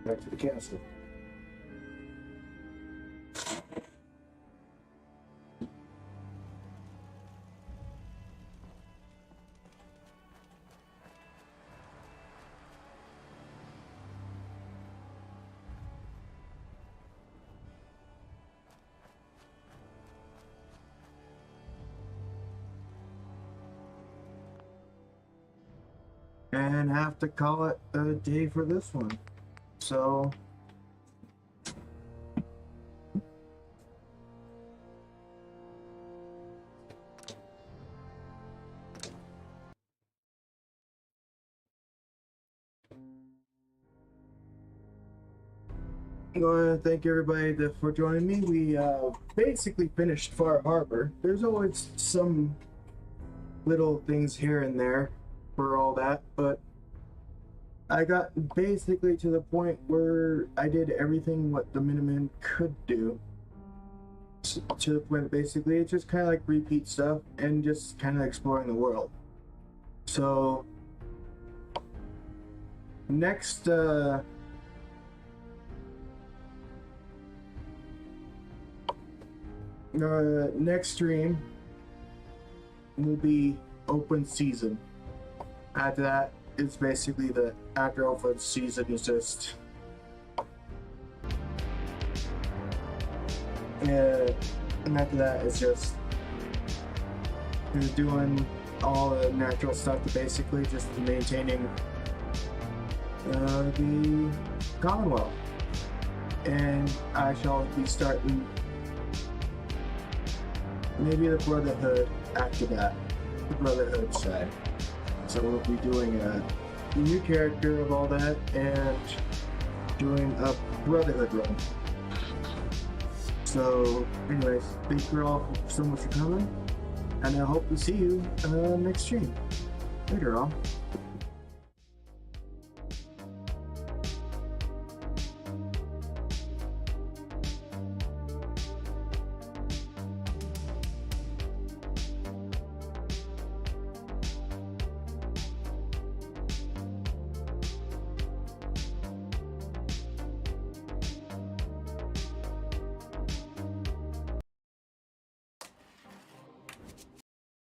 Back to the castle. And have to call it a day for this one. So I want to thank everybody for joining me. We basically finished Far Harbor. There's always some little things here and there for all that, but I got basically to the point where I did everything what the Minutemen could do. To the point, basically, it's just kind of like repeat stuff and just kind of exploring the world. So, next, next stream will be open season. After that, it's basically the after open season is just and after that it's just doing all the natural stuff to basically just maintaining the Commonwealth. And I shall be starting maybe the Brotherhood after that, the Brotherhood side. So we'll be doing a new character of all that and doing a Brotherhood run. So anyways, thank you all so much for coming, and I hope to see you next stream. Later all.